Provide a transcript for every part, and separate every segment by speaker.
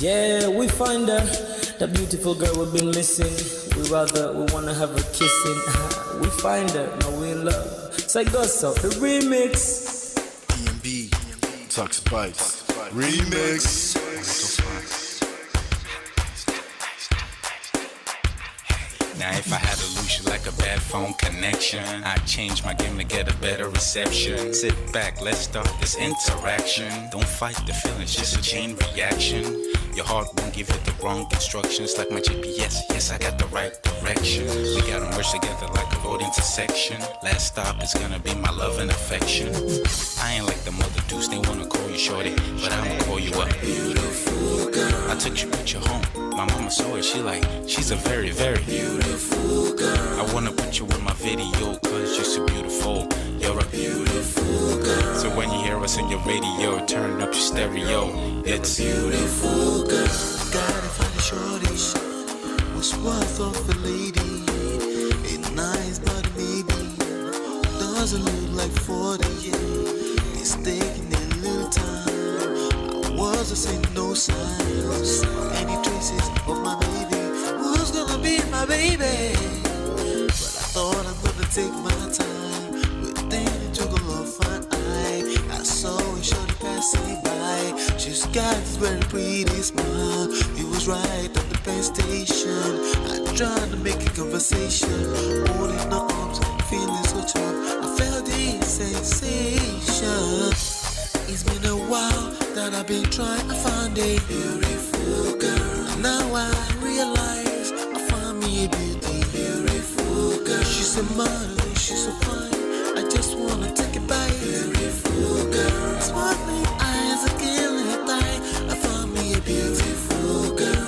Speaker 1: Yeah, we find her, the beautiful girl we've been missing. We wanna have her kissing. We find her, now we in love. Say Gosso, the remix.
Speaker 2: D&B, Tux Bites, remix.
Speaker 3: Now if I had to lose you like a bad phone connection, I'd change my game to get a better reception. Sit back, let's start this interaction. Don't fight the feelings, just a chain reaction. Your heart won't give it the wrong instructions. Like my GPS, yes I got the right direction. We gotta merge together like a road intersection. Last stop is gonna be my love and affection. I ain't like the mother dudes, they wanna call you shorty, but I'ma call you a beautiful girl. I took your picture home, my mama saw it, she's a very, very beautiful girl. I wanna put you in my video, cause you're so beautiful. You're a beautiful girl. So when you hear us on your radio, turn up your stereo. It's beautiful girl.
Speaker 4: Gotta find a shorty what's worth of a lady. It's nice but maybe doesn't look like 40. It's taking a little time. I wasn't seeing no signs, any traces of my baby. Who's gonna be my baby? But I thought I'm gonna take my time. Within it took a long fine eye. I saw a shorty passing by. She's got this very pretty smile. It was right at the bus station. I tried to make a conversation, holding her arms, feeling so tough. I felt this sensation. It's been a while that I've been trying to find a beautiful girl. Now I realize I found me a beautiful girl. She's a model, she's so fine. I just wanna take it by. Beautiful girl, sparkling eyes, a killing thigh. I found me a beautiful girl.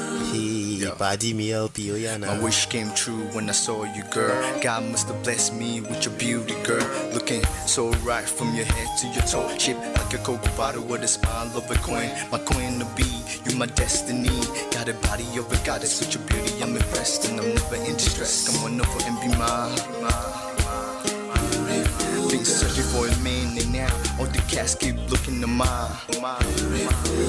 Speaker 2: My wish came true when I saw you, girl. God must have blessed me with your beauty, girl. Looking so right from your head to your toe. Shaped like a cocoa bottle with a smile of a queen. My queen to be, you my destiny. Got a body of a goddess, such a beauty, I'm impressed. And I'm never in distress. Come on over and be mine. Been searching for a man and now all the cats keep looking to mine.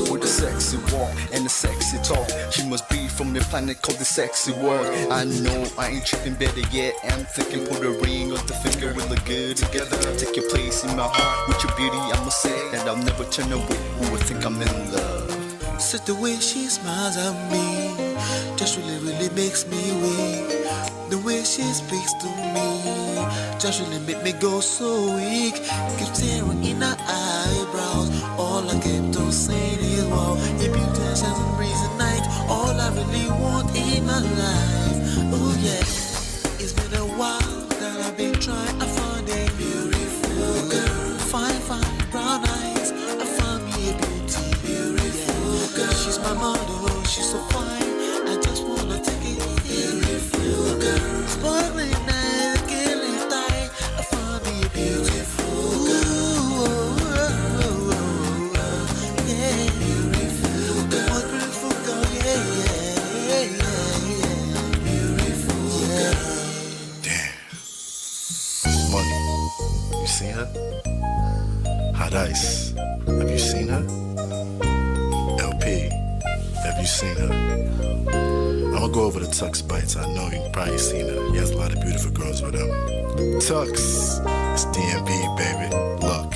Speaker 2: With a sexy walk and a sexy talk. She must be from the planet called the sexy world. I know I ain't tripping, better yet I'm thinking put a ring on the finger. We look good together. Take your place in my heart. With your beauty I'ma say that I'll never turn away. Who would think I'm in love?
Speaker 4: Such the way she smiles at me just really makes me weak. The way she speaks to me just really make me go so weak. Keep staring in her eyebrows. All I kept on saying is wow. If you dance as a breezy night, all I really want in my life. Oh yeah, it's been a while that I've been trying to find a beautiful girl. Fine brown eyes. I found me a beautiful girl. She's my model, she's so fine. I just wanna take it. Beautiful girl, sparkling eyes, killing thigh. I found me a beautiful girl. Yeah, beautiful girl, what beautiful girl, yeah. Beautiful girl.
Speaker 2: Damn. Money, you seen her? Hot Ice, have you seen her? LP, have you seen her? I'ma go over to Tux Bites. I know you've probably seen her. He has a lot of beautiful girls with him. Tux, it's D&B, baby. Look.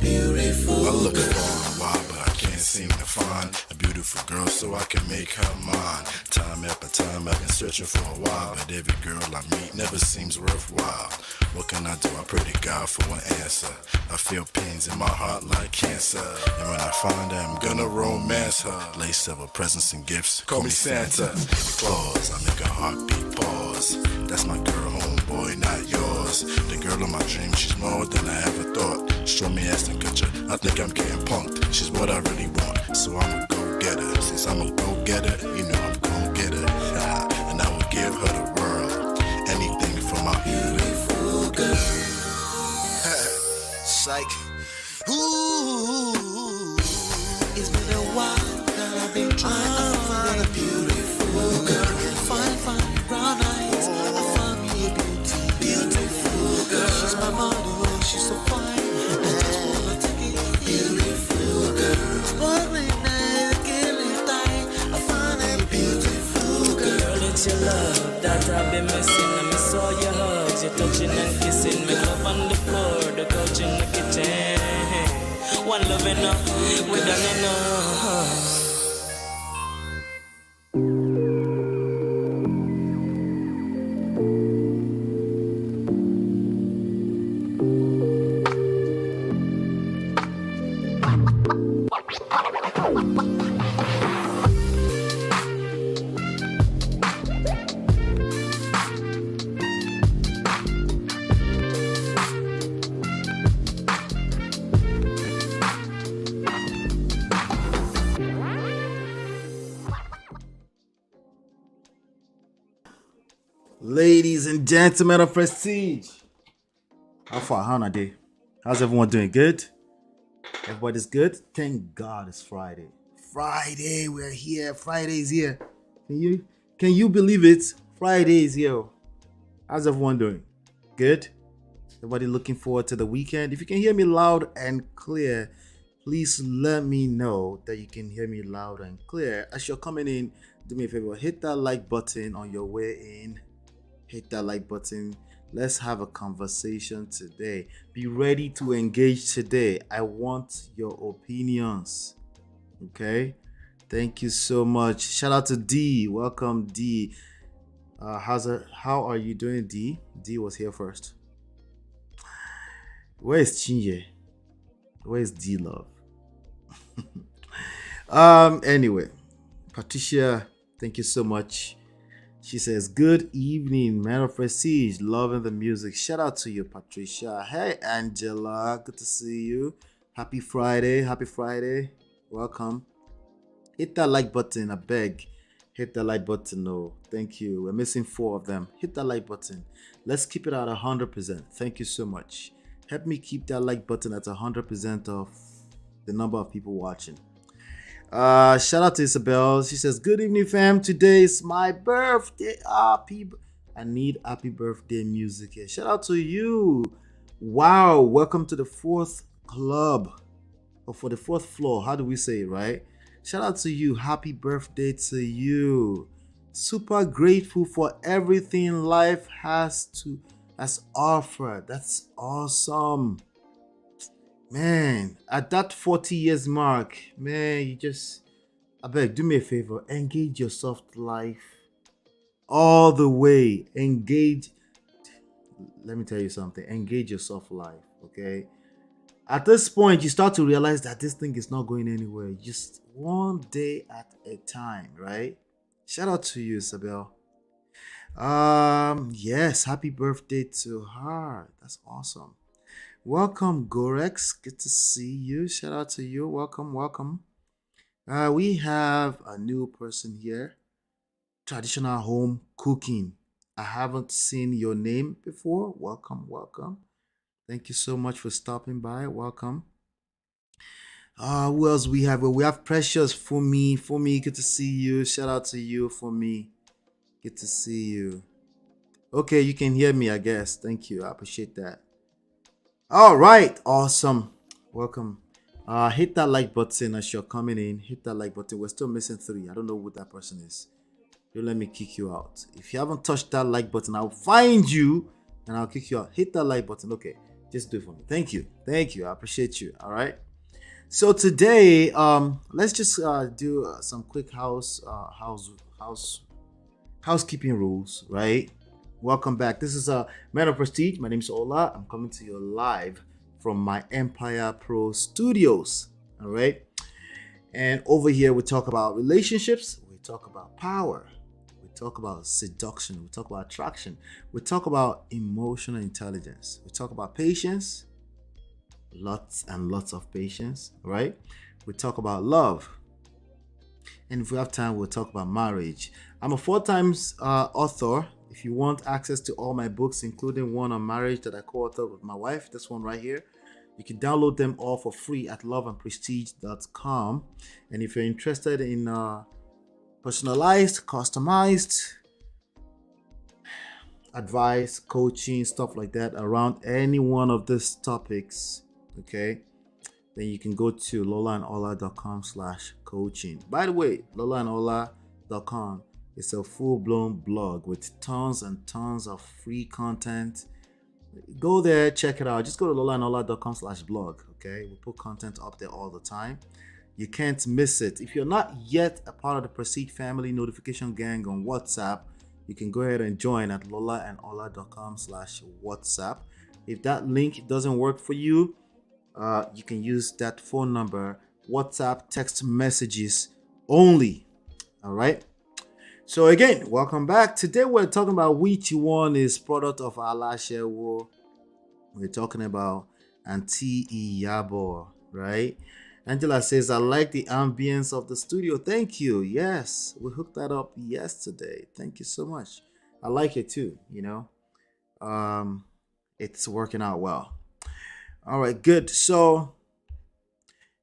Speaker 4: Beautiful.
Speaker 2: I look for a while, but I can't seem to find a beautiful girl so I can make her mine. Time after time, I've been searching for a while, but every girl I meet never seems worthwhile. What can I do? I pray to God for an answer. I feel pains in my heart like cancer, and when I find her, I'm gonna romance her. Lace several presents and gifts, call me Santa. Claus, I make a heartbeat pause.
Speaker 5: yours. That's my girl, homeboy, not yours. The girl of my dreams, she's more than I ever thought. Show me Aston Kutcher, I think I'm getting punked. She's what I really want, so I'ma go get her. Since I'm a go getter, you know I'm gon' get her. And I will give her the world, anything for my beautiful girl.
Speaker 4: Psych. Ooh, it's been a while that I've been trying to find a beautiful girl. Fine, brown eyes. I found me a beautiful girl. She's my model, she's so fine. I just wanna take it, beautiful girl. Spoiling night, killing time. I found a beautiful girl.
Speaker 1: Girl, it's your love that I've been missing. I miss all your hugs, your touching and kissing. Make love on the floor, the couch in the kitchen. One love enough, we're done enough.
Speaker 6: Ladies and gentlemen of Prestige, how far? How are they? How's everyone doing? Good? Everybody's good? Thank God it's Friday. Friday, we're here. Friday is here. Can you believe it? Friday is here. How's everyone doing? Good? Everybody looking forward to the weekend? If you can hear me loud and clear, please let me know that you can hear me loud and clear. As you're coming in, do me a favor, hit that like button on your way in. Hit that like button. Let's have a conversation today. Be ready to engage today. I want your opinions. Okay? Thank you so much. Shout out to D. Welcome, D. How are you doing, D? D was here first. Where is Chinye? Where is D Love? Anyway, Patricia, thank you so much. She says, good evening, man of prestige, loving the music. Shout out to you, Patricia. Hey, Angela, good to see you. Happy Friday, welcome. Hit that like button, I beg. Hit the like button, no, thank you. We're missing 4 of them. Hit that like button. Let's keep it at 100%. Thank you so much. Help me keep that like button at 100% of the number of people watching. Shout out to Isabel. She says, good evening, fam. Today is my birthday. I need happy birthday music here. Shout out to you. Wow, welcome to the 4th club, or for the 4th floor. How do we say it, right? Shout out to you. Happy birthday to you. Super grateful for everything life has offered. That's awesome. Man, at that 40 years mark, man, I beg, do me a favor, engage your soft life all the way. Let me tell you something, engage your soft life, okay? At this point, you start to realize that this thing is not going anywhere. Just one day at a time, right? Shout out to you, Isabel. Yes, happy birthday to her. That's awesome. Welcome, Gorex. Good to see you. Shout out to you. Welcome. We have a new person here. Traditional home cooking. I haven't seen your name before. Welcome. Thank you so much for stopping by. Welcome. Who else we have? Well, we have Precious Fumi. Fumi, good to see you. Shout out to you, Fumi. Good to see you. Okay, you can hear me, I guess. Thank you. I appreciate that. All right, awesome. Welcome. Hit that like button as you're coming in. Hit that like button. We're still missing 3. I don't know who that person is. Don't let me kick you out. If you haven't touched that like button, I'll find you and I'll kick you out. Hit that like button. Okay, just do it for me. Thank you. I appreciate you. All right. So today, let's just do some quick housekeeping rules, right? Welcome back. This is Man of Prestige. My name is Ola. I'm coming to you live from my Empire Pro Studios. All right. And over here, we talk about relationships. We talk about power. We We talk about seduction. We talk about attraction. We talk about emotional intelligence. We talk about patience, lots and lots of patience, right? We talk about love. And if we have time, we'll talk about marriage. I'm a 4 times author. If you want access to all my books, including one on marriage that I co-authored with my wife, this one right here, you can download them all for free at loveandprestige.com. And if you're interested in personalized, customized advice, coaching, stuff like that around any one of these topics, okay, then you can go to lolaandola.com/coaching. By the way, lolaandola.com is a full-blown blog with tons and tons of free content. Go there, check it out. Just go to lolaandola.com/blog, okay? We put content up there all the time. You can't miss it. If you're not yet a part of the Prestige Family Notification Gang on WhatsApp, you can go ahead and join at lolaandola.com/WhatsApp. If that link doesn't work for you, you can use that phone number, WhatsApp text messages only. All right. So again, welcome back. Today we're talking about which one is product of ALASEWO. We're talking about Auntie Iyabo, right? Angela says, I like the ambience of the studio. Thank you. Yes, we hooked that up yesterday. Thank you so much. I like it too, it's working out well. All right, good. So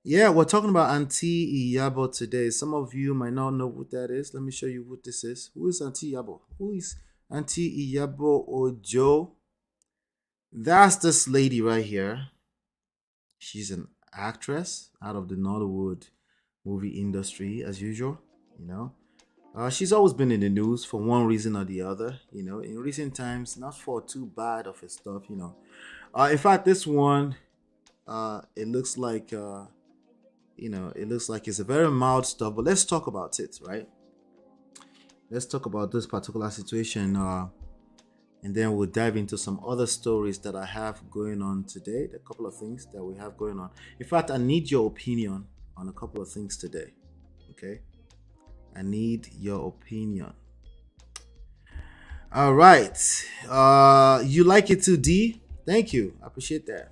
Speaker 6: yeah, we're talking about Auntie Iyabo today. Some of you might not know what that is. Let me show you what this is. Who is Auntie Iyabo? Who is Auntie Iyabo Ojo? That's this lady right here. She's an actress out of the Nollywood movie industry, as usual. She's always been in the news for one reason or the other. In recent times, not for too bad of her stuff. In fact, this one, it looks like it's a very mild stuff, but let's talk about it, right? Let's talk about this particular situation, and then we'll dive into some other stories that I have going on today. A couple of things that we have going on. In fact, I need your opinion on a couple of things today, okay? I need your opinion. All right. You like it too, D? Thank you. I appreciate that.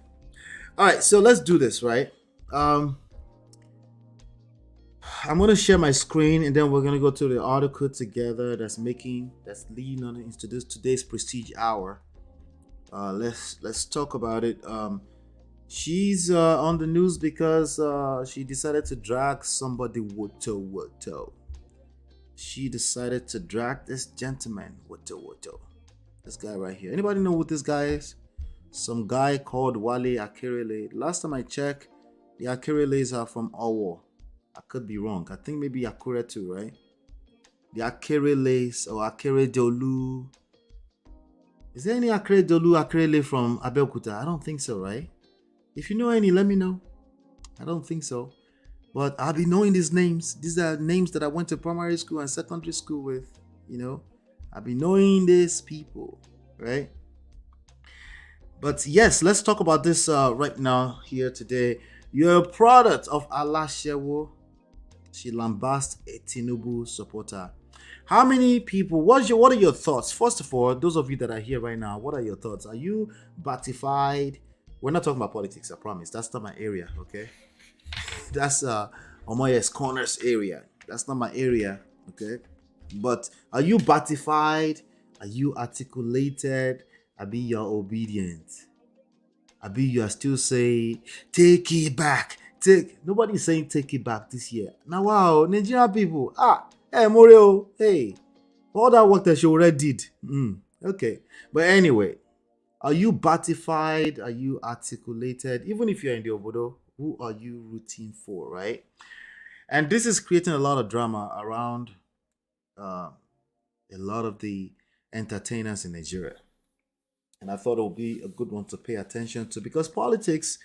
Speaker 6: All right, so let's do this, right? I'm going to share my screen, and then we're going to go to the article together that's leading on into today's Prestige Hour. Let's talk about it. She's on the news because she decided to drag somebody woto. She decided to drag this gentleman woto. This guy right here. Anybody know what this guy is? Some guy called Wale Akerele. Last time I checked, the Akereles are from Owo. I could be wrong. I think maybe Akure too, right? The Akereles or Akeredolu. Is there any Akerele from Abeokuta? I don't think so, right? If you know any, let me know. I don't think so. But I'll be knowing these names. These are names that I went to primary school and secondary school with. I'll be knowing these people, right? But yes, let's talk about this right now here today. You're a product of ALASEWO. She lambasted a Tinubu supporter. How many people? What are your thoughts? First of all, those of you that are here right now, what are your thoughts? Are you batified? We're not talking about politics, I promise. That's not my area, okay? That's Omoye's Corners area. That's not my area, okay? But are you batified? Are you articulated? Abi you're obedient? Abi you are still saying, take it back. Nobody's saying take it back this year. Now, wow, Nigerian people. Hey, Morio. Hey, all that work that you already did. Okay. But anyway, are you batified? Are you articulated? Even if you're in the Obodo, who are you rooting for, right? And this is creating a lot of drama around a lot of the entertainers in Nigeria. And I thought it would be a good one to pay attention to, because politics,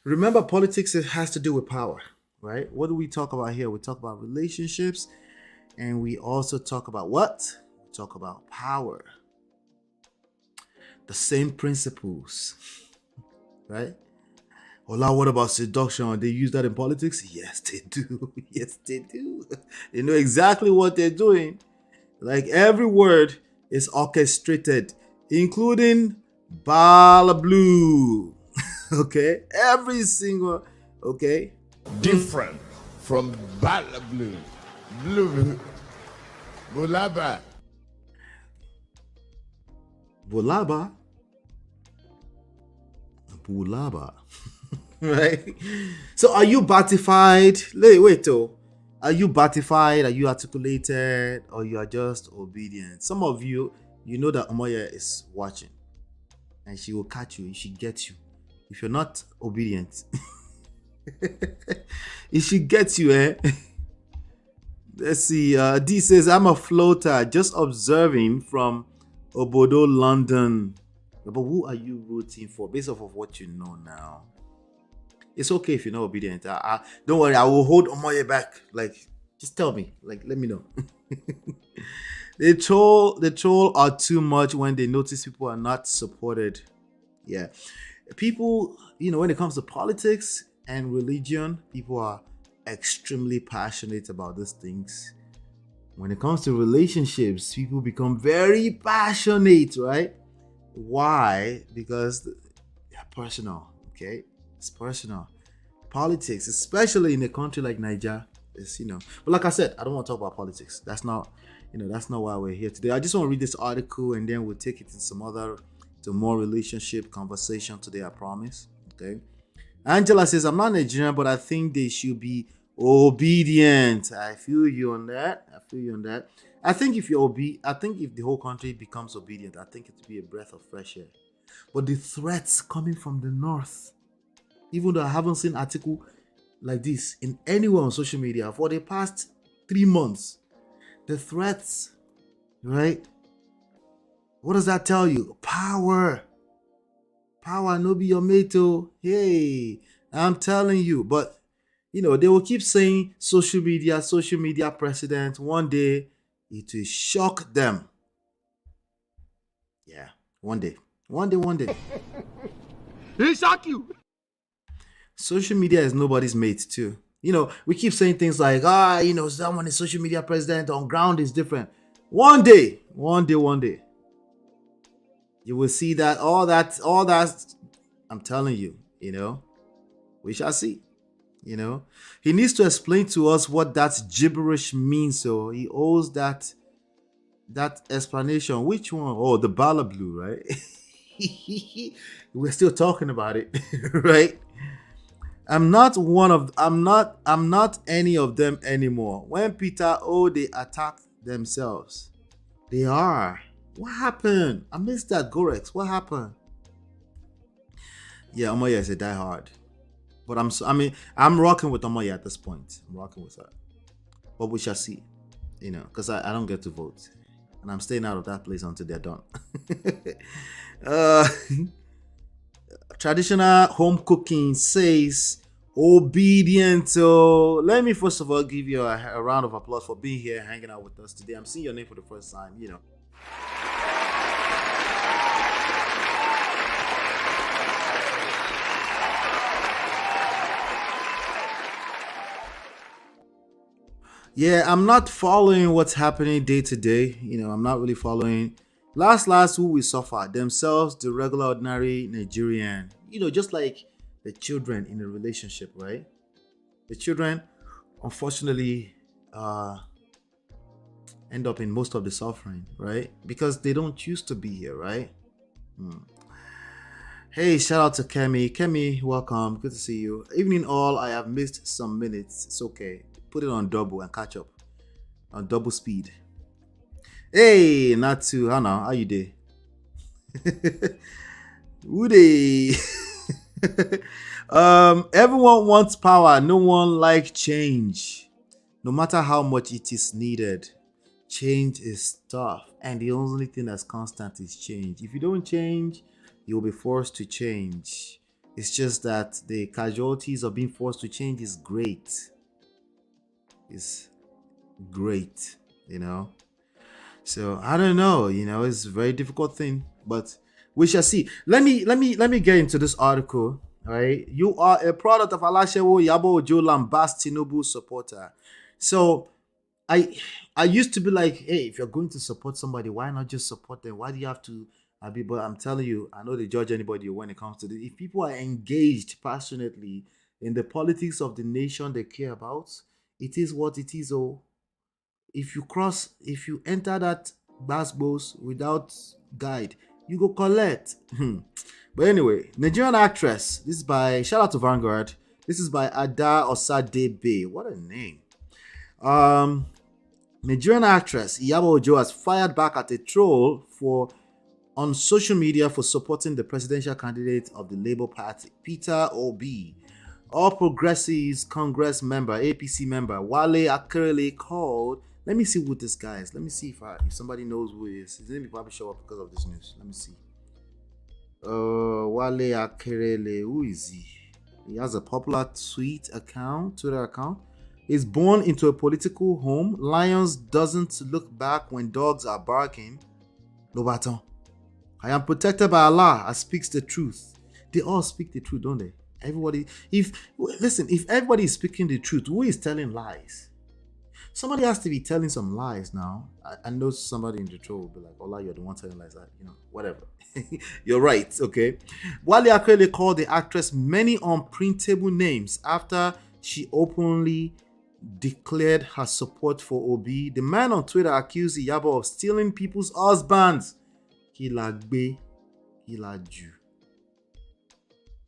Speaker 6: remember, politics, it has to do with power, right? What do we talk about here? We talk about relationships, and we also talk about what? We talk about power. The same principles, right? Ola, what about seduction? They use that in politics? Yes, they do. Yes, they do. They know exactly what they're doing. Like every word is orchestrated, including Bala Blue. Okay, every single. Okay,
Speaker 7: Different from Bala Blue. Blue. Bulaba.
Speaker 6: Bulaba. Bulaba. Right? So are you batified? Wait, though. Are you batified? Are you articulated? Or you are just obedient? Some of you, you know that Omoya is watching. And she will catch you. She gets you. If you're not obedient. If she gets you, eh? Let's see. D says, I'm a floater. Just observing from Obodo, London. But who are you rooting for? Based off of what you know now. It's okay if you're not obedient. Don't worry, I will hold Omoye back. Like, just tell me. Like, let me know. The troll are too much when they notice people are not supported. Yeah. People, when it comes to politics and religion, people are extremely passionate about these things. When it comes to relationships, people become very passionate, right? Why? Because they're personal, okay? It's personal. Politics, especially in a country like Niger, is, But like I said, I don't want to talk about politics. That's not why we're here today. I just want to read this article and then we'll take it to more relationship conversation today, I promise. Okay. Angela says, I'm not Nigerian, but I think they should be obedient. I feel you on that. I think if the whole country becomes obedient, I think it would be a breath of fresh air. But the threats coming from the north, even though I haven't seen an article like this in anywhere on social media for the past 3 months, the threats, right? What does that tell you? Power no be your mate. Hey, I'm telling you. But they will keep saying social media president. One day it will shock them. Yeah, one day.
Speaker 7: He shock you.
Speaker 6: Social media is nobody's mate too. We keep saying things like, someone is social media president, on ground is different. One day, you will see that all that, I'm telling you, we shall see. He needs to explain to us what that gibberish means. So he owes that explanation. Which one? Oh, the Bala Blue, right? We're still talking about it, right? I'm not any of them anymore. When Peter, they attack themselves. They are. What happened? I missed that, Gorex. What happened? Yeah, Omoya is a diehard. But I'm rocking with Omoya at this point. I'm rocking with her. But we shall see. Because I don't get to vote. And I'm staying out of that place until they're done. Traditional home cooking says obedient. So let me first of all give you a round of applause for being here, hanging out with us today. I'm seeing your name for the first time. Yeah, I'm not following what's happening day to day. I'm not really following. Last who will suffer? Themselves, the regular ordinary Nigerian. Just like the children in a relationship, right? The children, unfortunately, end up in most of the suffering, right? Because they don't choose to be here, right? Hey, shout out to Kemi. Kemi, welcome. Good to see you. Evening all. I have missed some minutes. It's okay. Put it on double and catch up. On double speed. Hey, not too. How you day? Woody. Everyone wants power. No one likes change. No matter how much it is needed, change is tough. And the only thing that's constant is change. If you don't change, you'll be forced to change. It's just that the casualties of being forced to change is great. It's great, So I don't know, it's a very difficult thing, but we shall see. Let me get into this article. All right, you are a product of ALASEWO, Iyabo Ojo, Lambast Tinubu supporter. So I used to be like, hey, if you're going to support somebody, why not just support them? Why do you have to be? But I'm telling you, I know they judge anybody when it comes to this. If people are engaged passionately in the politics of the nation they care about, it is what it is. Oh, if you enter that bus without guide, you go collect. But anyway, Nigerian actress. This is by shout out to Vanguard. This is by Ada Osadebe. What a name. Nigerian actress Iyabo Ojo has fired back at a troll on social media for supporting the presidential candidate of the Labour Party, Peter Obi. All Progressives Congress member, APC member Wale Akerele called. Let me see who this guy is. Let me see if somebody knows who he is. His name will probably show up because of this news. Let me see. Wale Akerele, who is he? He has a popular Twitter account. He's born into a political home. Lions doesn't look back when dogs are barking. No baton. I am protected by Allah. I speaks the truth. They all speak the truth, don't they? Everybody. If everybody is speaking the truth, who is telling lies? Somebody has to be telling some lies now. I know somebody in the troll will be like, "Ola, you're the one telling lies." Whatever. You're right. Okay. Wale Akrele called the actress many unprintable names after she openly declared her support for Obi. The man on Twitter accused Iyabo of stealing people's husbands. Kilagbe, Kilaju.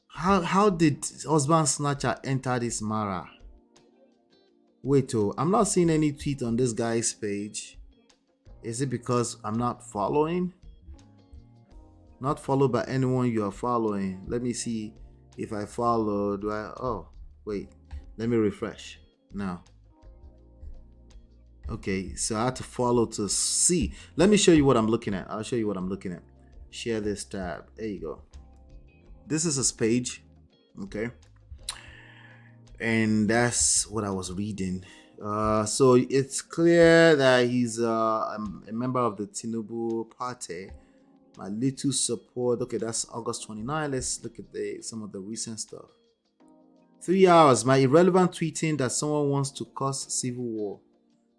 Speaker 6: How did husband snatcher enter this mara? Wait, I'm not seeing any tweet on this guy's page. Is it because I'm not following? Not followed by anyone you are following. Let me see if I follow. Oh, wait. Let me refresh. Now. Okay, so I had to follow to see. Let me show you what I'm looking at. I'll show you what I'm looking at. Share this tab. There you go. This is his page. Okay. And that's what I was reading. So it's clear that he's a member of the Tinubu party. My little support. Okay, that's August 29. Let's look at some of the recent stuff. 3 hours. My irrelevant tweeting that someone wants to cause civil war.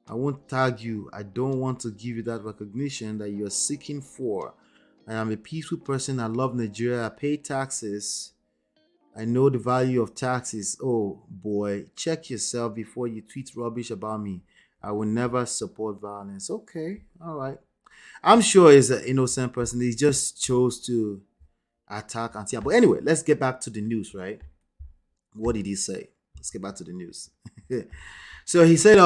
Speaker 6: I won't tag you. I don't want to give you that recognition that you're seeking for. I am a peaceful person. I love Nigeria. I pay taxes. I know the value of taxes. Oh boy, check yourself before you tweet rubbish about me. I will never support violence. Okay, all right. I'm sure he's an innocent person. He just chose to attack Auntie. But anyway, let's get back to the news, right? What did he say? Let's get back to the news. So he said,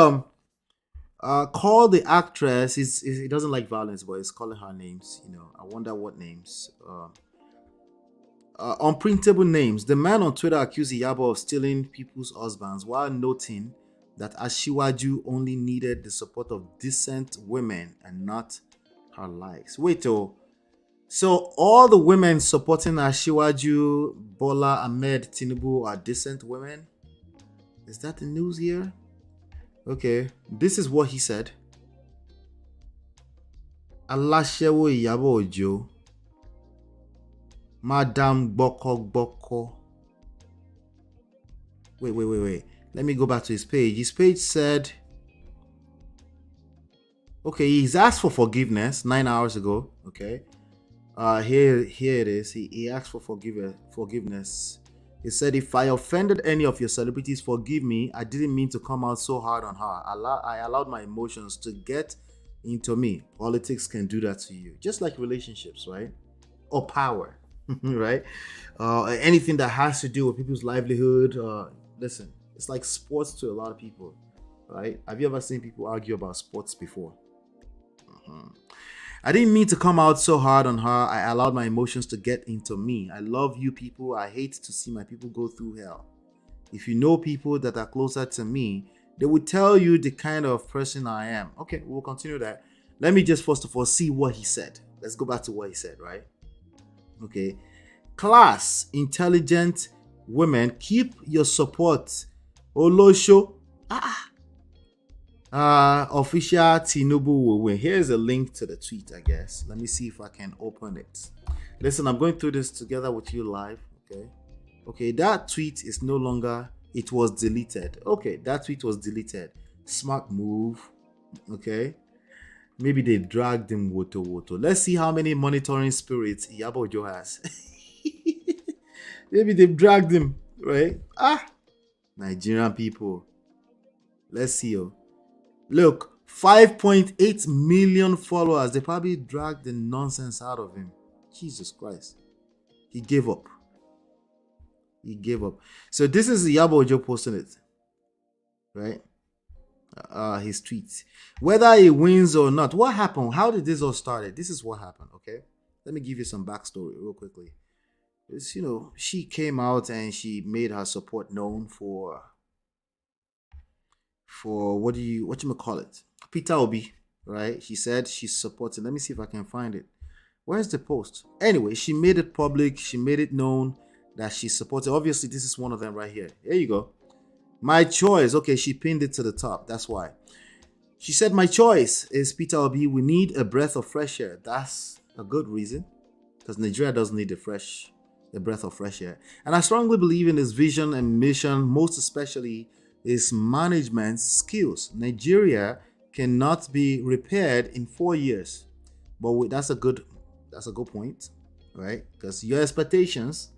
Speaker 6: call the actress. He doesn't like violence, but he's calling her names. I wonder what names. Unprintable names. The man on Twitter accused Iyabo of stealing people's husbands while noting that Asiwaju only needed the support of decent women and not her likes. Wait, so all the women supporting Asiwaju Bola Ahmed Tinubu are decent women? Is that the news here? Okay, this is what he said. Alasewo Iyabo Ojo, Madam Boko. Wait. Let me go back to his page. His page said, okay, he's asked for forgiveness 9 hours ago. Okay, here it is. He asked for forgiveness. He said, if I offended any of your celebrities, forgive me. I didn't mean to come out so hard on her. I allowed my emotions to get into me. Politics can do that to you. Just like relationships, right? Or power, right? Anything that has to do with people's livelihood. Listen, it's like sports to a lot of people, right? Have you ever seen people argue about sports before? I didn't mean to come out so hard on her. I allowed my emotions to get into me. I love you people. I hate to see my people go through hell. If you know people that are closer to me, they will tell you the kind of person I am. Okay, we'll continue that. Let me just first of all see what he said. Let's go back to what he said, right? Okay. Class, intelligent women, keep your support. Olosho. Official Tinubu will win. Here's a link to the tweet, I guess. Let me see if I can open it. Listen, I'm going through this together with you live. Okay, that tweet is no longer, it was deleted. Okay, that tweet was deleted. Smart move. Okay. Maybe they dragged him woto. Let's see how many monitoring spirits Iyabo Ojo has. Maybe they've dragged him, right? Nigerian people. Let's see. Look, 5.8 million followers. They probably dragged the nonsense out of him. Jesus Christ. He gave up. So this is Iyabo Ojo posting it, right? His tweets. Whether he wins or not, what happened? How did this all start? This is what happened, okay? Let me give you some backstory real quickly. It's, she came out and she made her support known for what you call it? Peter Obi, right? She said she's supporting. Let me see if I can find it. Where's the post? Anyway, she made it public. She made it known that she supported. Obviously, this is one of them right here. There you go. My choice. Okay, she pinned it to the top. That's why. She said, my choice is Peter Obi. We need a breath of fresh air. That's a good reason. Because Nigeria doesn't need a breath of fresh air. And I strongly believe in his vision and mission, most especially his management skills. Nigeria cannot be repaired in 4 years. But that's a good point, right? Because your expectations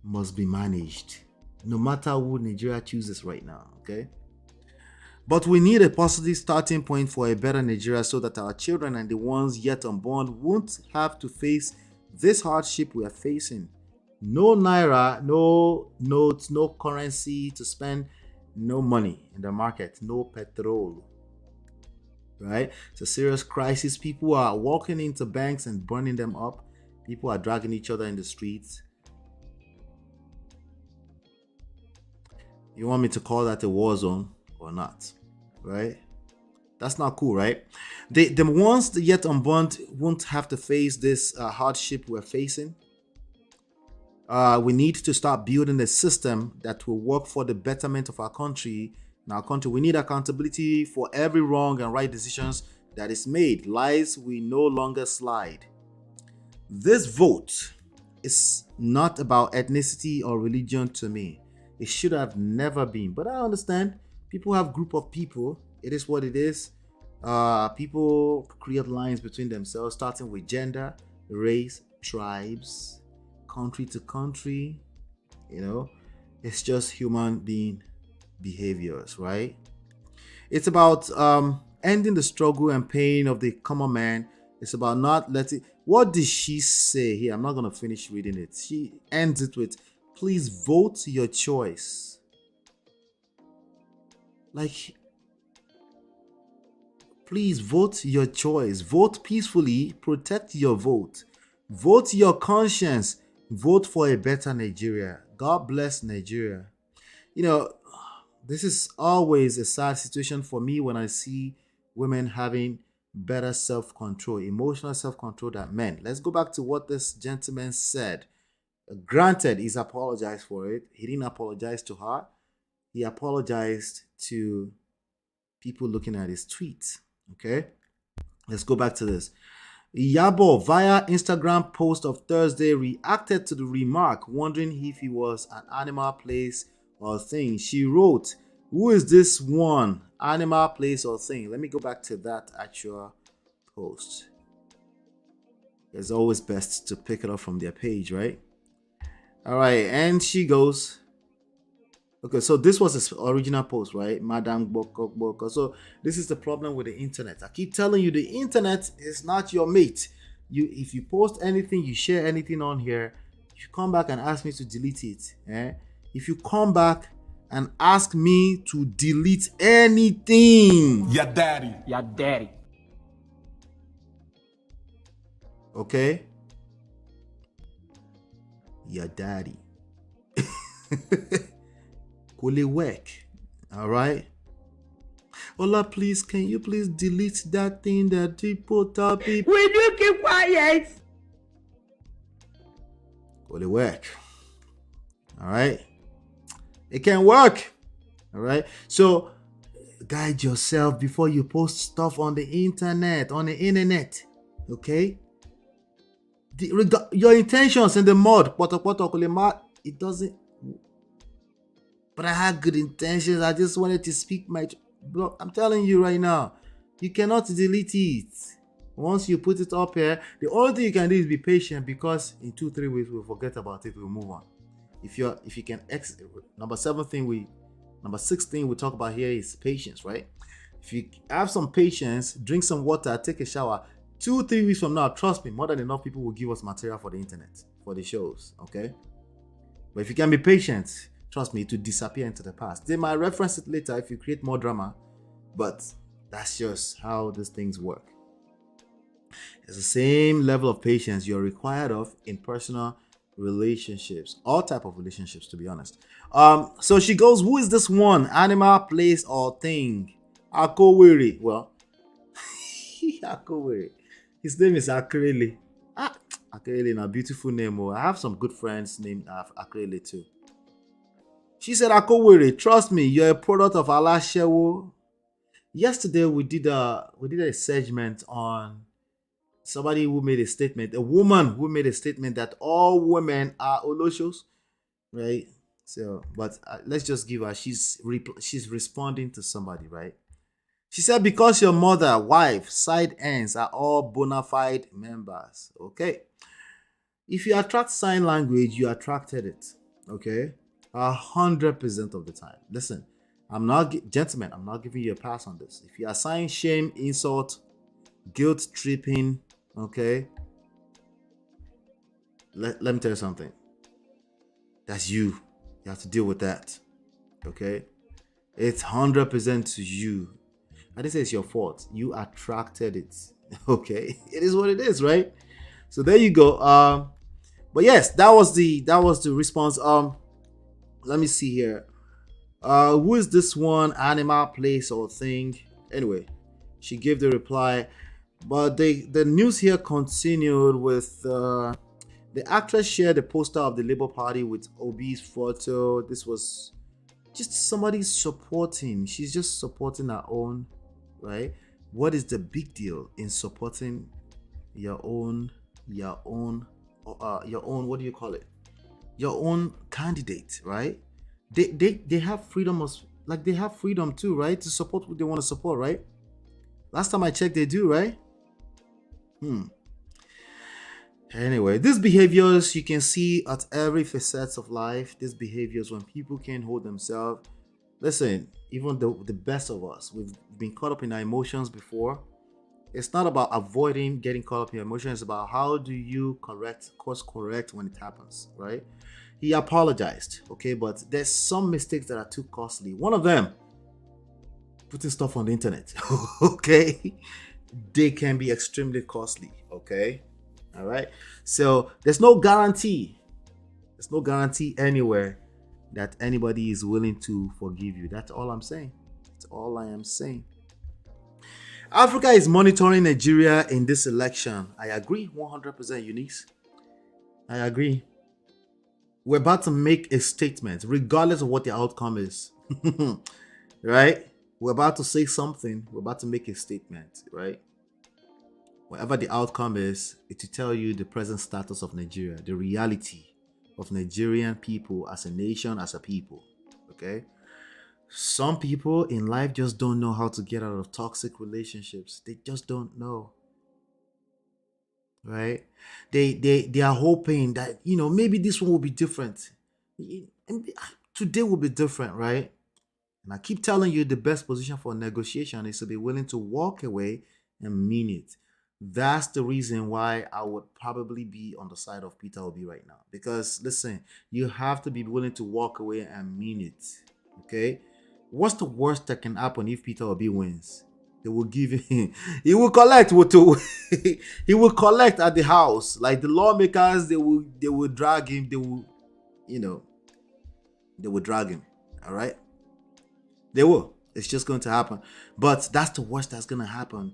Speaker 6: must be managed, no matter who Nigeria chooses right now, okay? But we need a positive starting point for a better Nigeria so that our children and the ones yet unborn won't have to face this hardship we are facing. No naira, no notes, no currency to spend, no money in the market, no petrol. Right? It's a serious crisis. People are walking into banks and burning them up. People are dragging each other in the streets. You want me to call that a war zone or not? Right? That's not cool, right? The ones yet unborn won't have to face this hardship we're facing. We need to start building a system that will work for the betterment of our country. In our country, we need accountability for every wrong and right decisions that is made. Lies will no longer slide. This vote is not about ethnicity or religion to me. It should have never been. But I understand. People have group of people. It is what it is. People create lines between themselves, starting with gender, race, tribes, country to country. It's just human being behaviors, right? It's about ending the struggle and pain of the common man. It's about not letting... What did she say here? I'm not going to finish reading it. She ends it with, please vote your choice. Like, please vote your choice. Vote peacefully. Protect your vote. Vote your conscience. Vote for a better Nigeria. God bless Nigeria. This is always a sad situation for me when I see women having better self-control, emotional self-control than men. Let's go back to what this gentleman said. Granted, he's apologized for it. He didn't apologize to her. He apologized to people looking at his tweets. Okay? Let's go back to this. Iyabo, via Instagram post of Thursday, reacted to the remark, wondering if he was an animal, place, or thing. She wrote, who is this one? Animal, place, or thing? Let me go back to that actual post. It's always best to pick it up from their page, right? All right, and she goes, okay, so this was his original post, right? Madam Boko. So this is the problem with the internet. I keep telling you, the internet is not your mate. If you post anything, you share anything on here, you come back and ask me to delete it. If you come back and ask me to delete anything,
Speaker 8: your daddy.
Speaker 6: Okay? Your daddy. Will it work? All right? Ola, please, can you please delete that thing that people tell people?
Speaker 9: Will you keep quiet?
Speaker 6: Will it work? All right? It can work. All right? So, guide yourself before you post stuff on the internet. Okay? Your intentions in the mud. It doesn't... But I had good intentions. I just wanted to speak my... Block. I'm telling you right now, you cannot delete it. Once you put it up here, the only thing you can do is be patient, because in 2-3 weeks we'll forget about it. We'll move on. If you can number 6 thing we talk about here is patience, right? If you have some patience, drink some water, take a shower, 2-3 weeks from now, trust me, more than enough people will give us material for the internet, for the shows, okay? But if you can be patient, trust me, it will disappear into the past. They might reference it later if you create more drama, but that's just how these things work. It's the same level of patience you're required of in personal relationships, all type of relationships, to be honest. So she goes, who is this one? Animal, place, or thing? Akowere. Well, Akowere. His name is Akrele. Akrele, a beautiful name. Oh, I have some good friends named Akrele too. She said, Akowere, trust me, you're a product of ALASEWO. Yesterday we did a segment on somebody who made a statement, a woman who made a statement that all women are oloshos, right? So, but let's just give her, she's responding to somebody, right? She said, because your mother, wife, side ends are all bona fide members, okay? If you attract sign language, you attracted it, okay? 100% of the time. Listen, gentlemen, I'm not giving you a pass on this. If you assign shame, insult, guilt tripping, okay, let me tell you something. That's you. You have to deal with that, okay? It's 100% to you. I didn't say it's your fault. You attracted it, okay? It is what it is, right? So there you go. But yes, that was the response. Let me see here. Who is this one? Animal, place, or thing? Anyway, she gave the reply. But the news here continued with the actress shared a poster of the Labour Party with Obi's photo. This was just somebody supporting. She's just supporting her own, right? What is the big deal in supporting your own? What do you call it? Your own candidate, right? They have freedom of, like, they have freedom too, right? To support what they want to support, right? Last time I checked, they do, right? Anyway, these behaviors you can see at every facet of life. These behaviors when people can't hold themselves. Listen, even the best of us, we've been caught up in our emotions before. It's not about avoiding getting caught up in your emotions. It's about how do you course correct when it happens, right? He apologized, okay, but there's some mistakes that are too costly. One of them, putting stuff on the internet, okay? They can be extremely costly, okay? All right? So there's no guarantee. There's no guarantee anywhere that anybody is willing to forgive you. That's all I'm saying. That's all I am saying. Africa is monitoring Nigeria in this election. I agree, 100% Eunice. I agree. We're about to make a statement, regardless of what the outcome is. Right? We're about to say something. We're about to make a statement, right? Whatever the outcome is, it will tell you the present status of Nigeria, the reality of Nigerian people as a nation, as a people, okay? Some people in life just don't know how to get out of toxic relationships. They just don't know, right? They are hoping that, maybe this one will be different. Today will be different, right? And I keep telling you, the best position for negotiation is to be willing to walk away and mean it. That's the reason why I would probably be on the side of Peter Obi right now. Because listen, you have to be willing to walk away and mean it. Okay? What's the worst that can happen if Peter Obi wins? They will give him, he will collect he will collect at the house. Like the lawmakers, they will drag him, they will drag him. All right? They will. It's just going to happen. But that's the worst that's going to happen.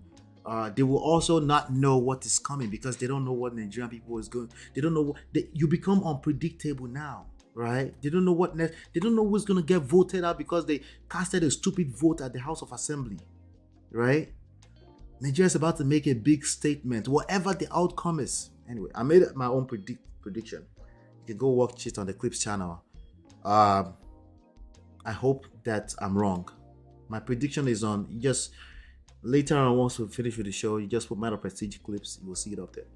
Speaker 6: They will also not know what is coming because they don't know what Nigerian people is going. They don't know. You become unpredictable now, right? They don't know what next. They don't know who's going to get voted out because they casted a stupid vote at the House of Assembly, right? Nigeria is about to make a big statement, whatever the outcome is. Anyway, I made my own prediction. You can go watch it on the Clips channel. I hope that I'm wrong. My prediction is on. You just later on, once we finish with the show, you just put Matter Prestige clips. You will see it up there.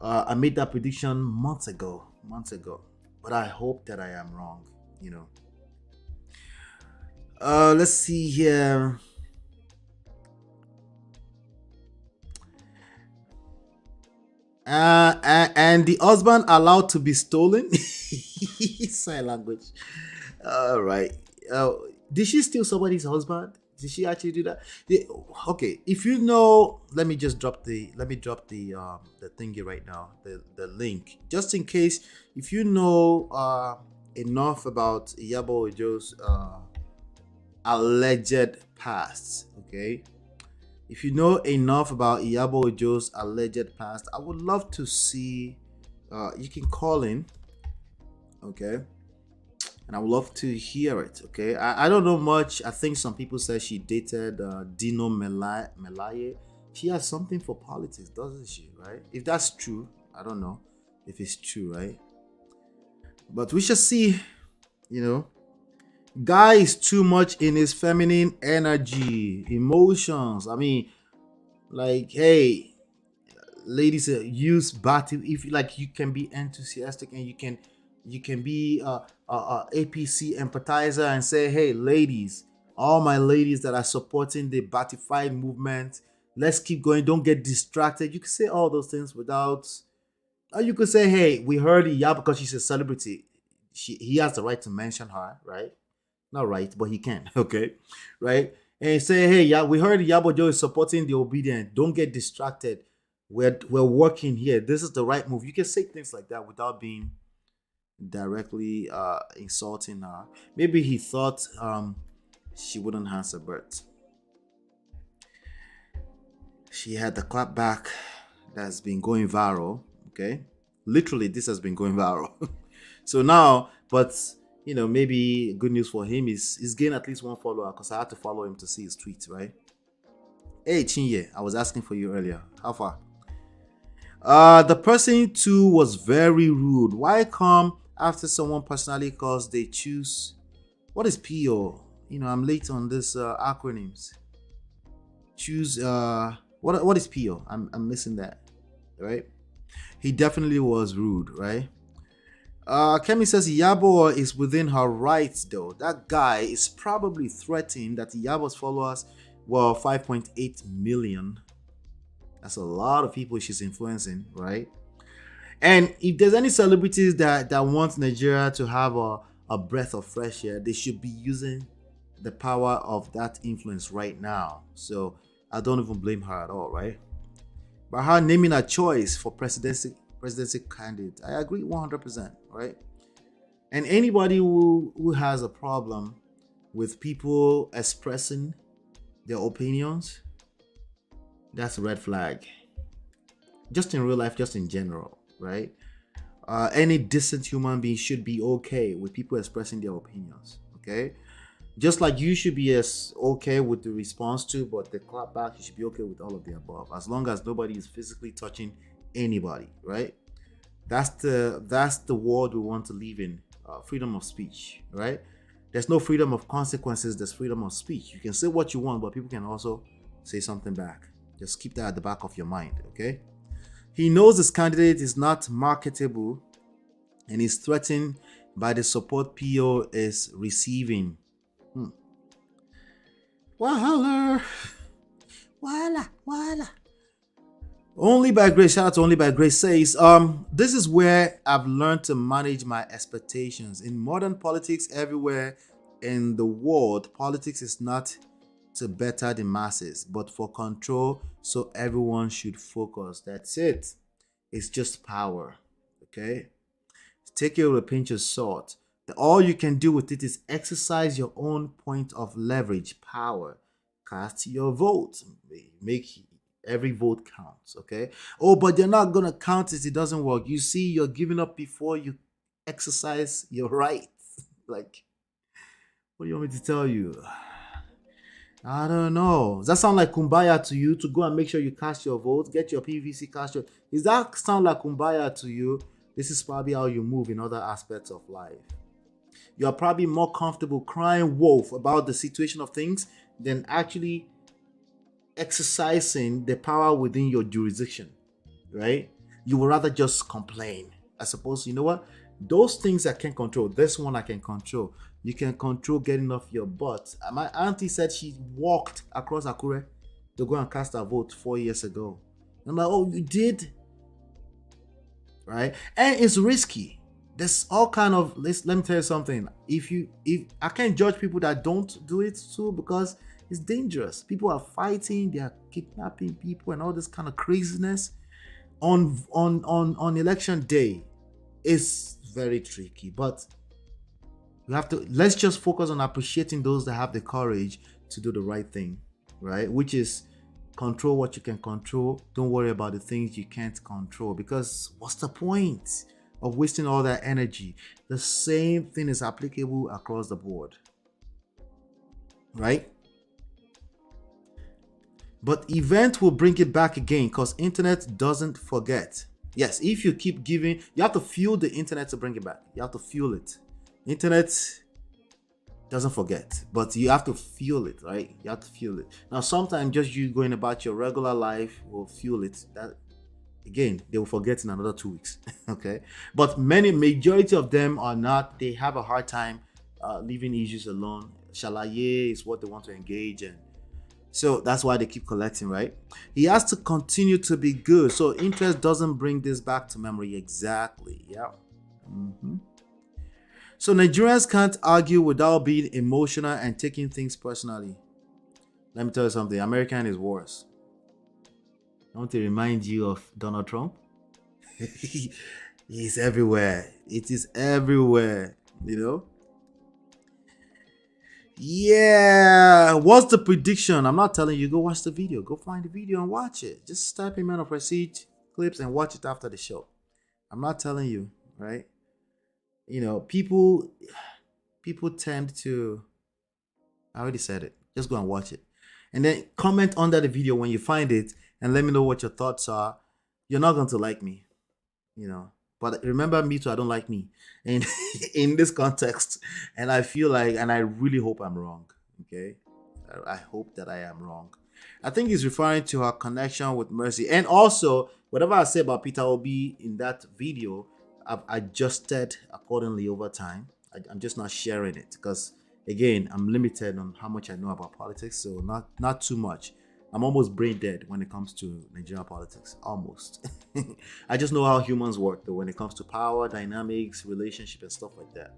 Speaker 6: I made that prediction months ago, but I hope that I am wrong. Let's see here. And the husband allowed to be stolen. Sign language. All right. Did she steal somebody's husband? Did she actually do that? Okay. If you know, let me drop the thingy right now. The link, just in case. If you know enough about Iyabo Ojo's alleged past, okay. If you know enough about Iyabo Ojo's alleged past, I would love to see. You can call in, okay, and I would love to hear it. Okay, I don't know much. I think some people say she dated Dino Melaye. She has something for politics, doesn't she? Right? If that's true, I don't know if it's true, right? But we shall see. Guy is too much in his feminine energy, emotions. I mean, like, hey, ladies, use battle. If like, you can be enthusiastic and you can be APC empathizer and say, hey, ladies, all my ladies that are supporting the Batified movement, let's keep going. Don't get distracted. You can say all those things without. Or you could say, hey, we heard Iyabo because she's a celebrity. He has the right to mention her, right? Not right, but he can, okay? Right? And say, hey, yeah, we heard Iyabo Ojo is supporting the obedient. Don't get distracted. We're working here. This is the right move. You can say things like that without being directly insulting her. Maybe he thought she wouldn't answer, but she had the clap back that's been going viral, okay? Literally, this has been going viral. So now, but maybe good news for him is he's gained at least one follower, because I had to follow him to see his tweets, right? Hey, Chinye, I was asking for you earlier. How far? The person too was very rude. Why come after someone personally calls they choose? What is PO? I'm late on this acronyms. Choose what is PO? I'm missing that, right? He definitely was rude, right? Kemi says Iyabo is within her rights, though. That guy is probably threatening that Iyabo's followers were 5.8 million. That's a lot of people she's influencing, right? And if there's any celebrities that want Nigeria to have a breath of fresh air, they should be using the power of that influence right now. So I don't even blame her at all, right? But her naming a choice for presidency candidate, I agree 100%, right? And anybody who has a problem with people expressing their opinions, that's a red flag. Just in real life, just in general, right? Any decent human being should be okay with people expressing their opinions, okay? Just like you should be as okay with the response to, but the clap back, you should be okay with all of the above, as long as nobody is physically touching anybody, right? That's the world we want to live in. Freedom of speech, right? There's no freedom of consequences. There's freedom of speech. You can say what you want, but people can also say something back. Just keep that at the back of your mind, okay? He knows his candidate is not marketable and is threatened by the support PO is receiving. Wala. Only by grace, shout out to Only by Grace says, this is where I've learned to manage my expectations. In modern politics everywhere in the world, politics is not to better the masses, but for control, so everyone should focus. That's it. It's just power, okay? Take it with a pinch of salt. All you can do with it is exercise your own point of leverage, power. Cast your vote. Make every vote counts, okay? Oh, but they're not gonna count it doesn't work. You see, you're giving up before you exercise your rights. Like, what do you want me to tell you? I don't know. Does that sound like kumbaya to you, to go and make sure you cast your vote, get your PVC cast your... Does that sound like kumbaya to you? This is probably how you move in other aspects of life. You are probably more comfortable crying wolf about the situation of things than actually exercising the power within your jurisdiction, right? You would rather just complain. I suppose, you know what? Those things I can control. This one I can control. You can control getting off your butt. My auntie said she walked across Akure to go and cast her vote 4 years ago. I'm like, oh, you did? Right? And it's risky. There's all kind of, let me tell you something. If I can't judge people that don't do it too, because it's dangerous. People are fighting, they are kidnapping people and all this kind of craziness on election day. It's very tricky, but let's just focus on appreciating those that have the courage to do the right thing, right? Which is control what you can control. Don't worry about the things you can't control, because what's the point of wasting all that energy? The same thing is applicable across the board, right? But event will bring it back again, because internet doesn't forget. Yes, if you keep giving, you have to fuel the internet to bring it back. You have to fuel it. Internet doesn't forget, but you have to fuel it, right? You have to fuel it. Now, sometimes just you going about your regular life will fuel it. That again, they will forget in another 2 weeks. Okay, but majority of them are not. They have a hard time leaving issues alone. Shalaye is what they want to engage in. So that's why they keep collecting, right? He has to continue to be good. So interest doesn't bring this back to memory. Exactly. Yeah. So Nigerians can't argue without being emotional and taking things personally. Let me tell you something. American is worse. I want to remind you of Donald Trump. He's everywhere. It is everywhere, you know? Yeah. What's the prediction? I'm not telling you. Go watch the video. Go find the video and watch it. Just type in Man of Prestige clips and watch it after the show. I'm not telling you, right? You know, people tend to, I already said it. Just go and watch it. And then comment under the video when you find it and let me know what your thoughts are. You're not going to like me, you know. But remember, me too, I don't like me in this context. And I feel like, and I really hope I'm wrong, okay? I hope that I am wrong. I think he's referring to her connection with Mercy. And also, whatever I say about Peter Obi in that video, I've adjusted accordingly over time. I'm just not sharing it because, again, I'm limited on how much I know about politics. So not too much. I'm almost brain dead when it comes to Nigerian politics. Almost. I just know how humans work, though, when it comes to power, dynamics, relationship, and stuff like that.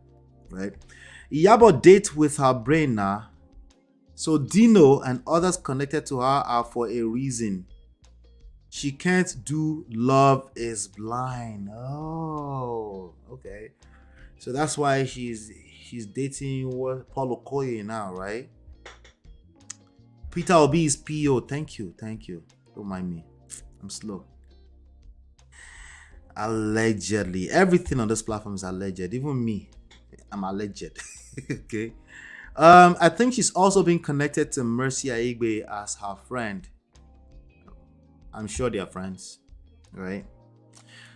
Speaker 6: Right? Iyabo dates with her brain now. So Dino and others connected to her are for a reason. She can't do Love is Blind. Oh, okay. So that's why she's dating Paulo Okoye now, right? Peter Obi is PO. Thank you. Don't mind me. I'm slow. Allegedly. Everything on this platform is alleged. Even me. I'm alleged. Okay. I think she's also been connected to Mercy Aigbe as her friend. I'm sure they are friends, right?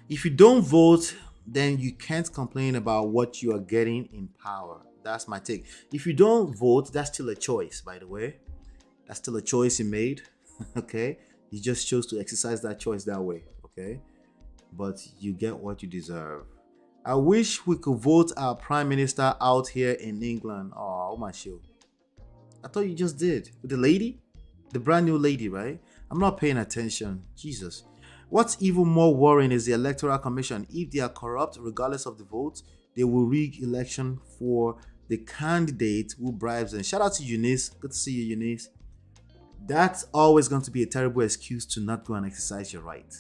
Speaker 6: If you don't vote, then you can't complain about what you are getting in power. That's my take. If you don't vote, that's still a choice, by the way. That's still a choice you made, okay? You just chose to exercise that choice that way, okay? But you get what you deserve. I wish we could vote our prime minister out here in England. Oh my show. I thought you just did. With the lady? The brand new lady, right? I'm not paying attention. Jesus. What's even more worrying is the Electoral Commission. If they are corrupt, regardless of the vote, they will rig election for the candidate who bribes them. Shout out to Eunice. Good to see you, Eunice. That's always going to be a terrible excuse to not go and exercise your right.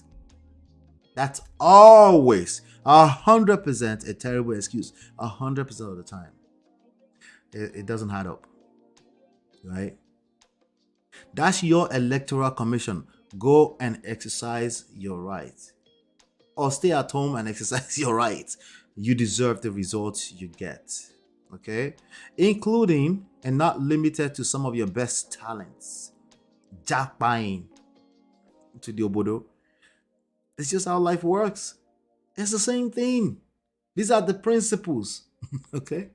Speaker 6: That's always 100% a terrible excuse. 100% of the time. It doesn't add up. Right? That's your Electoral Commission. Go and exercise your right. Or stay at home and exercise your right. You deserve the results you get. Okay? Including and not limited to some of your best talents. Jack buying to the Obodo. It's just how life works. It's the same thing. These are the principles. Okay?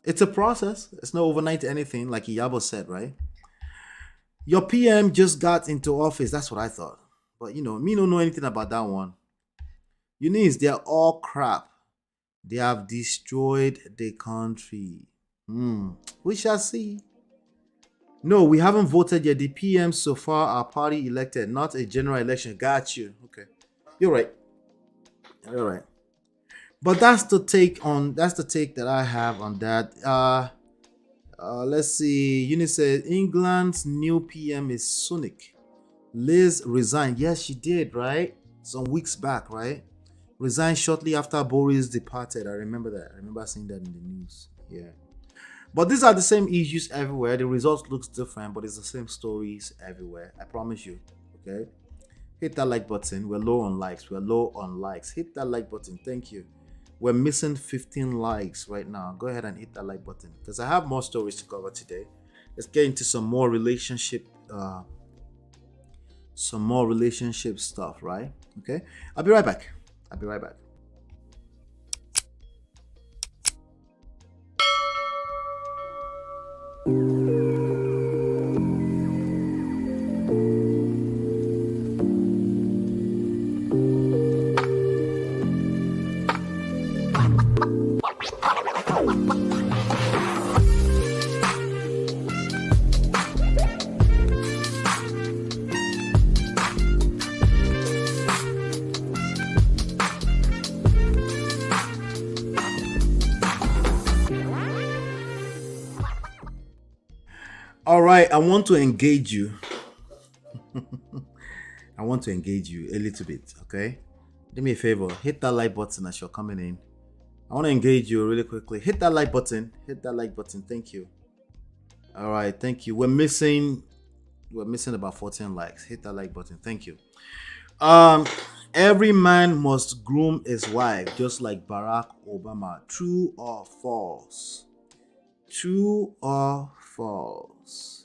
Speaker 6: It's a process. It's not overnight anything, like Iyabo said, right? Your PM just got into office. That's what I thought. But me don't know anything about that one. Eunice, they're all crap. They have destroyed the country. We shall see. No, we haven't voted yet. The PM so far are party elected, not a general election. Got you. Okay. You're right. But that's the take that I have on that. Let's see. Eunice said England's new PM is Sunak. Liz resigned. Yes, she did, right? Some weeks back, right? Resigned shortly after Boris departed. I remember that. I remember seeing that in the news. Yeah. But these are the same issues everywhere. The results looks different, but it's the same stories everywhere. I promise you. Okay. Hit that like button. We're low on likes. Hit that like button. Thank you. We're missing 15 likes right now. Go ahead and hit that like button because I have more stories to cover today. Let's get into some more relationship stuff, right? Okay. I'll be right back. All right, I want to engage you. I want to engage you a little bit, okay? Do me a favor, hit that like button as you're coming in. I want to engage you really quickly. Hit that like button. Thank you. All right, thank you. We're missing about 14 likes. Hit that like button. Thank you. Every man must groom his wife, just like Barack Obama. True or false? True or false?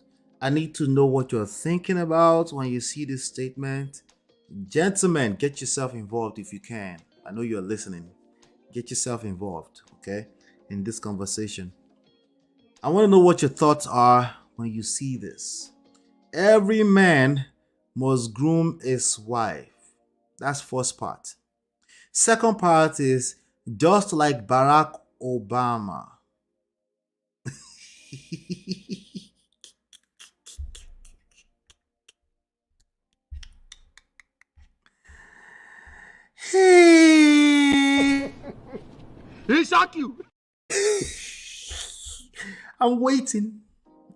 Speaker 6: I need to know what you're thinking about when you see this statement. Gentlemen, get yourself involved if you can. I know you're listening. Get yourself involved, okay, in this conversation. I want to know what your thoughts are when you see this. Every man must groom his wife. That's first part. Second part is just like Barack Obama. Hey.
Speaker 7: He shock you.
Speaker 6: I'm waiting.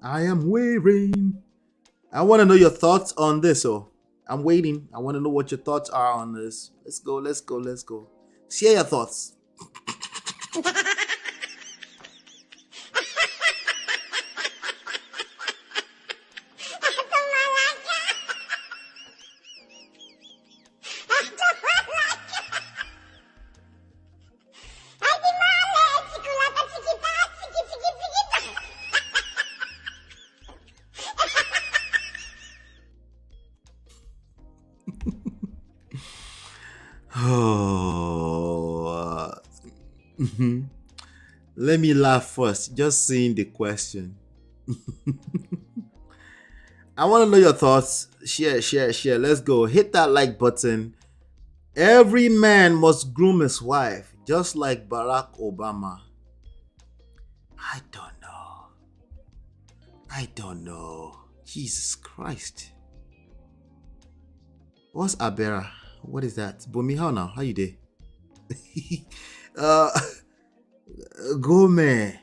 Speaker 6: I am waiting. I want to know your thoughts on this. I'm waiting. I want to know what your thoughts are on this. Let's go. Share your thoughts. Let me laugh first, just seeing the question. I want to know your thoughts. Share. Let's go. Hit that like button. Every man must groom his wife, just like Barack Obama. I don't know. Jesus Christ. What's Abera? What is that? Bomi, how now? How you dey? Gome,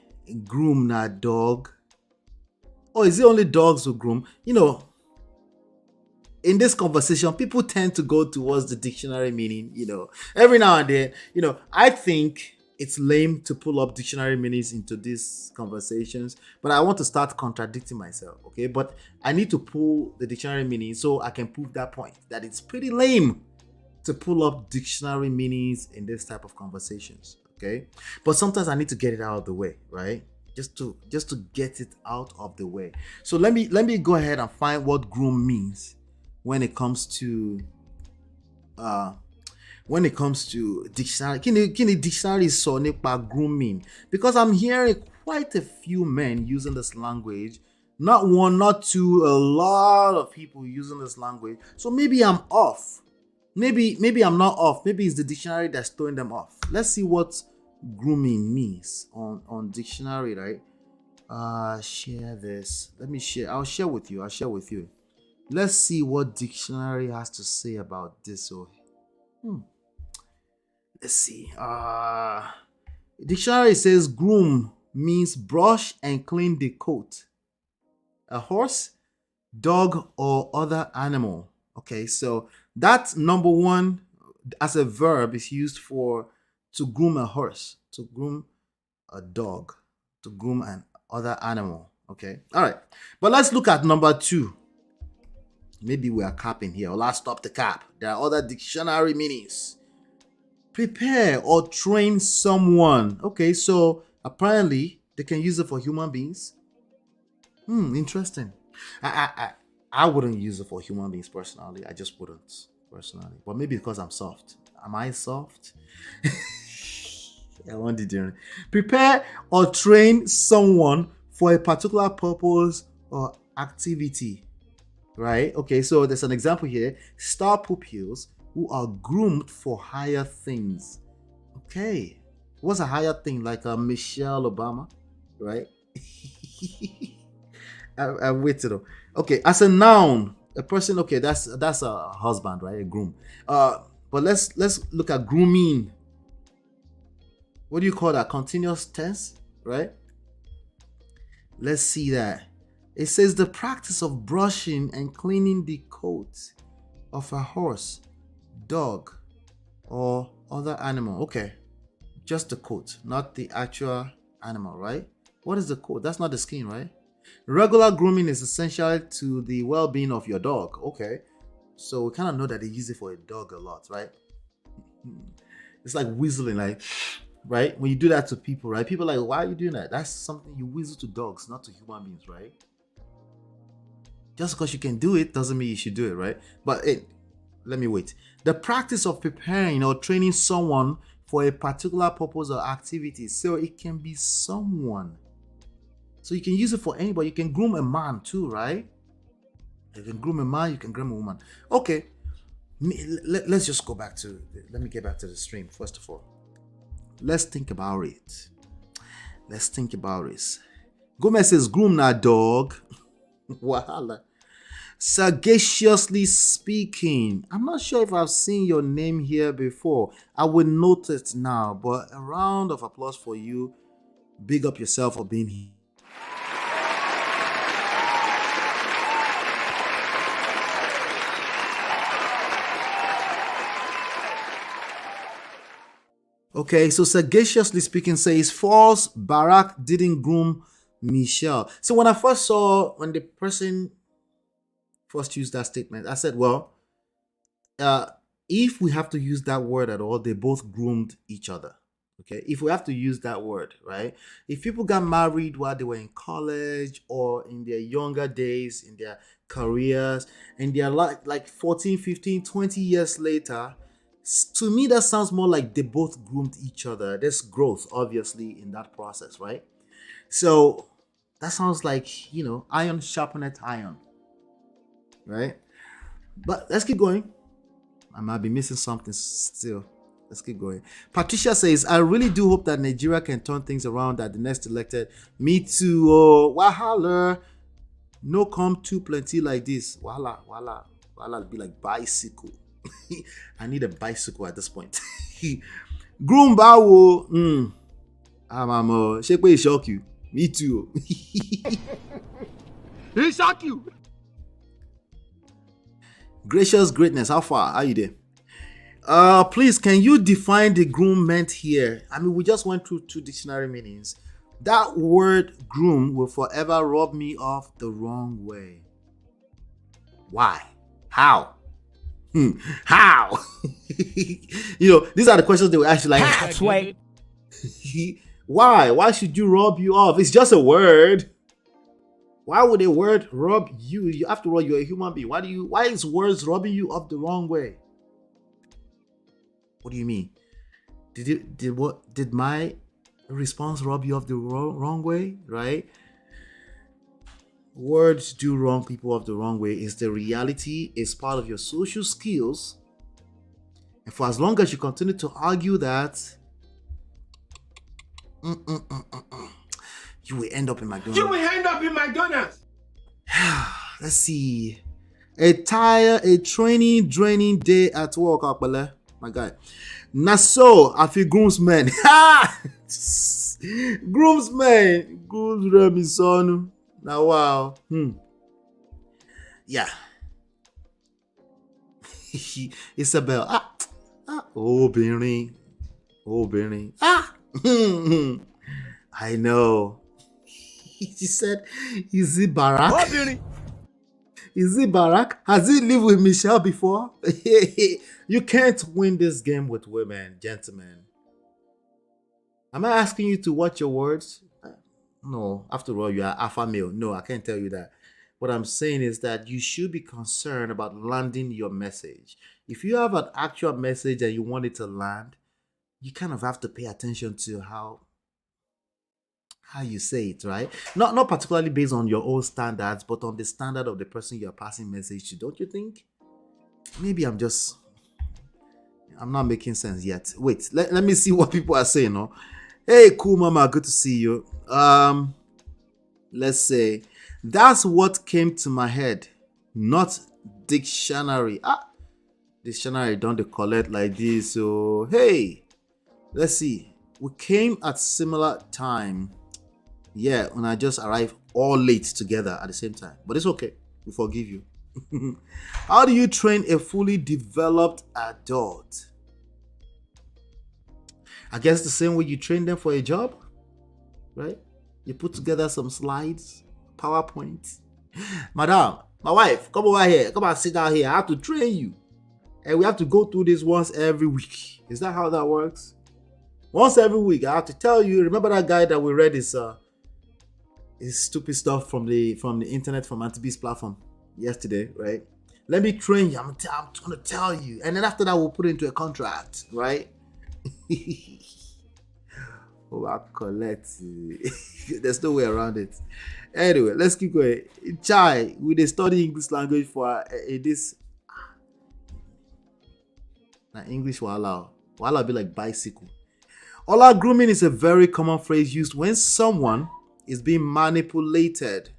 Speaker 6: groom na dog. Oh, is it only dogs who groom? In this conversation, people tend to go towards the dictionary meaning, Every now and then, I think it's lame to pull up dictionary meanings into these conversations, but I want to start contradicting myself, okay? But I need to pull the dictionary meaning so I can prove that point, that it's pretty lame to pull up dictionary meanings in this type of conversations, okay? But sometimes I need to get it out of the way, right? Just to get it out of the way. So let me go ahead and find what groom means when it comes to dictionary. Can you dictionary so nípa grooming? Because I'm hearing quite a few men using this language. Not one, not two, a lot of people using this language. So maybe I'm off. Maybe I'm not off. Maybe it's the dictionary that's throwing them off. Let's see what grooming means on dictionary, right? Share this. Let me share. I'll share with you. Let's see what dictionary has to say about this. Let's see. Dictionary says groom means brush and clean the coat. A horse, dog, or other animal. Okay, so that number one as a verb is used for to groom a horse, to groom a dog, to groom an other animal. Okay, all right. But let's look at number two. Maybe we are capping here. Or let's stop the cap. There are other dictionary meanings. Prepare or train someone. Okay, so apparently they can use it for human beings. Interesting. I wouldn't use it for human beings personally. I just wouldn't personally. But maybe because I'm soft. Am I soft? I want to do. Prepare or train someone for a particular purpose or activity. Right? Okay, so there's an example here. Star pupils who are groomed for higher things. Okay. What's a higher thing? Like a Michelle Obama, right? I'm waiting though. Okay, as a noun, a person. Okay, that's a husband, right? A groom. But let's look at grooming. What do you call that? Continuous tense, right? Let's see that. It says the practice of brushing and cleaning the coat of a horse, dog, or other animal. Okay, just the coat, not the actual animal, right? What is the coat? That's not the skin, right? Regular grooming is essential to the well-being of your dog. Okay, so we kind of know that they use it for a dog a lot, right? It's like whistling, like, right? When you do that to people, right? People are like, why are you doing that? That's something you whistle to dogs, not to human beings, right? Just because you can do it doesn't mean you should do it, right? But let me wait. The practice of preparing or training someone for a particular purpose or activity. So it can be someone. So you can use it for anybody. You can groom a man too, right? You can groom a man, you can groom a woman. Okay. Let's just go back to, let me get back to the stream first of all. Let's think about it. Gomez says, groom na dog. Wahala. Sagaciously speaking. I'm not sure if I've seen your name here before. I will note it now, but a round of applause for you. Big up yourself for being here. Okay, so sagaciously speaking says false. Barack didn't groom Michelle. So when the person first used that statement, I said, well, if we have to use that word at all, they both groomed each other. Okay, if we have to use that word, right? If people got married while they were in college or in their younger days, in their careers, and they're like 14, 15, 20 years later, to me, that sounds more like they both groomed each other. There's growth, obviously, in that process, right? So that sounds like, iron sharpeneth iron, right? But let's keep going. I might be missing something still. Let's keep going. Patricia says, I really do hope that Nigeria can turn things around at the next elected. Me too. Oh, wahala. No come too plenty like this. Wahala be like bicycle. I need a bicycle at this point. Groom bawo. Shekwe shock you. Me too.
Speaker 7: He shock you.
Speaker 6: Gracious greatness. How far are you there? Please, can you define the groom meant here? I mean, we just went through 2 dictionary meanings. That word groom will forever rub me off the wrong way. Why? How? How? These are the questions they will ask you, like,
Speaker 7: That's right.
Speaker 6: Why? Why should you rub you off? It's just a word. Why would a word rub you? After all, you're a human being. Why is words rubbing you off the wrong way? What do you mean? Did my response rub you off the wrong way, right? Words do wrong people off the wrong way. Is the reality, is part of your social skills. And for as long as you continue to argue that, you will end up in McDonald's.
Speaker 7: You will end up in McDonald's.
Speaker 6: Let's see. A training, draining day at work, Akbale. My guy. Naso, I feel groomsmen. Groomsmen. Groomsmen. Now, wow. Yeah. Isabel. Oh, Benny. I know. She said, is it Barack?
Speaker 7: Oh, Benny.
Speaker 6: Is it Barack? Has he lived with Michelle before? You can't win this game with women, gentlemen. Am I asking you to watch your words? No. After all, you are alpha male. No, I can't tell you that. What I'm saying is that you should be concerned about landing your message. If you have an actual message and you want it to land, you kind of have to pay attention to how you say it, right? Not particularly based on your own standards, but on the standard of the person you're passing message to, don't you think? Maybe I'm not making sense yet. Wait, let me see what people are saying, no? Hey, cool mama, good to see you. Let's say, that's what came to my head, not dictionary. Dictionary don't they collect like this, so hey, let's see. We came at similar time. Yeah, when I just arrived all late together at the same time. But it's okay. We forgive you. How do you train a fully developed adult? I guess the same way you train them for a job, right? You put together some slides, PowerPoint. Madam, my wife, come over here. Come and sit down here. I have to train you. And we have to go through this once every week. Is that how that works? Once every week, I have to tell you, remember that guy that we read his stupid stuff from the internet, from Antibe's platform yesterday, right? Let me train you. I'm going to tell you. And then after that, we'll put it into a contract, right? Oh, I'll collect. There's no way around it. Anyway, let's keep going. Chai, we dey study English language for this. Now, English will allow be like bicycle. Ola, grooming is a very common phrase used when someone is being manipulated.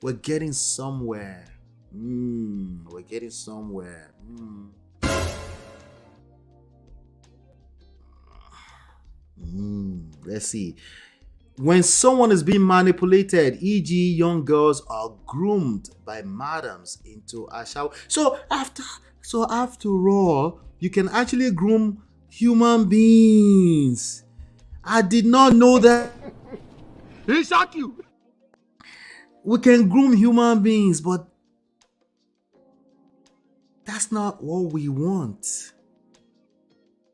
Speaker 6: We're getting somewhere. We're getting somewhere. Let's see. When someone is being manipulated, e.g., young girls are groomed by madams into a shower. So after all, you can actually groom human beings. I did not know that.
Speaker 7: He shock you.
Speaker 6: We can groom human beings, but that's not what we want.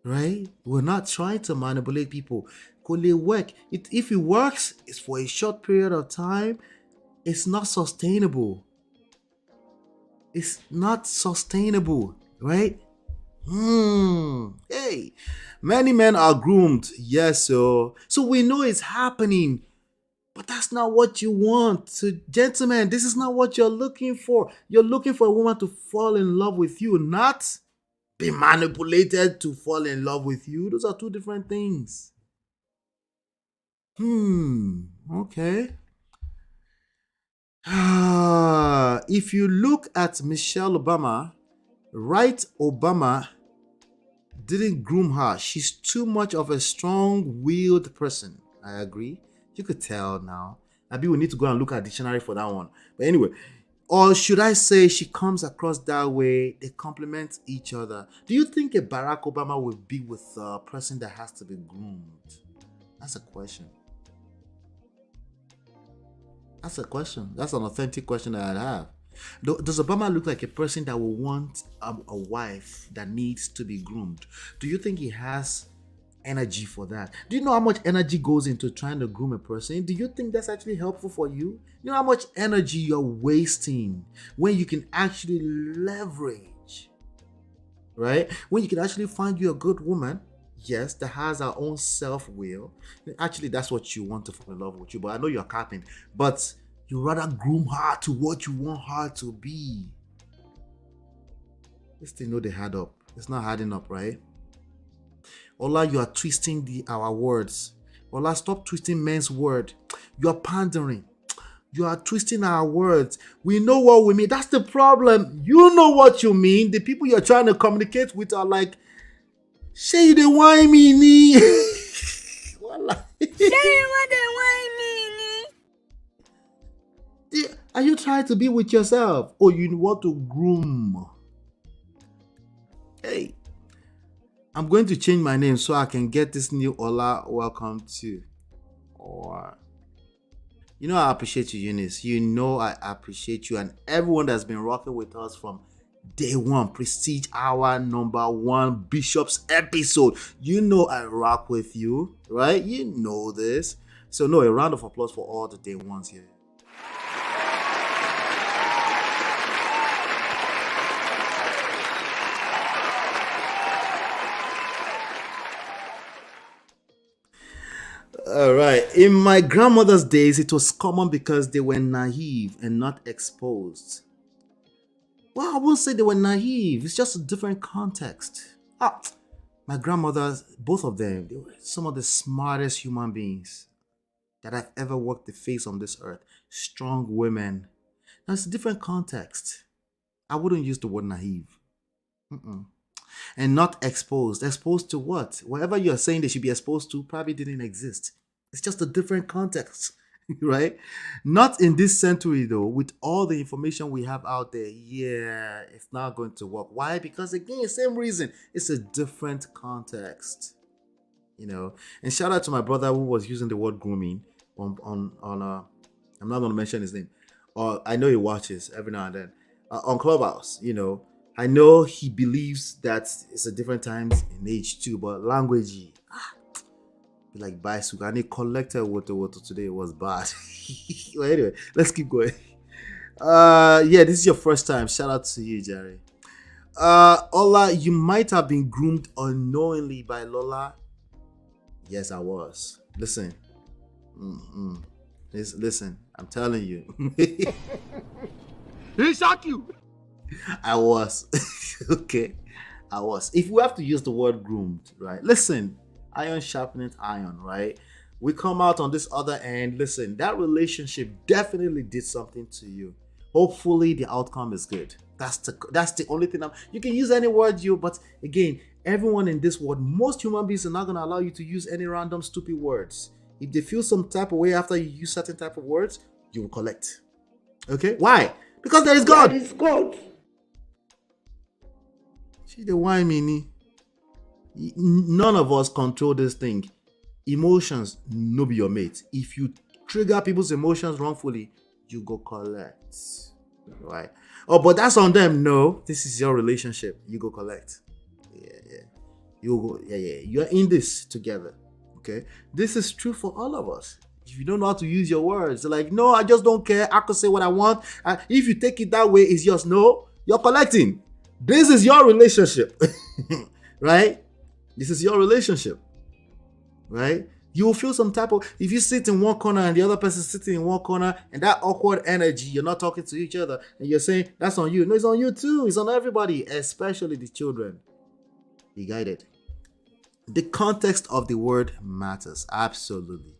Speaker 6: Right? We're not trying to manipulate people. Could it work? If it works, it's for a short period of time. It's not sustainable. It's not sustainable, right? Hey, many men are groomed. Yes, so we know it's happening, but that's not what you want. So, gentlemen, this is not what you're looking for. You're looking for a woman to fall in love with you, not be manipulated to fall in love with you. Those are two different things. Okay. If you look at Michelle Obama, right, Obama didn't groom her. She's too much of a strong-willed person. I agree. You could tell now. Maybe we need to go and look at a dictionary for that one. But anyway, or should I say she comes across that way? They complement each other. Do you think a Barack Obama will be with a person that has to be groomed? That's a question. That's a question. That's an authentic question that I have. Does Obama look like a person that will want a wife that needs to be groomed? Do you think he has energy for that? Do you know how much energy goes into trying to groom a person? Do you think that's actually helpful for you? You know how much energy you're wasting when you can actually leverage, right? When you can actually find you a good woman, yes, that has our own self-will. Actually, that's what you want to fall in love with you, but I know you're capping. But you rather groom her to what you want her to be. This thing know they add up. It's not adding up, right? Ola, you are twisting our words. Ola, stop twisting men's word. You are pandering. You are twisting our words. We know what we mean. That's the problem. You know what you mean. The people you're trying to communicate with are like, "Say you dey whine me ni." Wallah. Are you trying to be with yourself, or you want to groom? Hey, I'm going to change my name so I can get this new Ola welcome to. Or, you know, I appreciate you, Eunice. You know I appreciate you and everyone that's been rocking with us from day one, Prestige Hour #1, Bishop's episode. You know I rock with you, right? You know this. So no, a round of applause for all the day ones here. All right. In my grandmother's days, it was common because they were naive and not exposed. Well, I won't say they were naive. It's just a different context. My grandmothers, both of them, they were some of the smartest human beings that I've ever walked the face on this earth. Strong women. Now, it's a different context. I wouldn't use the word naive. And not exposed. Exposed to what? Whatever you're saying they should be exposed to probably didn't exist. It's just a different context, right? Not in this century, though. With all the information we have out there, yeah, it's not going to work. Why? Because again, same reason. It's a different context, you know. And shout out to my brother who was using the word grooming on I'm not going to mention his name. I know he watches every now and then on Clubhouse, you know. I know he believes that it's a different times in age too, but language, be like bicycle. And he collected water today was bad. Well, anyway, let's keep going. Yeah, this is your first time. Shout out to you, Jerry. Ola, you might have been groomed unknowingly by Lola. Yes, I was. Listen. Listen, I'm telling you.
Speaker 7: He shock you.
Speaker 6: I was. Okay. I was. If we have to use the word groomed, right? Listen, iron sharpeneth iron, right? We come out on this other end. Listen, that relationship definitely did something to you. Hopefully the outcome is good. That's the only thing. You can use any word, but again, everyone in this world, most human beings are not going to allow you to use any random stupid words. If they feel some type of way after you use certain type of words, you will collect. Okay? Why? Because there is God.
Speaker 7: There is God.
Speaker 6: See the why meaning. None of us control this thing. Emotions no be your mate. If you trigger people's emotions wrongfully, you go collect. Right? Oh, but that's on them. No, this is your relationship. You go collect. Yeah. You go. Yeah. You're in this together. Okay. This is true for all of us. If you don't know how to use your words, like, no, I just don't care. I can say what I want. If you take it that way, it's yours. No, you're collecting. This is your relationship, right? This is your relationship, right? You will feel some type of, if you sit in one corner and the other person sitting in one corner and that awkward energy, you're not talking to each other and you're saying, that's on you. No, it's on you too. It's on everybody, especially the children. Be guided. The context of the word matters. Absolutely.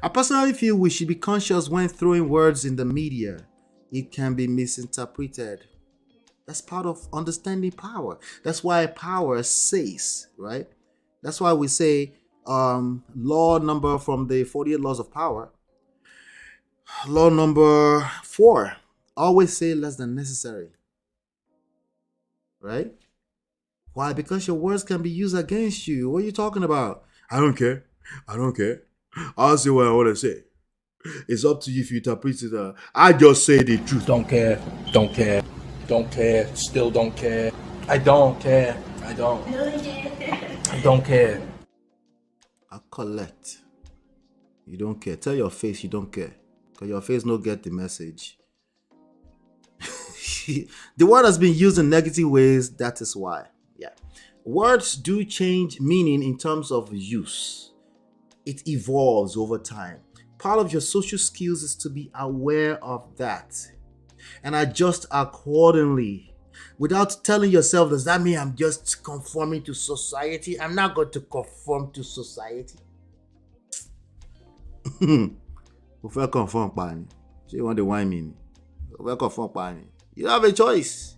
Speaker 6: I personally feel we should be conscious when throwing words in the media. It can be misinterpreted. That's part of understanding power. That's why power says, right? That's why we say law number from the 48 laws of power. Law number 4. Always say less than necessary. Right? Why? Because your words can be used against you. What are you talking about? I don't care. I'll say what I want to say. It's up to you if you interpret it. I just say the truth.
Speaker 8: Don't care. Still don't care. I don't care. I don't care.
Speaker 6: I collect. You don't care. Tell your face you don't care. Because your face no get the message. The word has been used in negative ways. That is why. Yeah. Words do change meaning in terms of use. It evolves over time. Part of your social skills is to be aware of that and adjust accordingly without telling yourself, does that mean I'm just conforming to society? I'm not going to conform to society. Conform, pani. So you want the wine mean? Conform, pani. You don't have a choice.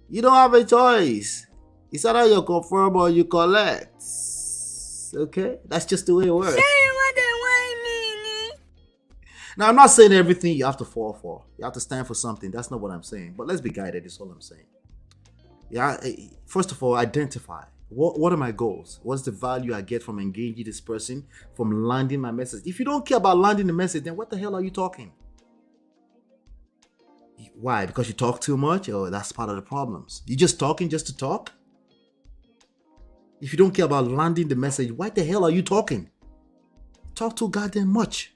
Speaker 6: You don't have a choice. It's either you conform or you collect. Okay? That's just the way it works. Now, I'm not saying everything you have to fall for. You have to stand for something. That's not what I'm saying. But let's be guided. That's all I'm saying. Yeah. First of all, identify. What are my goals? What's the value I get from engaging this person, from landing my message? If you don't care about landing the message, then what the hell are you talking? Why? Because you talk too much? Oh, that's part of the problems. You just talking just to talk? If you don't care about landing the message, why the hell are you talking? Talk too goddamn much.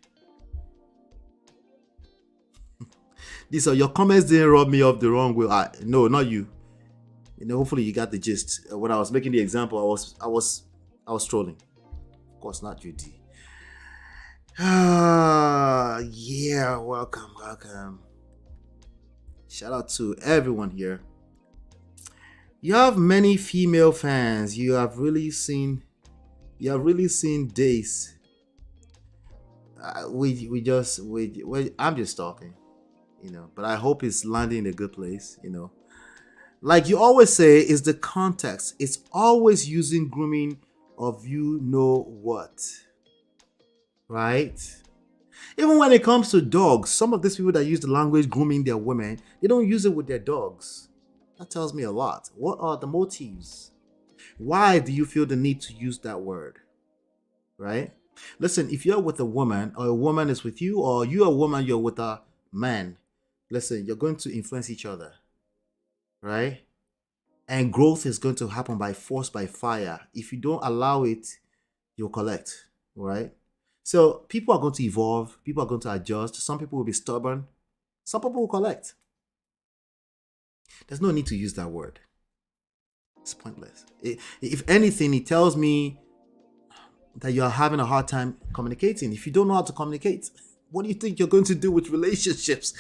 Speaker 6: These are your comments didn't rub me off the wrong way. No, not you. Hopefully you got the gist. When I was making the example, I was trolling. Of course, not you, D. Yeah, welcome. Shout out to everyone here. You have many female fans. You have really seen days. I'm just talking, but I hope it's landing in a good place, Like you always say, is the context. It's always using grooming of you know what. Right? Even when it comes to dogs, some of these people that use the language grooming their women, they don't use it with their dogs. That tells me a lot. What are the motives? Why do you feel the need to use that word? Right? Listen, if you're with a woman, or a woman is with you, or you're a woman, you're with a man, listen, you're going to influence each other. Right? And growth is going to happen by force, by fire. If you don't allow it, you'll collect. Right? So people are going to evolve. People are going to adjust. Some people will be stubborn. Some people will collect. There's no need to use that word. It's pointless. If anything, it tells me that you're having a hard time communicating. If you don't know how to communicate, what do you think you're going to do with relationships?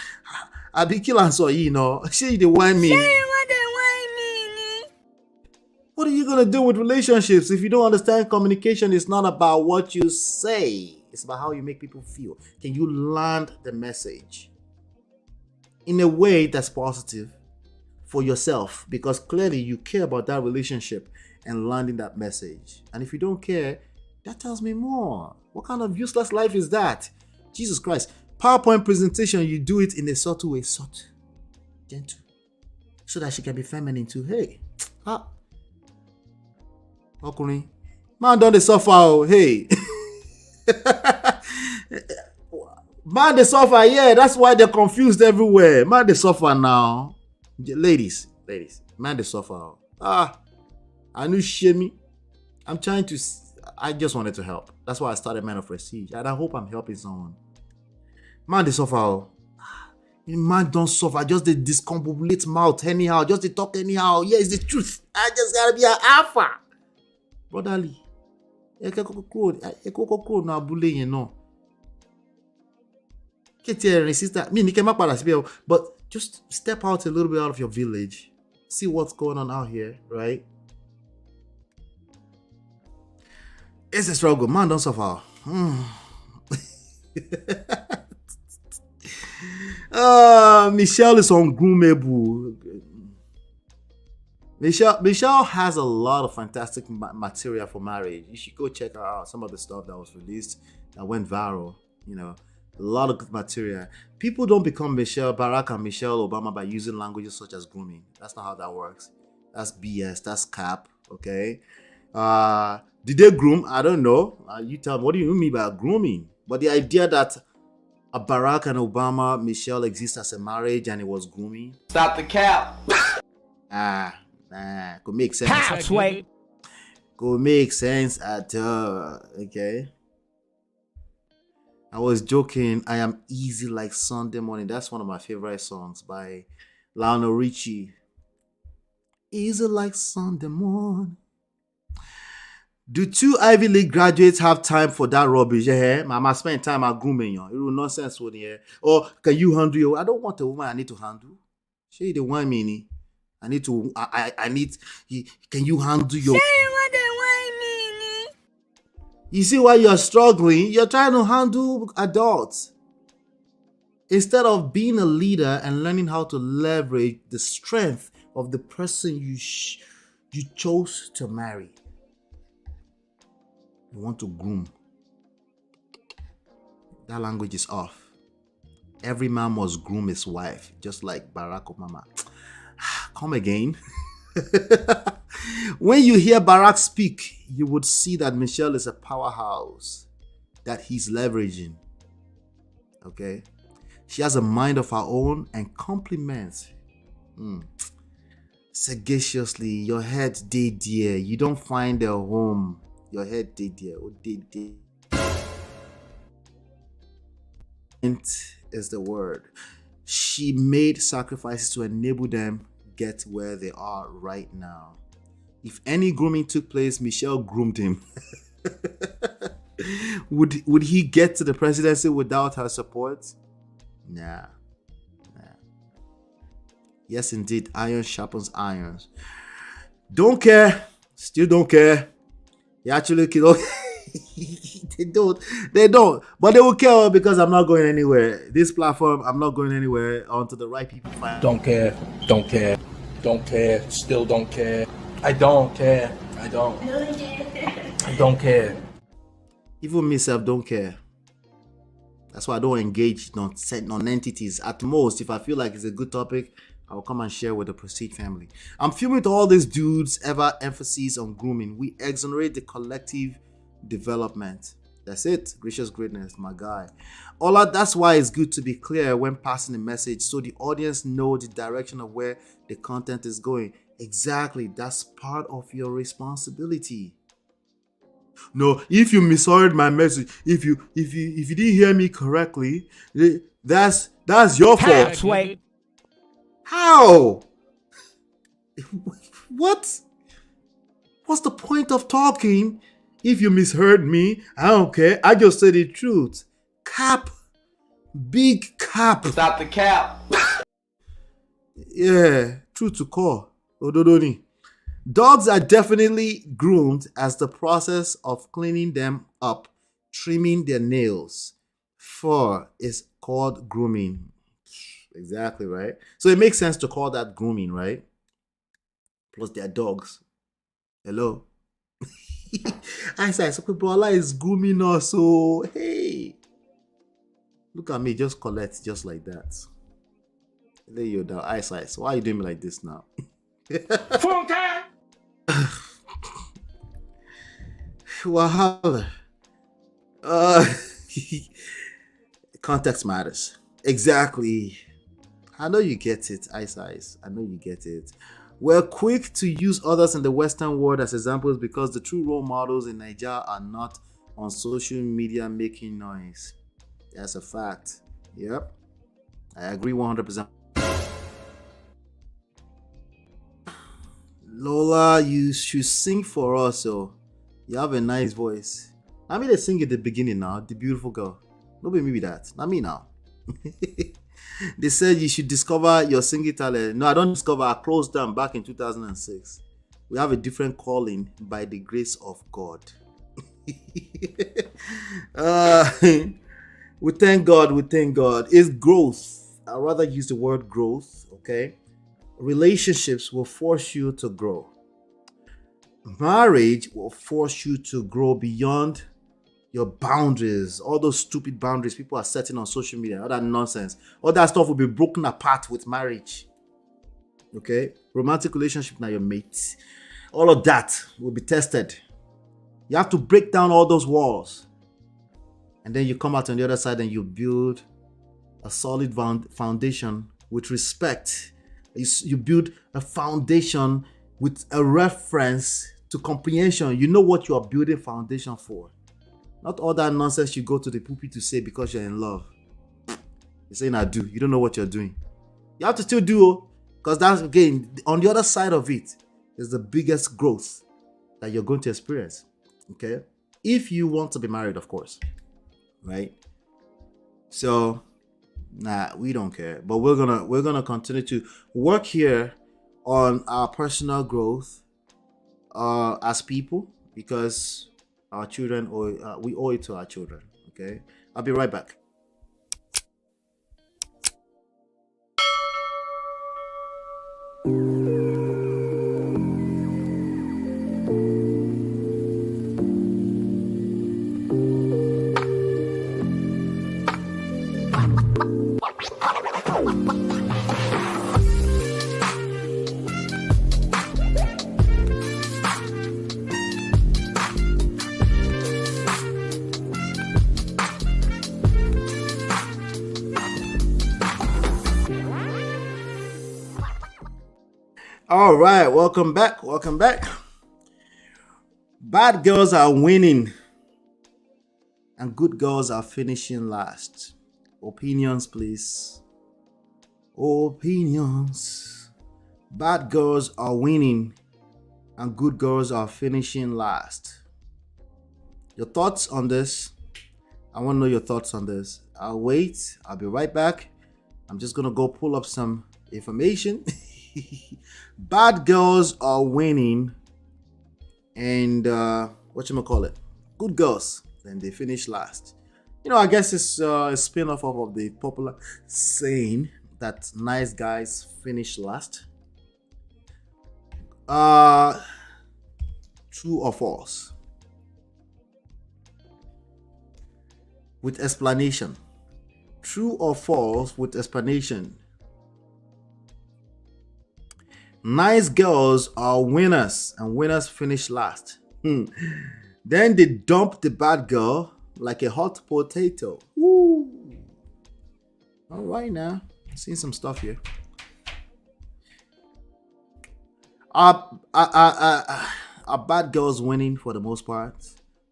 Speaker 6: I be killing so Say the wine me. What are you going to do with relationships if you don't understand communication is not about what you say? It's about how you make people feel. Can you land the message in a way that's positive for yourself? Because clearly you care about that relationship and landing that message. And if you don't care, that tells me more. What kind of useless life is that? Jesus Christ. PowerPoint presentation, you do it in a subtle way. Subtle. Gentle. So that she can be feminine too. Hey. Okuni. Man don't they suffer. Hey. Man they suffer. Yeah, that's why they're confused everywhere. Man they suffer now. Ladies. Man they suffer. I knew shame. I just wanted to help. That's why I started Man of Prestige. And I hope I'm helping someone. Man they suffer. Man don't suffer. Just they discombobulate mouth anyhow. Just they talk anyhow. Yeah, it's the truth. I just gotta be an alpha. Brotherly. But just step out a little bit out of your village. See what's going on out here, right? It's a struggle. Man don't suffer. Michelle is ungroomable. Michelle has a lot of fantastic material for marriage. You should go check her out. Some of the stuff that was released that went viral, a lot of good material. People don't become Michelle Barack and Michelle Obama by using languages such as grooming. That's not how that works. That's BS. That's cap. Okay. Did they groom? I don't know. You tell me. What do you mean by grooming? But the idea that a Barack and Obama, Michelle exists as a marriage and it was grooming.
Speaker 8: Stop the cap.
Speaker 6: Could make sense. Could make sense at all. Okay. I was joking. I am easy like Sunday morning. That's one of my favorite songs by Lionel Richie. easy like Sunday morning. Do 2 Ivy League graduates have time for that rubbish? Yeah, mama spend time at grooming you. It will nonsense with here. Or can you handle your? I don't want a woman I need to handle. Show you the one meaning. I need to. I need. Can you handle your? You see why you're struggling? You're trying to handle adults. Instead of being a leader and learning how to leverage the strength of the person you chose to marry. You want to groom. That language is off. Every man must groom his wife, just like Barack Obama. Come again. When you hear Barack speak, you would see that Michelle is a powerhouse that he's leveraging. Okay? She has a mind of her own and compliments. Sagaciously, your head did dear. You don't find a home. Your head did dear. Oh, did dear. Is the word. She made sacrifices to enable them get where they are right now. If any grooming took place, Michelle groomed him. Would he get to the presidency without her support? Nah. Yes, indeed. Iron sharpens irons. Don't care. Still don't care. You actually don't. They don't. But they will care because I'm not going anywhere. This platform, I'm not going anywhere until the right people find.
Speaker 8: Don't care. Don't care. Don't care. Still don't care. I don't care. I don't. I don't care.
Speaker 6: Even myself don't care. That's why I don't engage non-entities. At most, if I feel like it's a good topic, I'll come and share with the Prestige family. I'm filming with all these dudes, ever emphasis on grooming. We exonerate the collective development. That's it. Gracious greatness, my guy. That's why it's good to be clear when passing a message so the audience know the direction of where the content is going. Exactly. That's part of your responsibility. No, if you misheard my message, if you didn't hear me correctly, that's your fault.
Speaker 1: Wait.
Speaker 6: How? What? What's the point of talking if you misheard me? I don't care. I just said the truth. Cap. Big cap.
Speaker 8: Stop the cap.
Speaker 6: Yeah, true to core. Ododoni. Dogs are definitely groomed as the process of cleaning them up, trimming their nails. Fur is called grooming. Exactly, right? So it makes sense to call that grooming, right? Plus they're dogs. Hello? I said, so people, Allah is grooming us, so hey. Look at me, just collect just like that. Lay you down, eyesight. So why are you doing me like this now? Wahala. Context matters. Exactly. I know you get it, eyes. I know you get it. We're quick to use others in the Western world as examples because the true role models in Nigeria are not on social media making noise. That's a fact. Yep. I agree 100%. Lola, you should sing for us, so you have a nice voice. I mean, they sing at the beginning now, the beautiful girl. Nobody maybe that. Not me now. They said you should discover your singing talent. No, I don't discover. I closed down back in 2006. We have a different calling by the grace of God. We thank God. It's growth. I'd rather use the word growth, okay? Relationships will force you to grow. Marriage will force you to grow beyond your boundaries, all those stupid boundaries people are setting on social media, all that nonsense. All that stuff will be broken apart with marriage. Okay? Romantic relationship now your mate. All of that will be tested. You have to break down all those walls. And then you come out on the other side and you build a solid foundation with respect. You build a foundation with a reference to comprehension. You know what you are building foundation for. Not all that nonsense you go to the pulpit to say because you're in love. You're saying I do. You don't know what you're doing. You have to still do, because that's, again, on the other side of it, is the biggest growth that you're going to experience. Okay, if you want to be married, of course, right? So, nah, we don't care. But we're gonna continue to work here on our personal growth as people, because our children we owe it to our children. Okay, I'll be right back. All right, welcome back. Welcome back. Bad girls are winning and good girls are finishing last. Opinions, please. Opinions. Bad girls are winning and good girls are finishing last. Your thoughts on this? I want to know your thoughts on this. I'll wait. I'll be right back. I'm just going to go pull up some information. Bad girls are winning and good girls, then they finish last. I guess it's a spin-off of the popular saying that nice guys finish last. True or false? With explanation. True or false with explanation? Nice girls are winners and winners finish last. Then they dump the bad girl like a hot potato. Woo. All right now. Seeing some stuff here. Are bad girls winning for the most part?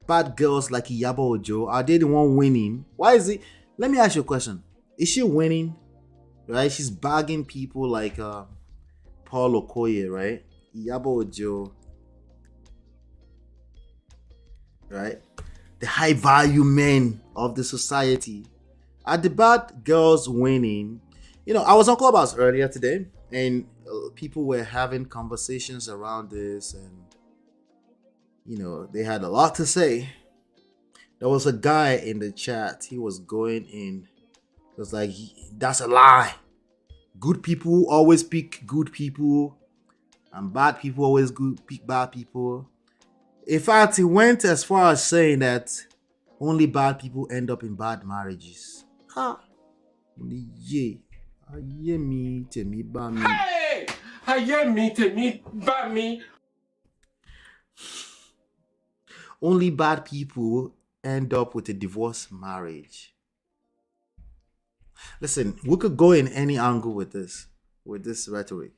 Speaker 6: Bad girls like Iyabo Ojo, are they the one winning? Why is it? Let me ask you a question. Is she winning? Right? She's bagging people like Paul Okoye, right? Iyabo Ojo, right? The high value men of the society. Are the bad girls winning? I was on Clubhouse earlier today, and people were having conversations around this, and they had a lot to say. There was a guy in the chat. He was going in. It was like, that's a lie. Good people always pick good people, and bad people always pick bad people. In fact, he went as far as saying that only bad people end up in bad marriages. Ha! Yeah. Only bad people end up with a divorce marriage. Listen, we could go in any angle with this rhetoric.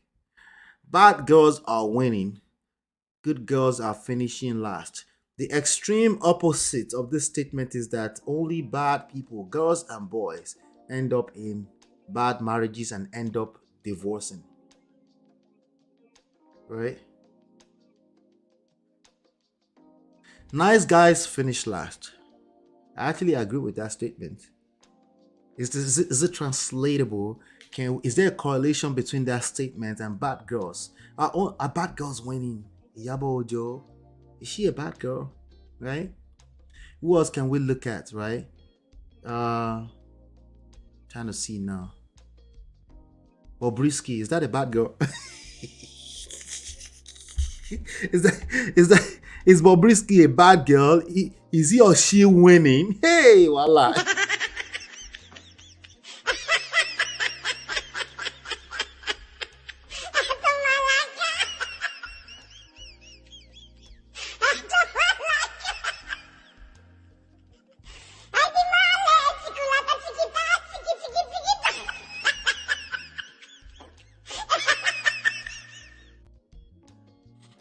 Speaker 6: Bad girls are winning. Good girls are finishing last. The extreme opposite of this statement is that only bad people, girls and boys, end up in bad marriages and end up divorcing. Right? Nice guys finish last. I actually agree with that statement. Is it translatable? Is there a correlation between that statement and bad girls? Are bad girls winning? Iyabo Ojo, is she a bad girl? Right? Who else can we look at? Right? Trying to see now. Bobrisky, is that a bad girl? Is Bobrisky a bad girl? Is he or she winning? Hey, voila.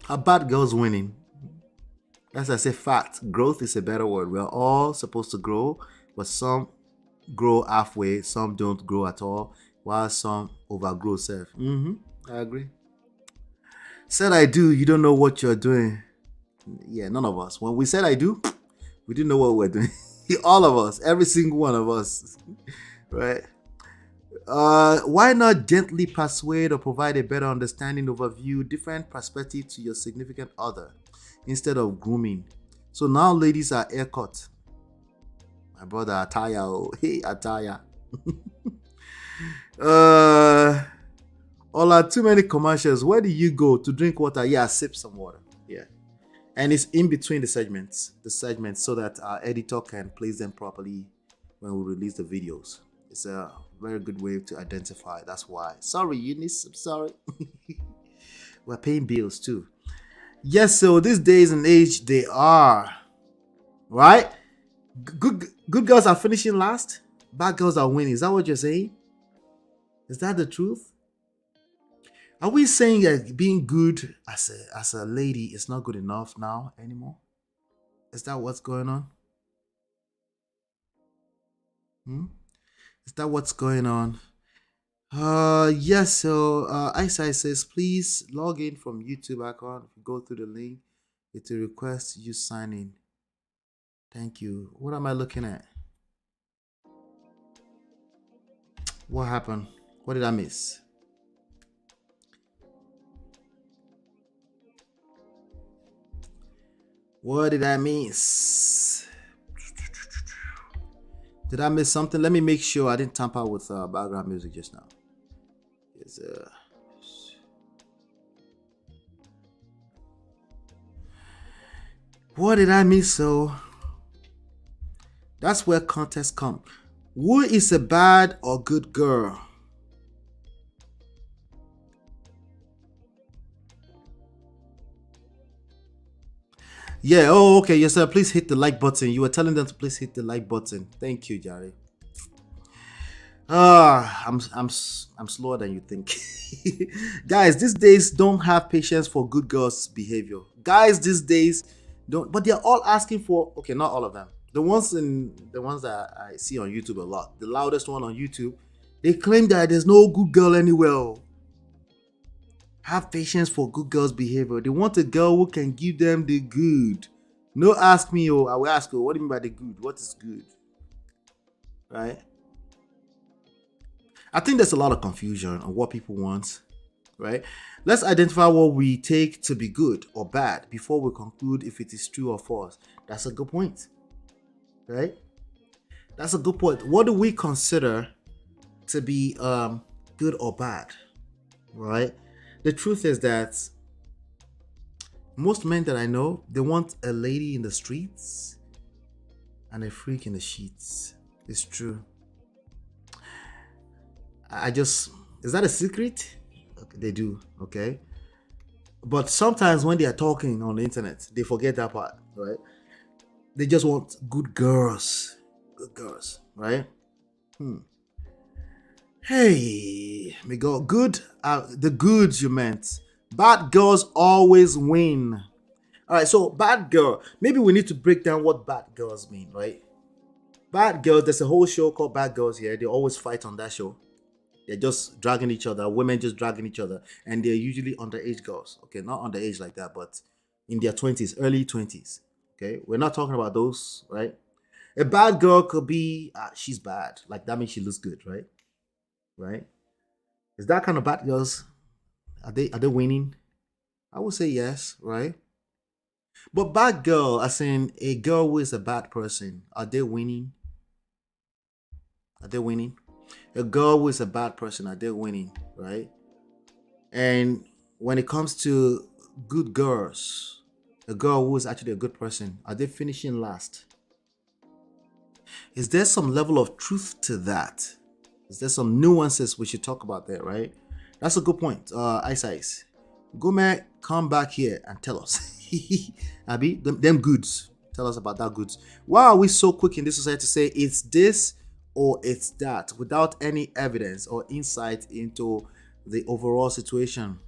Speaker 6: A bad girl's winning. As I say, fact. Growth is a better word. We're all supposed to grow, but some grow halfway, some don't grow at all, while some overgrow self. I agree. Said I do, you don't know what you're doing. Yeah, none of us. When we said I do, we didn't know what we're doing. All of us, every single one of us. Right? Why not gently persuade or provide a better understanding, overview, different perspective to your significant other instead of grooming? So now ladies are haircut. My brother Ataya, oh, hey Ataya. All are too many commercials. Where do you go to drink water? Yeah, sip some water. Yeah. And it's in between the segments, so that our editor can place them properly when we release the videos. It's a very good way to identify. That's why. Sorry, Eunice. I'm sorry. We're paying bills too. Yes, so these days and age they are. Right? Good girls are finishing last. Bad girls are winning. Is that what you're saying? Is that the truth? Are we saying that being good as a lady is not good enough now anymore? Is that what's going on? Is that what's going on? Yes, so Eyesight says please log in from YouTube account. If you go through the link, it will request you sign in. Thank you. What am I looking at? What happened? What did I miss? What did I miss? Did I miss something? Let me make sure I didn't tamper with background music just now. Yes, what did I miss? So that's where contests come. Who is a bad or good girl? Yeah, oh, okay. Yes, sir. Please hit the like button. You were telling them to please hit the like button. Thank you, Jerry. I'm slower than you think. Guys, these days don't have patience for good girls' behavior. Guys, these days don't, but they're all asking for, okay, not all of them. The ones that I see on YouTube a lot, the loudest one on YouTube, they claim that there's no good girl anywhere. Have patience for good girls' behavior. They want a girl who can give them the good. No, ask me, oh, I will ask you, what do you mean by the good? What is good? Right? I think there's a lot of confusion on what people want, right? Let's identify what we take to be good or bad before we conclude if it is true or false. That's a good point, right? That's a good point. What do we consider to be good or bad, right? The truth is that most men that I know, they want a lady in the streets and a freak in the sheets. It's true. Is that a secret? Okay, they do, okay? But sometimes when they are talking on the internet, they forget that part, right? They just want good girls, right? Hey, me go good. The goods you meant. Bad girls always win. All right, so bad girl. Maybe we need to break down what bad girls mean, right? Bad girls. There's a whole show called Bad Girls here. They always fight on that show. They're just dragging each other. Women just dragging each other, and they're usually underage girls. Okay, not underage like that, but in their 20s, early 20s. Okay, we're not talking about those, right? A bad girl could be she's bad. Like that means she looks good, right? Right? Is that kind of bad girls? Are they winning? I would say yes, right? But bad girl, as in a girl who is a bad person, are they winning? Are they winning? A girl who is a bad person, are they winning, right? And when it comes to good girls, a girl who is actually a good person, are they finishing last? Is there some level of truth to that? Is there some nuances we should talk about there, right? That's a good point. Ice. Go man, come back here and tell us. Abi, them goods. Tell us about that goods. Why are we so quick in this society to say it's this or it's that without any evidence or insight into the overall situation?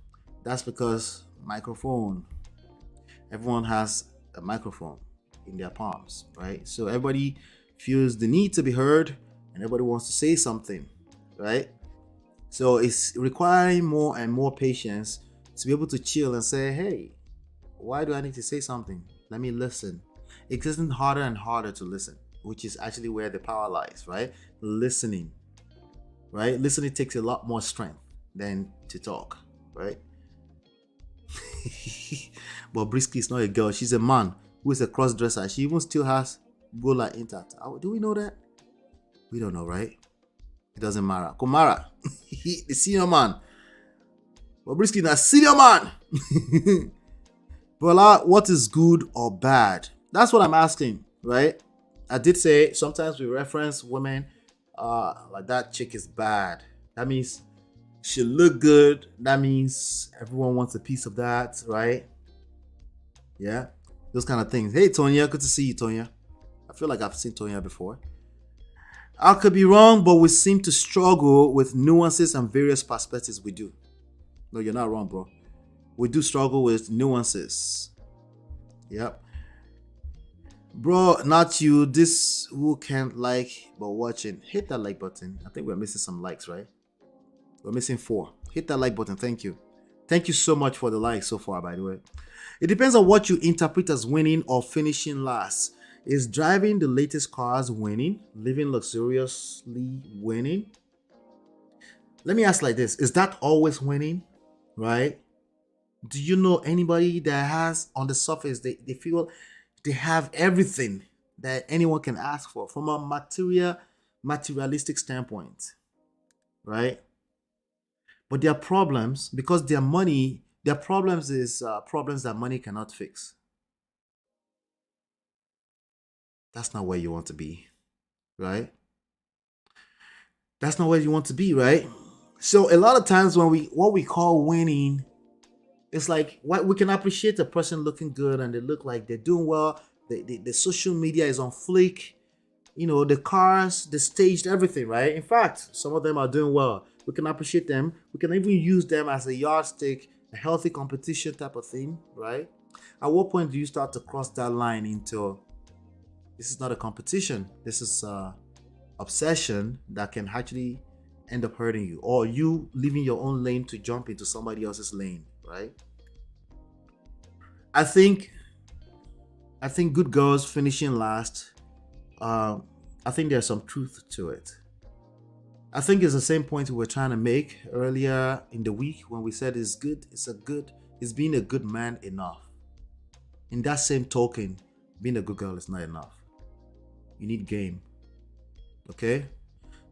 Speaker 6: That's because microphone. Everyone has a microphone in their palms, right? So everybody feels the need to be heard and everybody wants to say something, right? So it's requiring more and more patience to be able to chill and say, hey, why do I need to say something? Let me listen. It's getting harder and harder to listen, which is actually where the power lies, right? Listening, right? Listening takes a lot more strength than to talk, right? But Brisky is not a girl. She's a man who is a cross-dresser. She even still has Gola intact. Do we know that? We don't know, right? It doesn't matter. Kumara, the senior man. But Brisky is a senior man. But what is good or bad? That's what I'm asking, right? I did say sometimes we reference women like that chick is bad. That means she look good. That means everyone wants a piece of that, right? Yeah, those kind of things. Hey, Tonya, good to see you, Tonya. I feel like I've seen Tonya before. I could be wrong, but we seem to struggle with nuances and various perspectives. We do. No, you're not wrong, bro. We do struggle with nuances. Yep. Bro, not you. This who can't like but watching. Hit that like button. I think we're missing some likes, right? We're missing 4. Hit that like button. Thank you. Thank you so much for the likes so far, by the way. It depends on what you interpret as winning or finishing last. Is driving the latest cars winning? Living luxuriously winning? Let me ask like this. Is that always winning? Right? Do you know anybody that has on the surface, they feel they have everything that anyone can ask for from a materialistic standpoint, right? But their problems, because their problems is problems that money cannot fix. That's not where you want to be, right? That's not where you want to be, right? So a lot of times when what we call winning, it's like we can appreciate a person looking good and they look like they're doing well. The social media is on fleek. You know, the cars, the staged, everything, right? In fact, some of them are doing well. We can appreciate them. We can even use them as a yardstick, a healthy competition type of thing, right? At what point do you start to cross that line into this is not a competition. This is obsession that can actually end up hurting you, or you leaving your own lane to jump into somebody else's lane, right? I think good girls finishing last. I think there's some truth to it. I think it's the same point we were trying to make earlier in the week when we said it's being a good man enough. In that same token, being a good girl is not enough. You need game. Okay?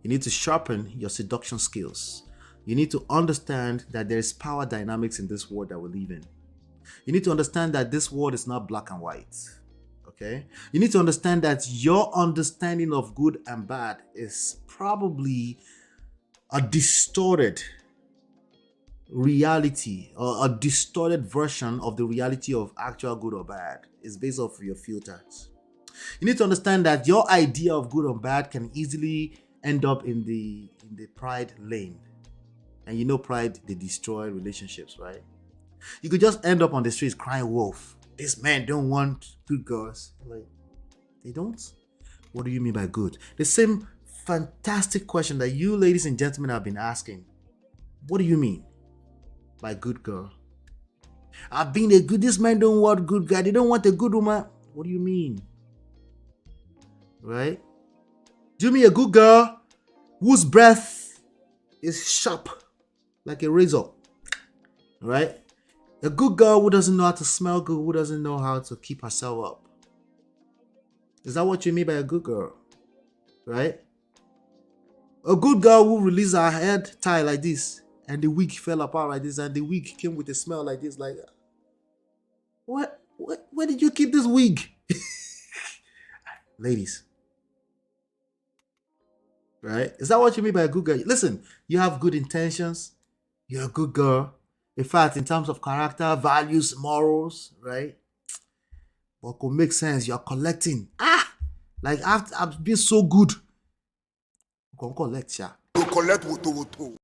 Speaker 6: You need to sharpen your seduction skills. You need to understand that there is power dynamics in this world that we live in. You need to understand that this world is not black and white. Okay? You need to understand that your understanding of good and bad is probably a distorted reality or a distorted version of the reality of actual good or bad. It's based off your filters. You need to understand that your idea of good or bad can easily end up in the pride lane. And you know pride, they destroy relationships, right? You could just end up on the streets crying wolf. These men don't want good girls. Like, they don't? What do you mean by good? The same fantastic question that you ladies and gentlemen have been asking. What do you mean by good girl? I've been a good, this man don't want good guy. They don't want a good woman. What do you mean? Right? Do you mean a good girl whose breath is sharp like a razor? Right? A good girl who doesn't know how to smell good, who doesn't know how to keep herself up. Is that what you mean by a good girl? Right? A good girl who released her head tie like this and the wig fell apart like this and the wig came with a smell like this. Like, what? Where did you keep this wig? Ladies. Right? Is that what you mean by a good girl? Listen, you have good intentions. You're a good girl. In fact, in terms of character, values, morals, right? What could make sense? You're collecting. Like I've been so good. Go collect, yeah.
Speaker 7: You collect woto.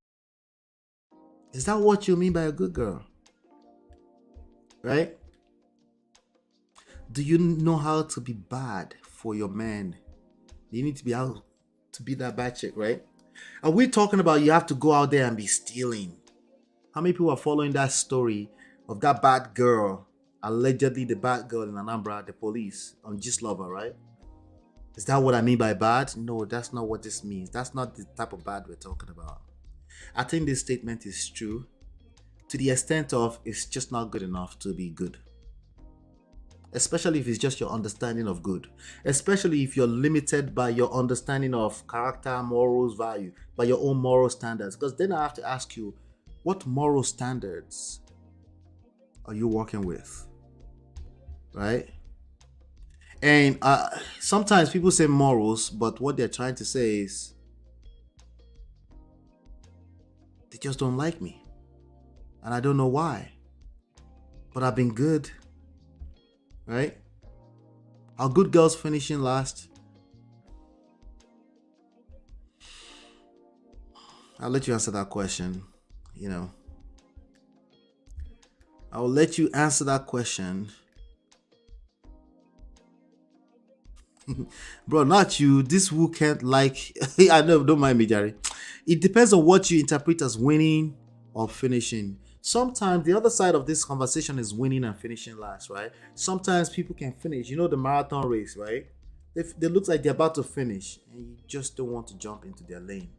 Speaker 6: Is that what you mean by a good girl? Right? Do you know how to be bad for your man? You need to be out to be that bad chick, right? Are we talking about you have to go out there and be stealing? How many people are following that story of that bad girl, allegedly the bad girl in Anambra, the police on Gist Lover, right? Is that what I mean by bad? No, that's not what this means. That's not the type of bad we're talking about. I think this statement is true to the extent of it's just not good enough to be good. Especially if it's just your understanding of good. Especially if you're limited by your understanding of character, morals, value, by your own moral standards. Because then I have to ask you, what moral standards are you working with? Right? And sometimes people say morals, but what they're trying to say is they just don't like me. And I don't know why. But I've been good. Right? Are good girls finishing last? I'll let you answer that question. I'll let you answer that question. Bro, not you. This who can't like. I know, don't mind me, Jerry. It depends on what you interpret as winning or finishing. Sometimes the other side of this conversation is winning and finishing last, right? Sometimes people can finish. The marathon race, right? They look like they're about to finish and you just don't want to jump into their lane.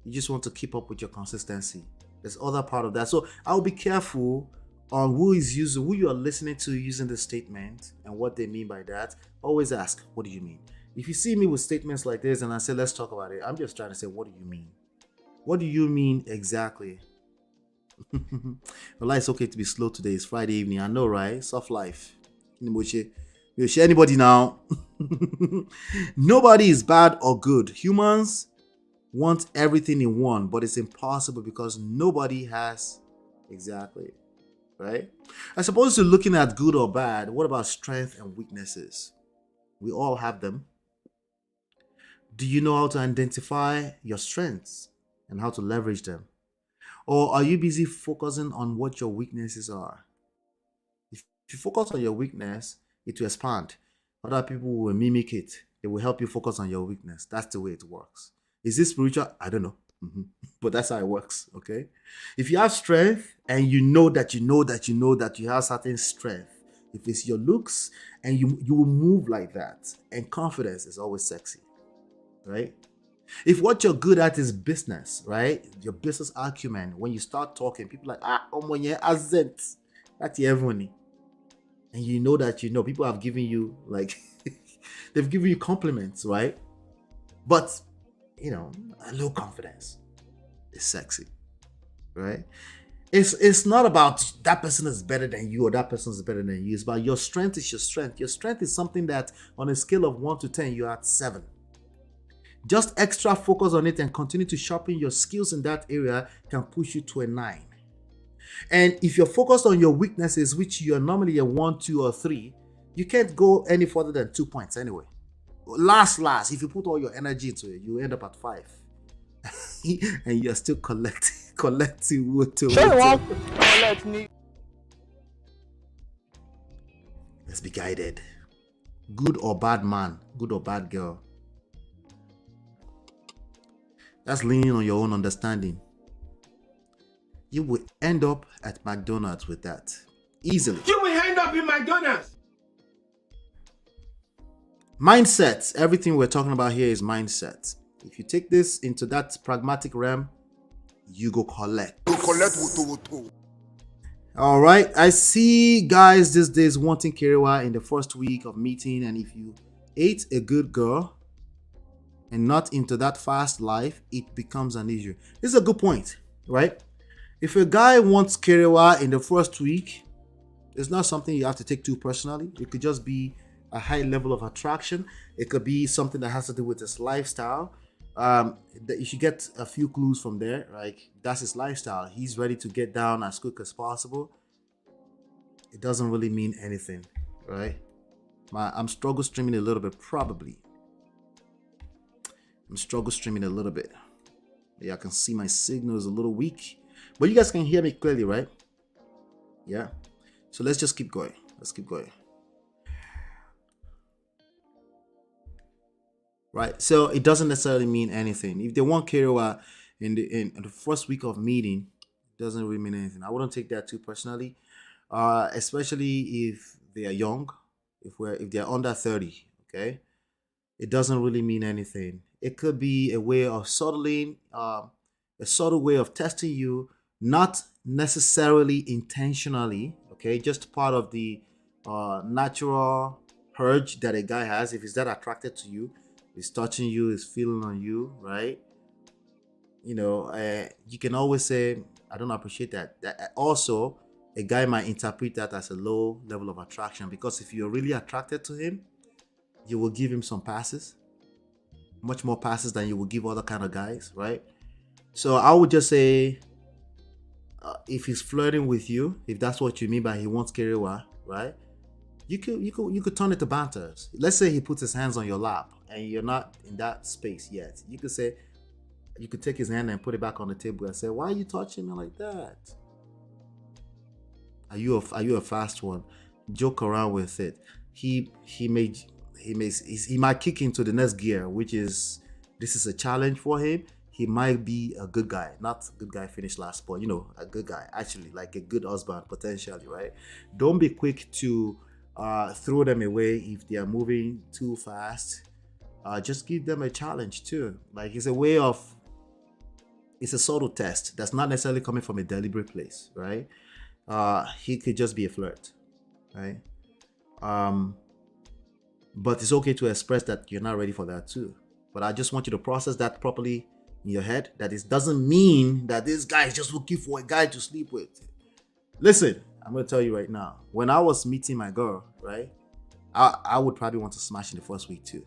Speaker 6: You just want to keep up with your consistency. There's other part of that. So I'll be careful on who you are listening to using the statement and what they mean by that. Always ask, what do you mean? If you see me with statements like this and I say, let's talk about it, I'm just trying to say, what do you mean? What do you mean exactly? Well, it's okay to be slow today. It's Friday evening. I know, right? Soft life. You share anybody now. Nobody is bad or good. Humans want everything in one, but it's impossible because nobody has exactly. Right? As opposed to looking at good or bad, what about strengths and weaknesses? We all have them. Do you know how to identify your strengths and how to leverage them? Or are you busy focusing on what your weaknesses are? If you focus on your weakness, it will expand. Other people will mimic it. It will help you focus on your weakness. That's the way it works. Is this spiritual? I don't know. But that's how it works, okay? If you have strength and you know that you have certain strength, if it's your looks and you will move like that, and confidence is always sexy, right? If what you're good at is business, right? Your business acumen, when you start talking, people are like, azent. That's everyone. And you know that people have given you they've given you compliments, right? But a low confidence is sexy, right? It's not about that person is better than you or that person is better than you. It's about your strength is your strength. Your strength is something that on a scale of 1 to 10, you're at 7. Just extra focus on it and continue to sharpen your skills in that area can push you to a 9. And if you're focused on your weaknesses, which you're normally a 1, 2, or 3, you can't go any further than 2 points anyway. Last, if you put all your energy into it, you end up at 5. And you're still collecting water. Let's be guided. Good or bad man, good or bad girl. That's leaning on your own understanding. You will end up at McDonald's with that. Easily.
Speaker 7: You will end up in McDonald's.
Speaker 6: Mindset. Everything we're talking about here is mindset. If you take this into that pragmatic realm, you go collect. All right. I see guys these days wanting Kerewa in the first week of meeting. And if you ate a good girl and not into that fast life, it becomes an issue. This is a good point, right? If a guy wants Kerewa in the first week, it's not something you have to take too personally. It could just be a high level of attraction. It could be something that has to do with his lifestyle. You should get a few clues from there. Like, that's his lifestyle. He's ready to get down as quick as possible. It doesn't really mean anything, right? I'm struggle streaming a little bit, probably. I'm struggle streaming a little bit. Yeah, I can see my signal is a little weak. But you guys can hear me clearly, right? Yeah. So let's just keep going. Let's keep going. Right. So it doesn't necessarily mean anything. If they want Kerewa in the first week of meeting, doesn't really mean anything. I wouldn't take that too personally, especially if they are young, if they're under 30. Okay, it doesn't really mean anything. It could be a way of a subtle way of testing you, not necessarily intentionally. Okay, just part of the natural urge that a guy has. If he's that attracted to you, he's touching you, he's feeling on you, right? You can always say, I don't appreciate that. Also, a guy might interpret that as a low level of attraction, because if you're really attracted to him, you will give him some passes, much more passes than you will give other kind of guys, right? So I would just say, if he's flirting with you, if that's what you mean by he wants kerewa, right? You could turn it to banter. Let's say he puts his hands on your lap and you're not in that space yet. You could take his hand and put it back on the table and say, "Why are you touching me like that? Are you a fast one?" Joke around with it. He might kick into the next gear, which is, this is a challenge for him. He might be a good guy, not a good guy finished last, but a good guy, actually, like a good husband potentially, right? Don't be quick to throw them away if they are moving too fast. Just give them a challenge too. Like, it's a subtle test that's not necessarily coming from a deliberate place, right? He could just be a flirt, right? But it's okay to express that you're not ready for that too. But I just want you to process that properly in your head, that it doesn't mean that this guy is just looking for a guy to sleep with. Listen, I'm going to tell you right now, when I was meeting my girl, right, I would probably want to smash in the first week too.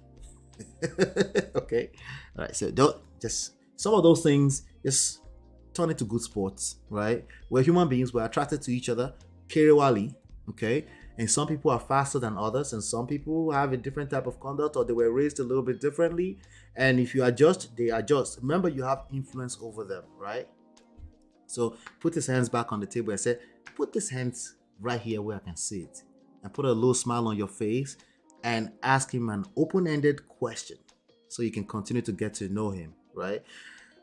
Speaker 6: Okay? All right, so don't just, some of those things, just turn it to good sports, right? We're human beings, we're attracted to each other, kerewali, okay? And some people are faster than others, and some people have a different type of conduct, or they were raised a little bit differently. And if you adjust, they adjust. Remember, you have influence over them, right? So put his hands back on the table and say, put his hands right here where I can see it. And put a little smile on your face and ask him an open-ended question so you can continue to get to know him, right?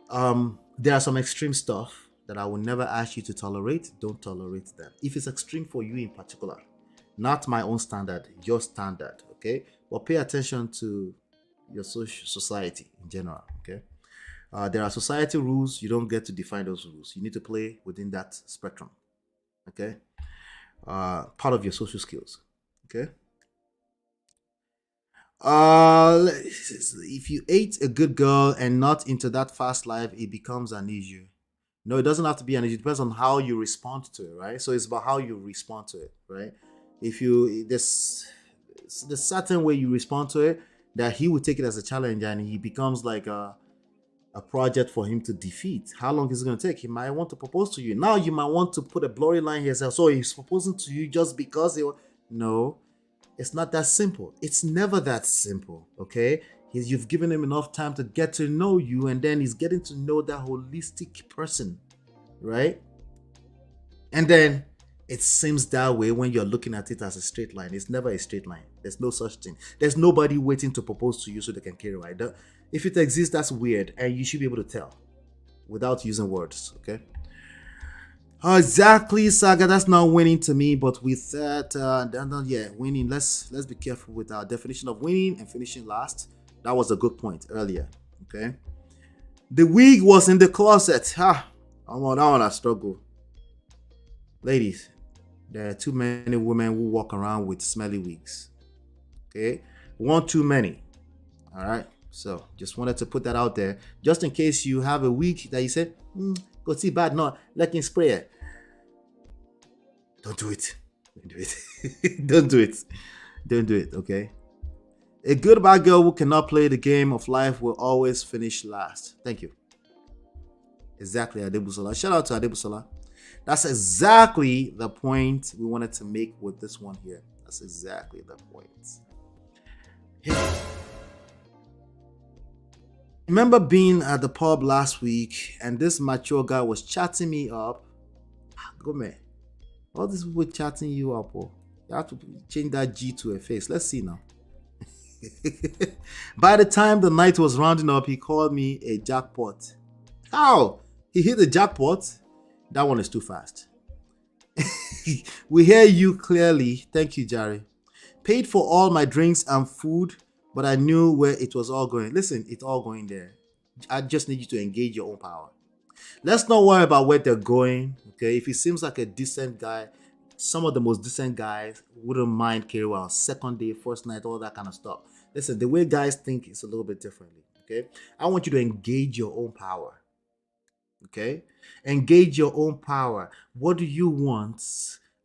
Speaker 6: There are some extreme stuff that I will never ask you to tolerate. Don't tolerate them. If it's extreme for you in particular, not my own standard, your standard, okay? But pay attention to your society in general, okay? There are society rules. You don't get to define those rules. You need to play within that spectrum, okay? Part of your social skills, okay? If you ate a good girl and not into that fast life, it becomes an issue. No, it doesn't have to be an issue. It depends on how you respond to it, right? So it's about how you respond to it, right? If there's certain way you respond to it, that he would take it as a challenge and he becomes like a project for him to defeat. How long is it going to take? He might want to propose to you. Now you might want to put a blurry line here. So he's proposing to you just because no, it's not that simple. It's never that simple, okay? You've given him enough time to get to know you, and then he's getting to know that holistic person, right? And then it seems that way when you're looking at it as a straight line. It's never a straight line. There's no such thing. There's nobody waiting to propose to you so they can carry right. If it exists, that's weird, and you should be able to tell without using words, okay? Exactly, Saga. That's not winning to me, but with that, winning. Let's be careful with our definition of winning and finishing last. That was a good point earlier, okay? The wig was in the closet. That one I struggle. Ladies, there are too many women who walk around with smelly wigs. Okay? One too many. All right? So, just wanted to put that out there. Just in case you have a wig that you said, go see bad, no, let me spray it. Don't do it. Don't do it. Don't do it. Don't do it, okay? A good bad girl who cannot play the game of life will always finish last. Thank you. Exactly, Adebusola. Shout out to Adebusola. That's exactly the point we wanted to make with this one here. That's exactly the point. Hey. Remember being at the pub last week and this mature guy was chatting me up. Go man. All these people chatting you up. Oh. You have to change that G to a face. Let's see now. By the time the night was rounding up, he called me a jackpot. How? He hit the jackpot? That one is too fast. We hear you clearly. Thank you, Jerry. Paid for all my drinks and food, but I knew where it was all going. Listen, it's all going there. I just need you to engage your own power. Let's not worry about where they're going. Okay, if he seems like a decent guy, some of the most decent guys wouldn't mind carry on second day, first night, all that kind of stuff. Listen, the way guys think is a little bit differently. Okay, I want you to engage your own power. Okay, engage your own power. What do you want?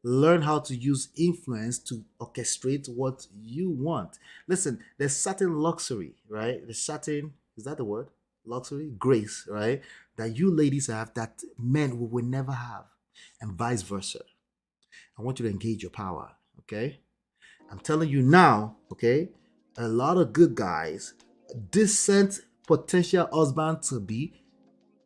Speaker 6: Learn how to use influence to orchestrate what you want. Listen, there's certain luxury, right? There's certain, is that the word? Luxury? Grace, right? That you ladies have that men will never have, and vice versa. I want you to engage your power, okay? I'm telling you now, okay? A lot of good guys, decent potential husband to be,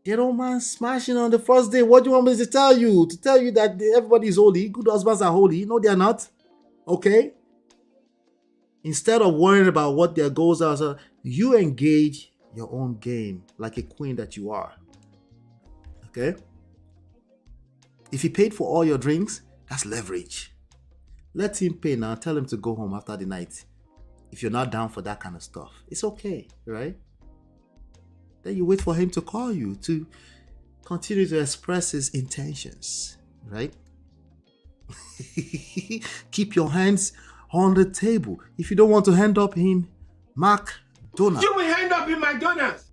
Speaker 6: they don't mind smashing on the first day. What do you want me to tell you? To tell you that everybody is holy, good husbands are holy. No, they are not. Okay? Instead of worrying about what their goals are, so you engage your own game like a queen that you are. Okay? If he paid for all your drinks, that's leverage. Let him pay now. Tell him to go home after the night. If you're not down for that kind of stuff, it's okay, right? Then you wait for him to call you to continue to express his intentions, right? Keep your hands on the table. If you don't want to end up in McDonald's,
Speaker 7: You will end up in McDonald's.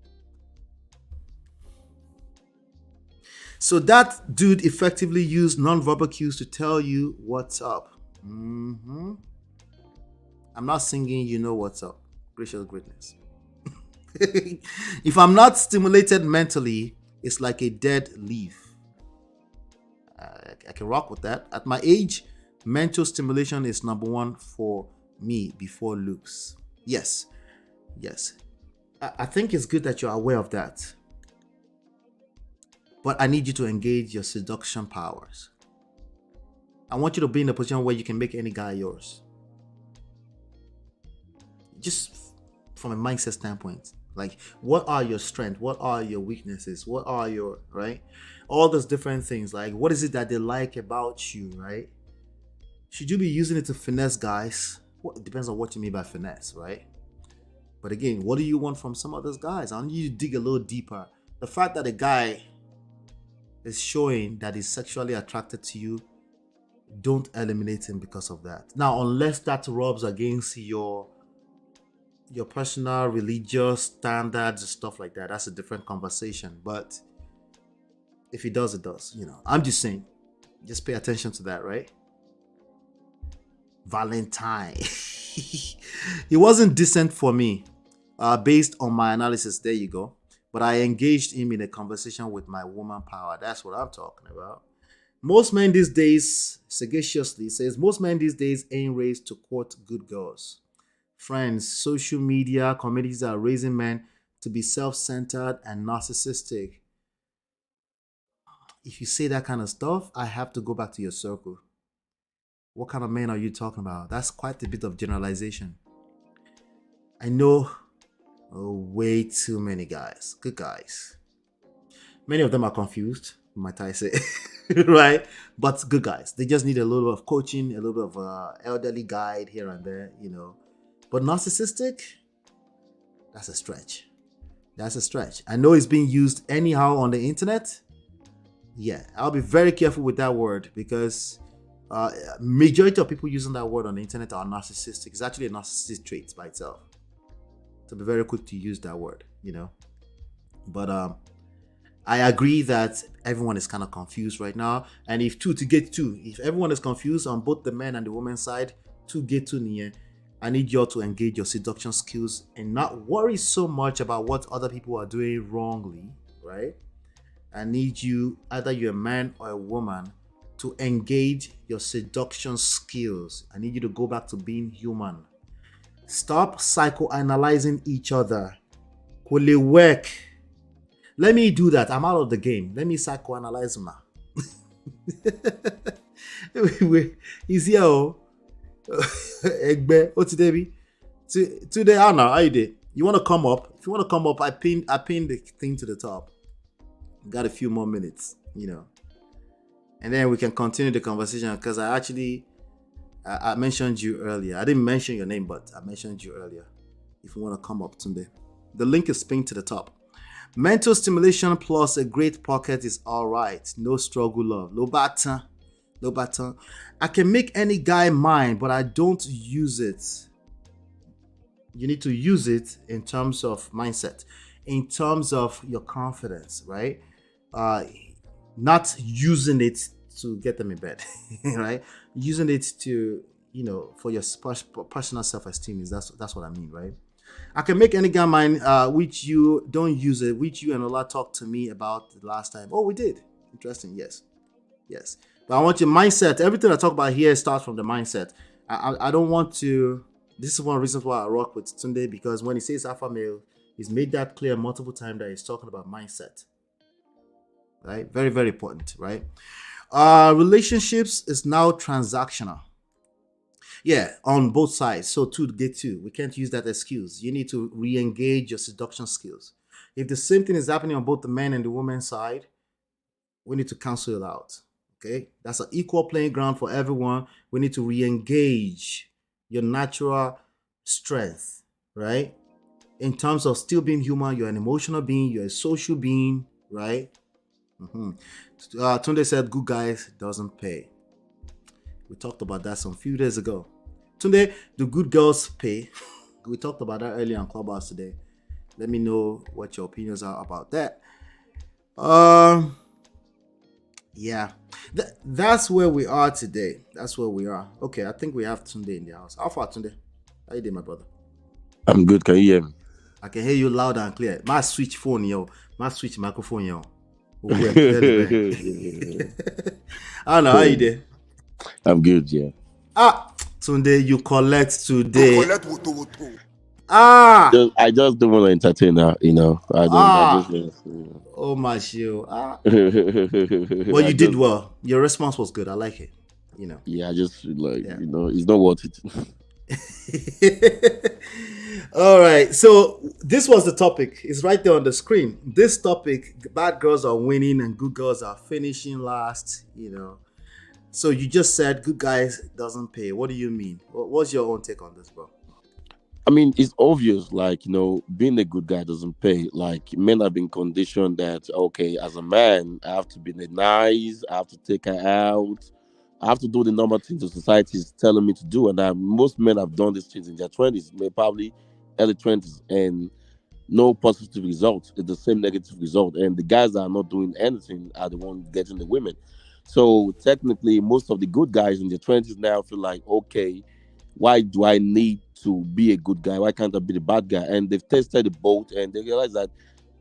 Speaker 6: so that dude effectively used non-verbal cues to tell you what's up. I'm not singing you know what's up. Gracious greatness. If I'm not stimulated mentally, it's like a dead leaf. I can rock with that. At my age, mental stimulation is number one for me before looks. Yes. I think it's good that you're aware of that. But I need you to engage your seduction powers. I want you to be in a position where you can make any guy yours. Just from a mindset standpoint. Like, what are your strengths? What are your weaknesses? What are your, right? All those different things. Like, what is it that they like about you, right? Should you be using it to finesse guys? Well, it depends on what you mean by finesse, right? But again, what do you want from some of those guys? I need you to dig a little deeper. The fact that a guy is showing that he's sexually attracted to you, don't eliminate him because of that. Now, unless that rubs against your personal religious standards and stuff like that, that's a different conversation. But if it does, it does. I'm just saying, just pay attention to that, right? Valentine. He wasn't decent for me, based on my analysis. There you go. But I engaged him in a conversation with my woman power. That's what I'm talking about. Most men these days, sagaciously says, most men these days ain't raised to court good girls. Friends, social media communities are raising men to be self-centered and narcissistic. If you say that kind of stuff, I have to go back to your circle. What kind of men are you talking about? That's quite a bit of generalization. I know way too many guys, good guys. Many of them are confused, might I say, right? But good guys. They just need a little bit of coaching, a little bit of elderly guide here and there, But narcissistic, that's a stretch. That's a stretch. I know it's being used anyhow on the internet. Yeah, I'll be very careful with that word because majority of people using that word on the internet are narcissistic. It's actually a narcissistic trait by itself. So be very quick to use that word, But I agree that everyone is kind of confused right now. And if everyone is confused on both the men and the women's side, I need you all to engage your seduction skills and not worry so much about what other people are doing wrongly, right? I need you, either you're a man or a woman, to engage your seduction skills. I need you to go back to being human. Stop psychoanalyzing each other. Will it work? Let me do that. I'm out of the game. Let me psychoanalyze ma. He's here. Egbe, what's it, baby? Today, Anna, how you did? You want to come up? If you want to come up, I pinned the thing to the top. Got a few more minutes, and then we can continue the conversation because I mentioned you earlier. I didn't mention your name, but I mentioned you earlier. If you want to come up today, the link is pinned to the top. Mental stimulation plus a great pocket is all right. No struggle, love. No baton. No baton. I can make any guy mine, but I don't use it. You need to use it in terms of mindset, in terms of your confidence, right? Not using it to get them in bed, right? Using it to, for your personal self-esteem is that's what I mean, right? I can make any guy mine, which you don't use it, which you and Ola talked to me about the last time. Oh, we did. Interesting. Yes. But I want your mindset. Everything I talk about here starts from the mindset. I don't want to. This is one of the reasons why I rock with Tunde, because when he says alpha male, he's made that clear multiple times that he's talking about mindset. Right? Very, very important, right? Relationships is now transactional. Yeah, on both sides. So to get to, we can't use that excuse. You need to re-engage your seduction skills. If the same thing is happening on both the men and the women's side, we need to cancel it out. Okay? That's an equal playing ground for everyone. We need to re-engage your natural strength, right? In terms of still being human, you're an emotional being, you're a social being, right? Tunde said, good guys doesn't pay. We talked about that some few days ago. Tunde, do good girls pay? We talked about that earlier on Clubhouse today. Let me know what your opinions are about that. Yeah, that's where we are today. That's where we are. Okay, I think we have Tunde in the house. How far, Tunde? How you doing, my brother?
Speaker 9: I'm good. Can you hear me?
Speaker 6: I can hear you loud and clear. My switch phone, yo. My switch microphone, yo. I don't know. How you there?
Speaker 9: I'm good, yeah.
Speaker 6: Tunde, you collect today.
Speaker 9: I just don't want to entertain her,
Speaker 6: Oh my show. Well, you did well. Your response was good. I like it.
Speaker 9: Yeah, I just it's not worth it.
Speaker 6: All right. So this was the topic. It's right there on the screen. This topic: bad girls are winning and good girls are finishing last. So you just said good guys doesn't pay. What do you mean? What's your own take on this, bro?
Speaker 9: I mean, it's obvious, being a good guy doesn't pay. Men have been conditioned that, okay, as a man, I have to be nice, I have to take her out, I have to do the normal things the society is telling me to do. And most men have done these things in their 20s, probably early 20s, and no positive result. It's the same negative result. And the guys that are not doing anything are the ones getting the women. So technically, most of the good guys in their 20s now feel like, okay, why do I need to be a good guy? Why can't I be the bad guy? And they've tested the boat and they realize that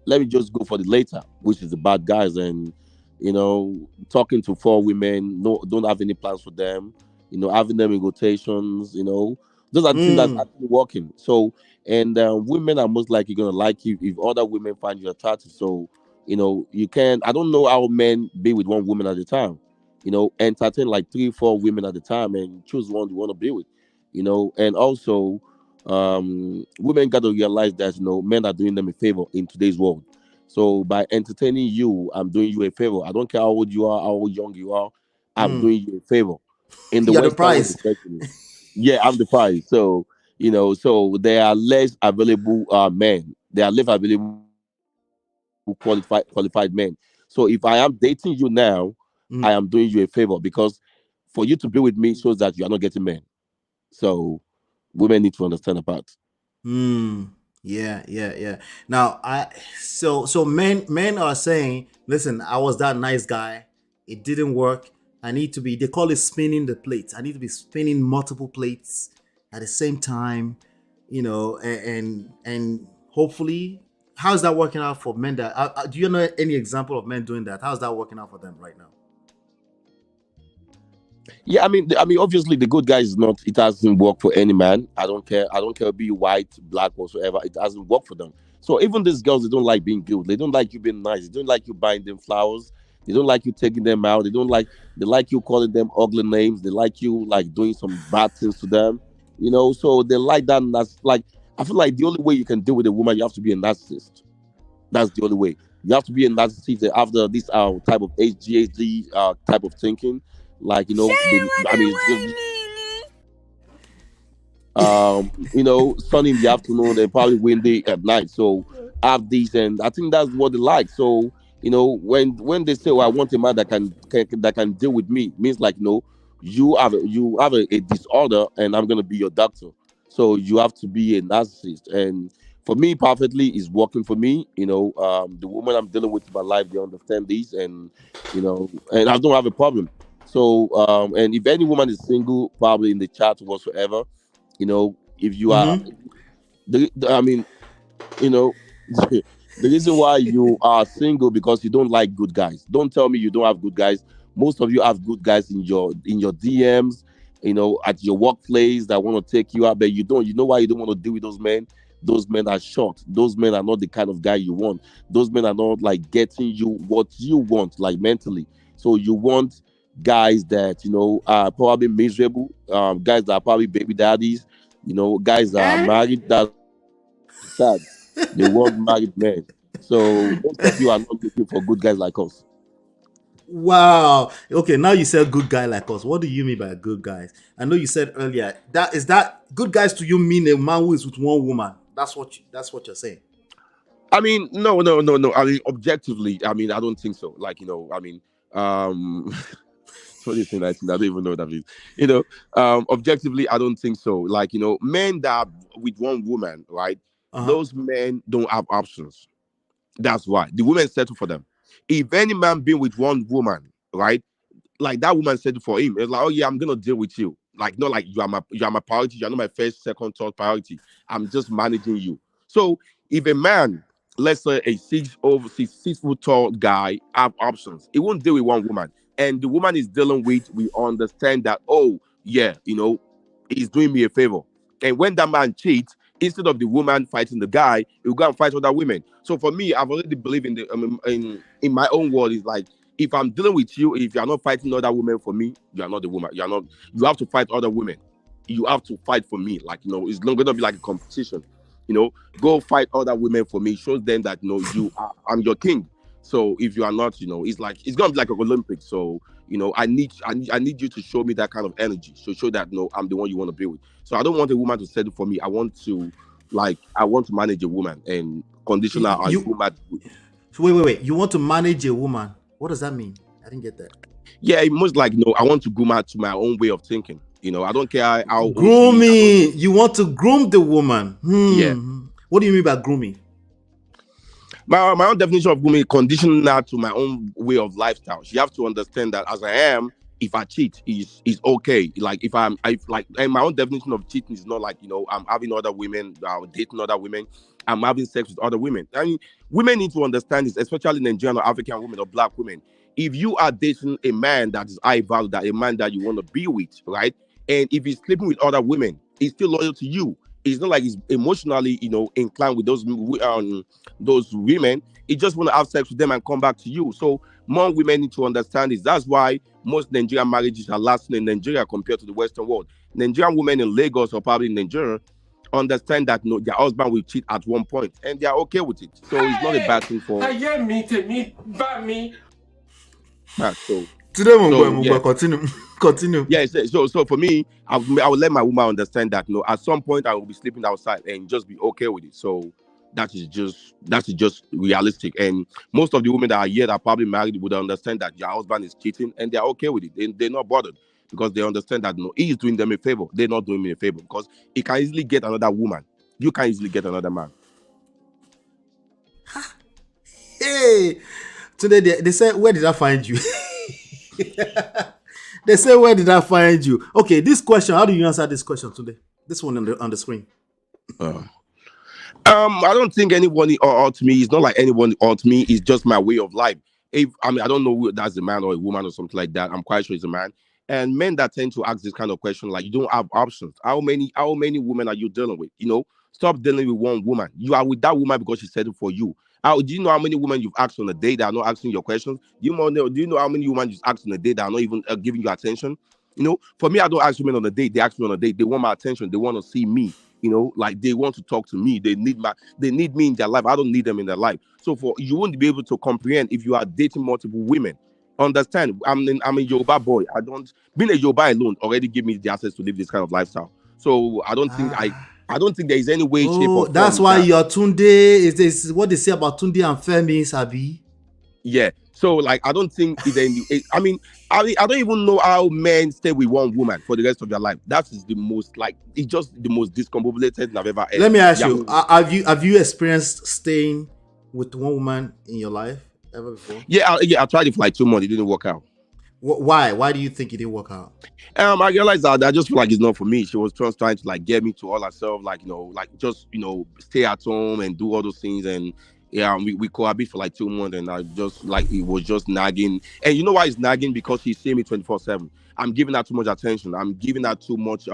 Speaker 9: let me just go for the later, which is the bad guys. And, talking to 4 women, don't have any plans for them, having them in rotations, those are the things that's actually working. So, and women are most likely going to like you if other women find you attractive. So, you can, I don't know how men be with one woman at a time, entertain like 3, 4 women at a time and choose one you want to be with. And also women got to realize that men are doing them a favor in today's world. So by entertaining you, I'm doing you a favor. I don't care how old you are, how young you are, I'm doing you a favor. In the
Speaker 6: You're the
Speaker 9: Western
Speaker 6: prize.
Speaker 9: world, yeah, I'm the prize. So so there are less available men. There are less available qualified men. So if I am dating you now, I am doing you a favor because for you to be with me shows that you are not getting men. So women need to understand about.
Speaker 6: Yeah. Now so men are saying, listen, I was that nice guy. It didn't work. I need to be, they call it spinning the plates. I need to be spinning multiple plates at the same time, and hopefully, how's that working out for men that do you know any example of men doing that? How's that working out for them right now?
Speaker 9: Yeah, I mean, obviously the good guy is not. It hasn't worked for any man. I don't care. I don't care be white, black, whatsoever. It hasn't worked for them. So even these girls, they don't like being good. They don't like you being nice. They don't like you buying them flowers. They don't like you taking them out. They don't like. They like you calling them ugly names. They like you like doing some bad things to them. So they like that. And that's like I feel like the only way you can deal with a woman, you have to be a narcissist. That's the only way. You have to be a narcissist after this type of HGHD type of thinking. Like, I mean, sunny in the afternoon and probably windy at night. So have these, and I think that's what they like. So when they say, "Oh, I want a man that can deal with me," means like, you have a disorder, and I'm gonna be your doctor. So you have to be a narcissist, and for me, perfectly is working for me. The woman I'm dealing with in my life, they understand this, and I don't have a problem. So, and if any woman is single, probably in the chat whatsoever, if you are,
Speaker 6: Mm-hmm.
Speaker 9: I mean, you know, the reason why you are single because you don't like good guys. Don't tell me you don't have good guys. Most of you have good guys in your DMs, at your workplace that want to take you out, but you don't. You know why you don't want to deal with those men? Those men are short. Those men are not the kind of guy you want. Those men are not like getting you what you want, like mentally. So you want guys that are probably miserable, guys that are probably baby daddies, guys that are married. That's sad. They want married men. So most of you are not looking for good guys like us.
Speaker 6: Wow. Okay, now you said good guy like us. What do you mean by good guys? I know you said earlier that good guys to you mean a man who is with one woman. That's what you're saying.
Speaker 9: I mean, no, no, no, no. I mean, objectively, I mean, I don't think so. Like, I mean, what do you think? I don't even know what that means. Objectively, I don't think so. Like, men that are with one woman, right?
Speaker 6: Uh-huh.
Speaker 9: Those men don't have options. That's why the women settle for them. If any man been with one woman, right? Like that woman said for him, it's like, oh yeah, I'm gonna deal with you. Like, not like you are my priority, you're not my first, second, third priority. I'm just managing you. So if a man, let's say a 6 foot tall guy, have options, he won't deal with one woman. And the woman is dealing with, we understand that, oh yeah, he's doing me a favor. And when that man cheats, instead of the woman fighting the guy, he'll go and fight other women. So for me, I've already believed in the in my own world is like, if I'm dealing with you, if you're not fighting other women for me, you are not the woman. You're not. You have to fight other women. You have to fight for me. Like, it's not going to be like a competition. Go fight other women for me. Shows them that I'm your king. So if you are not, it's gonna be like an Olympics. So I need you to show me that kind of energy. So show that I'm the one you want to be with. So I don't want a woman to settle for me. I want to manage a woman and conditional and
Speaker 6: You
Speaker 9: woman.
Speaker 6: wait. You want to manage a woman? What does that mean? I didn't get that.
Speaker 9: Yeah, it most like I want to groom her to my own way of thinking. I don't care how old she is.
Speaker 6: Grooming. You want to groom the woman.
Speaker 9: Yeah.
Speaker 6: What do you mean by grooming?
Speaker 9: My own definition of grooming, conditioning her to my own way of lifestyle. She have to understand that as I am, if I cheat, is okay. Like and my own definition of cheating is not like I'm having other women, dating other women, I'm having sex with other women. I mean, women need to understand this, especially Nigerian or African women or black women. If you are dating a man that is high value, that a man that you want to be with, right? And if he's sleeping with other women, he's still loyal to you. It's not like he's emotionally, inclined with those women. He just want to have sex with them and come back to you. So more women need to understand this. That's why most Nigerian marriages are lasting in Nigeria compared to the Western world. Nigerian women in Lagos or probably in Nigeria understand that their husband will cheat at one point and they are okay with it. So it's not a bad thing for. So
Speaker 6: Today,
Speaker 9: yeah.
Speaker 6: Continue.
Speaker 9: Yeah, so for me, I will let my woman understand that at some point I will be sleeping outside and just be okay with it. So that is just realistic. And most of the women that are here that are probably married would understand that your husband is cheating and they're okay with it. They're not bothered because they understand that he is doing them a favor. They're not doing me a favor because he can easily get another woman. You can easily get another man.
Speaker 6: Hey, today they said, where did I find you? They say, where did I find you? Okay, this question, how do you answer this question today? This one on the screen.
Speaker 9: I don't think anyone ought me. It's not like anyone ought me. It's just my way of life. I don't know who that's a man or a woman or something like that. I'm quite sure it's a man. And men that tend to ask this kind of question, like, you don't have options. How many women are you dealing with? Stop dealing with one woman. You are with that woman because she settled for you. Do you know how many women you've asked on a day that are not asking your questions? Do you know how many women you've asked on a day that are not even giving you attention? For me, I don't ask women on a date. They ask me on a date. They want my attention. They want to see me. like they want to talk to me. They need me in their life. I don't need them in their life. So for you won't be able to comprehend if you are dating multiple women. Understand? I'm a Yoruba boy. I don't being a Yoruba alone already give me the access to live this kind of lifestyle. So I don't think there is any way, shape,
Speaker 6: Oh,
Speaker 9: or
Speaker 6: that's
Speaker 9: form
Speaker 6: why
Speaker 9: that
Speaker 6: your Tunde is this what they say about Tunde and Femi, Sabi.
Speaker 9: yeah. So like I don't think it's any. I mean, I don't even know how men stay with one woman for the rest of their life. That is the most like it's just the most discombobulated thing I've ever heard.
Speaker 6: Let me ask
Speaker 9: Yeah, I
Speaker 6: you:
Speaker 9: mean,
Speaker 6: have you experienced staying with one woman in your life ever before?
Speaker 9: yeah, I tried it for like 2 months. It didn't work out.
Speaker 6: Why? Why do you think it didn't work out?
Speaker 9: I realized that I just feel like it's not for me. She was just trying to like get me to all herself, like like just stay at home and do all those things, and yeah, we cohabit for like 2 months, and I just like it was just nagging. And you know why it's nagging? Because she's seeing me 24/7. I'm giving her too much attention. I'm giving her too much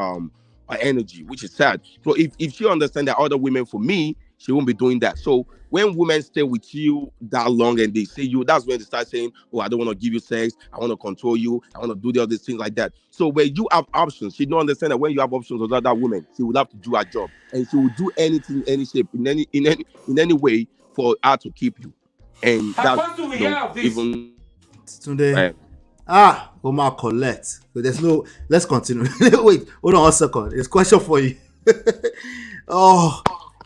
Speaker 9: energy, which is sad. So if she understands that other women for me, she won't be doing that. So when women stay with you that long and they see you, that's when they start saying, "Oh, I don't want to give you sex. I want to control you. I want to do the other things like that." So when you have options, she don't understand that when you have options with other women, she will have to do her job, and she will do anything, any shape, in any way for her to keep you. And that's
Speaker 7: Supposed to we hear of this.
Speaker 9: even
Speaker 6: Tunde. Omar collect. So there's no. Let's continue. Wait, hold on 1 second. It's a question for you. Oh,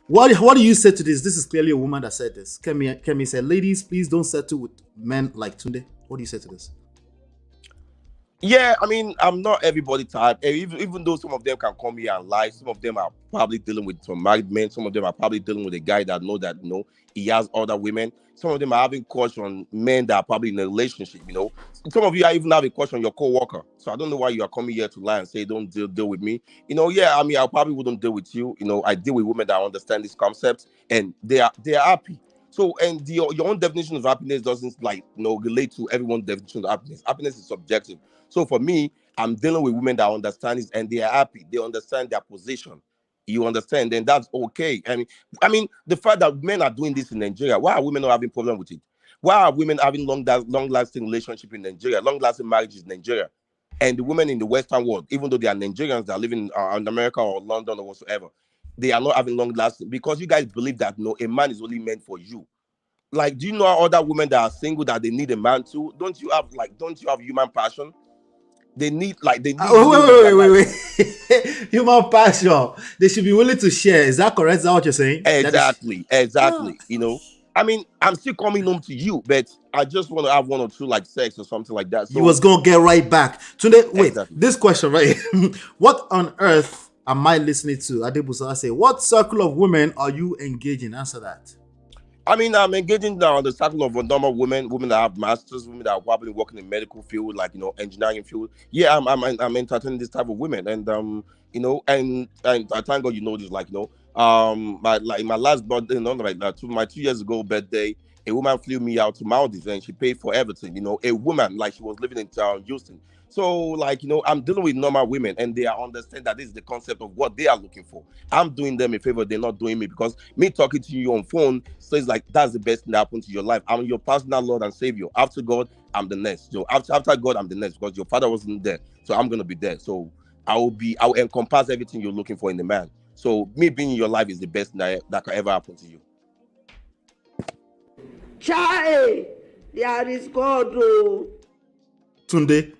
Speaker 6: what do you say to this? This is clearly a woman that said this. Kemi said, "Ladies, please don't settle with men like Tunde." What do you say to this?
Speaker 9: Yeah, I mean, I'm not everybody type. Even though some of them can come here and lie, some of them are probably dealing with some married men. Some of them are probably dealing with a guy that know that he has other women. Some of them are having crush on men that are probably in a relationship. Some of you are even having crush on your co-worker. So I don't know why you are coming here to lie and say don't deal with me. Yeah, I mean, I probably wouldn't deal with you. I deal with women that understand this concept and they are happy. So, and your own definition of happiness doesn't relate to everyone's definition of happiness. Happiness is subjective. So for me, I'm dealing with women that understand this and they are happy. They understand their position. You understand? Then that's okay. I mean, the fact that men are doing this in Nigeria, why are women not having problem with it? Why are women having long-lasting relationship in Nigeria, long-lasting marriages in Nigeria? And the women in the Western world, even though they are Nigerians that are living in America or London or whatsoever, they are not having long-lasting because you guys believe that a man is only meant for you. Like, do you know other women that are single that they need a man too? Don't you have human passion? They need
Speaker 6: Wait. Human passion. They should be willing to share. Is that correct? Is that what you're saying?
Speaker 9: Exactly. I mean, I'm still coming home to you, but I just want to have one or two like sex or something like that. So
Speaker 6: You was gonna get right back. Tunde, wait,
Speaker 9: Exactly.
Speaker 6: this question right here. What on earth am I listening to? Adebusola say, what circle of women are you engaging? Answer that.
Speaker 9: I mean, I'm engaging now in the circle of a number of women that have masters, women that are probably working in medical field, like engineering field. Yeah, I'm entertaining this type of women, and and I thank God this, my last birthday, my 2 years ago birthday, a woman flew me out to Maldives and she paid for everything. A woman like she was living in Houston. So I'm dealing with normal women and they understand that this is the concept of what they are looking for. I'm doing them a favor, they're not doing me, because me talking to you on phone says like that's the best thing that happened to your life. I'm your personal Lord and Savior. After God, I'm the next. So after God, I'm the next, because your father wasn't there. So I'm gonna be there. So I'll encompass everything you're looking for in the man. So me being in your life is the best thing that can ever happen to you.
Speaker 10: Chai, there is God. Oh.
Speaker 6: Tunde.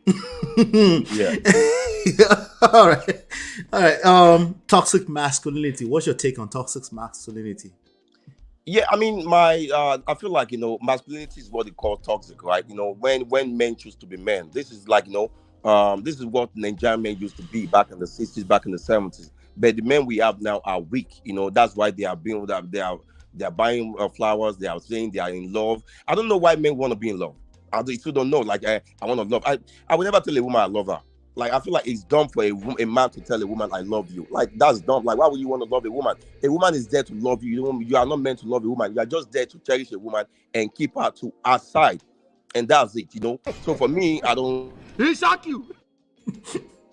Speaker 9: Yeah.
Speaker 6: All right. Toxic masculinity. What's your take on toxic masculinity?
Speaker 9: Yeah, I mean, I feel like masculinity is what they call toxic, right? When men choose to be men, this is like this is what Nigerian men used to be back in the 60s, back in the 70s. But the men we have now are weak. That's why they are buying flowers. They are saying they are in love. I don't know why men want to be in love. I still don't know. Like I want to love. I would never tell a woman I love her. Like, I feel like it's dumb for a man to tell a woman I love you. Like, that's dumb. Like, why would you want to love a woman? A woman is there to love you. You are not meant to love a woman. You are just there to cherish a woman and keep her to her side. And that's it, So for me, I don't.
Speaker 7: He shock you.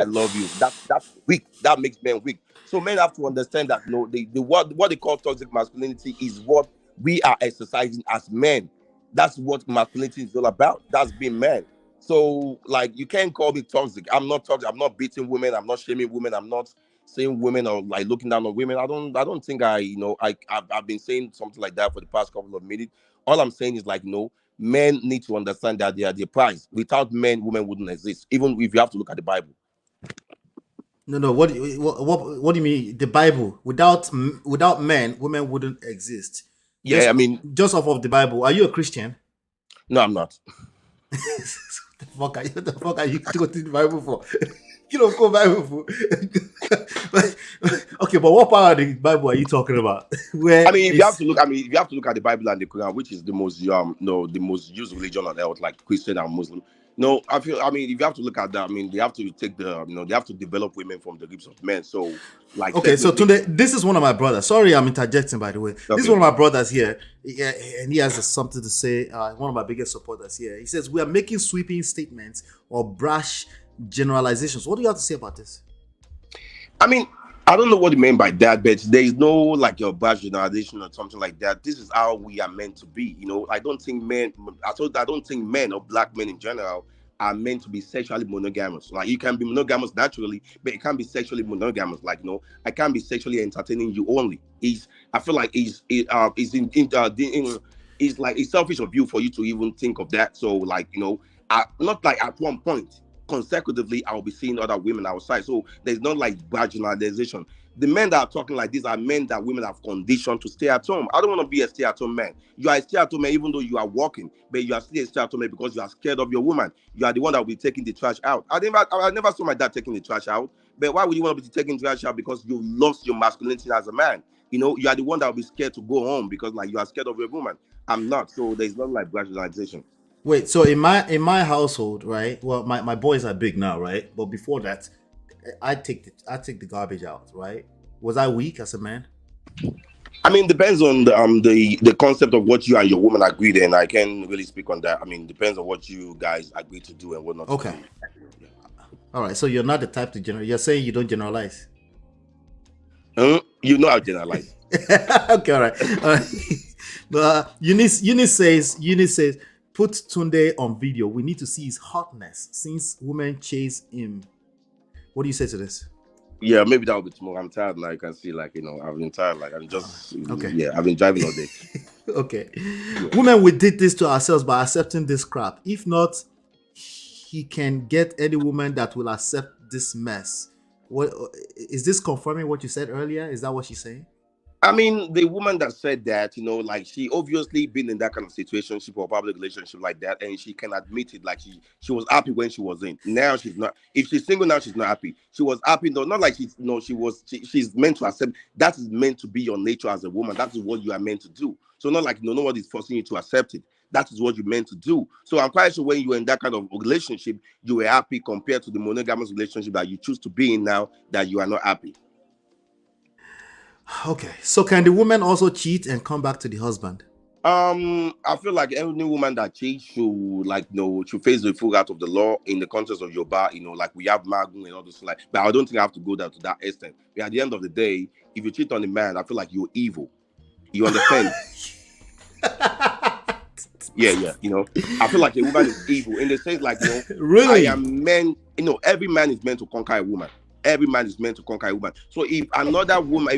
Speaker 9: I love you. That's weak. That makes men weak. So men have to understand that what they call toxic masculinity is what we are exercising as men. That's what masculinity is all about. That's being men. So, like, you can't call me toxic. I'm not toxic. I'm not beating women. I'm not shaming women. I'm not saying women are like looking down on women. I don't think I've been saying something like that for the past couple of minutes. All I'm saying is like, men need to understand that they are the prize. Without men, women wouldn't exist. Even if you have to look at the Bible.
Speaker 6: No. What do you mean? The Bible without men, women wouldn't exist.
Speaker 9: Yeah, I mean,
Speaker 6: just off of the Bible. Are you a Christian?
Speaker 9: No, I'm not.
Speaker 6: What the fuck are you going to the Bible for? You don't go Bible for. Okay, but what part of the Bible are you talking about? Where
Speaker 9: if you have to look, if you have to look at the Bible and the Quran, which is the most the most used religion on earth, like Christian and Muslim. No, if you have to look at that, they have to take they have to develop women from the lips of men. So, like,
Speaker 6: okay, so Tunde, this is one of my brothers. Sorry, I'm interjecting, by the way. Okay. This is one of my brothers here, and he has something to say. One of my biggest supporters here. He says we are making sweeping statements or brash generalizations. What do you have to say about this?
Speaker 9: I don't know what you mean by that, but there is no like your brash generalization or something like that. This is how we are meant to be. I don't think men or black men in general are meant to be sexually monogamous. Like, you can be monogamous naturally, but it can't be sexually monogamous. Like, I can't be sexually entertaining you only. I feel like it's like it's selfish of you for you to even think of that. So, like, not like at one point consecutively I'll be seeing other women outside. So there's not like marginalization. The men that are talking like this are men that women have conditioned to stay at home. I don't want to be a stay-at-home man. You are a stay-at-home man even though you are working, but you are still a stay-at-home man because you are scared of your woman. You are the one that will be taking the trash out. I never saw my dad taking the trash out. But why would you want to be taking trash out? Because you lost your masculinity as a man. You are the one that will be scared to go home because like you are scared of your woman. I'm not. So there's not like marginalization.
Speaker 6: Wait, so in my household, right? Well, my boys are big now, right? But before that, I take the garbage out, right? Was I weak as a man?
Speaker 9: Depends on the concept of what you and your woman agreed, and I can't really speak on that. Depends on what you guys agree to do and what not.
Speaker 6: Okay.
Speaker 9: To do. Yeah.
Speaker 6: All right. So you're not the type to generalize. You're saying you don't generalize.
Speaker 9: You know I generalize.
Speaker 6: Okay. All right. Eunice says. Put Tunde on video. We need to see his hotness since women chase him. What do you say to this?
Speaker 9: Yeah, maybe that will be tomorrow. I'm tired now. You can see, like, I've been tired. Like, I'm just,
Speaker 6: okay.
Speaker 9: Yeah, I've been driving all day.
Speaker 6: Okay. Yeah. Women, we did this to ourselves by accepting this crap. If not, he can get any woman that will accept this mess. What is this confirming what you said earlier? Is that what she's saying?
Speaker 9: The woman that said that, like, she obviously been in that kind of situationship or public relationship like that, and she can admit it. Like, she was happy when she was in. Now she's not. If she's single now, she's not happy. She was happy, no, not like she's meant to accept. That is meant to be your nature as a woman. That is what you are meant to do. So not like nobody's forcing you to accept it. That is what you're meant to do. So I'm quite sure when you were in that kind of relationship, you were happy compared to the monogamous relationship that you choose to be in now, that you are not happy.
Speaker 6: Okay, so can the woman also cheat and come back to the husband?
Speaker 9: I feel like every woman that cheats should face the full wrath of the law in the context of your bar. Like we have Magun and all this, like, but I don't think I have to go down to that extent. But at the end of the day, if you cheat on a man, I feel like you're evil. You understand? Yeah. I feel like a woman is evil in the sense, like,
Speaker 6: really,
Speaker 9: I am men. Every man is meant to conquer a woman. Every man is meant to conquer a woman. So if another woman,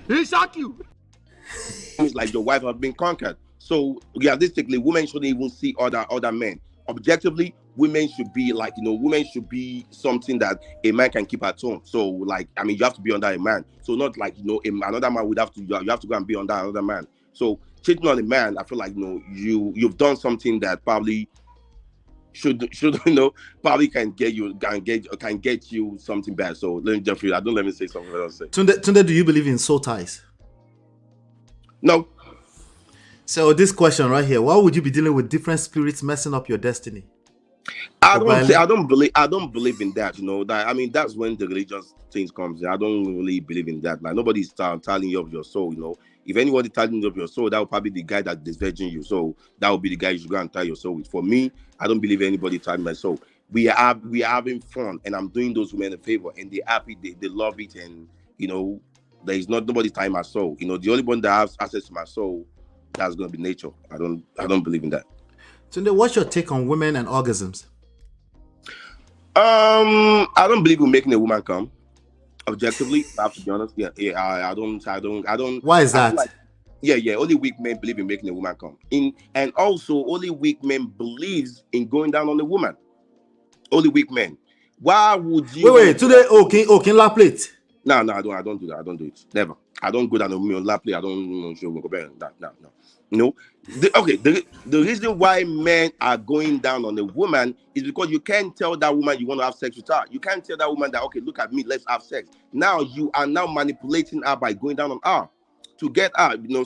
Speaker 9: he shock you. It's like your wife has been conquered. So realistically, women shouldn't even see other men. Objectively, women should be like, women should be something that a man can keep at home. So like, you have to be under a man. So not like, another man would have to, you have to go and be under another man. So cheating on a man, I feel like, you've done something that probably should probably can get you something bad. So let me say something else.
Speaker 6: Tunde, do you believe in soul ties?
Speaker 9: No.
Speaker 6: So this question right here: why would you be dealing with different spirits messing up your destiny?
Speaker 9: I don't believe in that. That's when the religious things comes in. I don't really believe in that. Like, nobody's telling you of your soul. If anybody telling you of your soul, that will probably be the guy that disvirgin you. So that will be the guy you should go and tie your soul with. For me, I don't believe anybody telling my soul. We are having fun, and I'm doing those women a favor, and they're happy, they love it, and there is nobody tying my soul. The only one that has access to my soul, that's gonna be nature. I don't believe in that.
Speaker 6: Tunde, what's your take on women and orgasms?
Speaker 9: I don't believe in making a woman come.
Speaker 11: Objectively, I have to be honest. Yeah. I don't.
Speaker 6: Why is
Speaker 11: I feel
Speaker 6: that?
Speaker 11: like, yeah. Only weak men believe in making a woman come in, and also only weak men believes in going down on the woman. Only weak men. Why would you?
Speaker 6: Wait. Today, okay, la plate.
Speaker 11: No, I don't do that. I don't do it. Never. I don't go down on me on lap play. I don't show go back. No. No. The reason why men are going down on a woman is because you can't tell that woman you want to have sex with her. You can't tell that woman that, okay, look at me, let's have sex. Now you are now manipulating her by going down on her to get her. You know,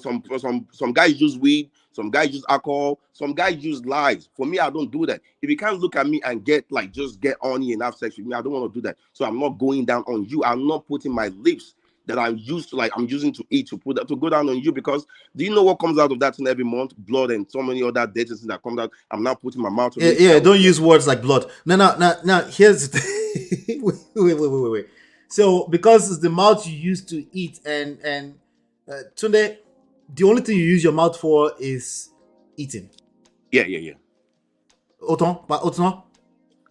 Speaker 11: some guys use weed, some guys use alcohol, some guys use lies. For me, I don't do that. If you can't look at me and just get on you and have sex with me, I don't want to do that. So I'm not going down on you. I'm not putting my lips that I'm using to eat to go down on you, because do you know what comes out of that thing every month? Blood and so many other dirty things that comes out. I'm now putting my mouth to it.
Speaker 6: Yeah, don't use words like blood. Now here's the thing. Wait. So because it's the mouth you use to eat, and Tunde, the only thing you use your mouth for is eating.
Speaker 11: Yeah.
Speaker 6: Autant?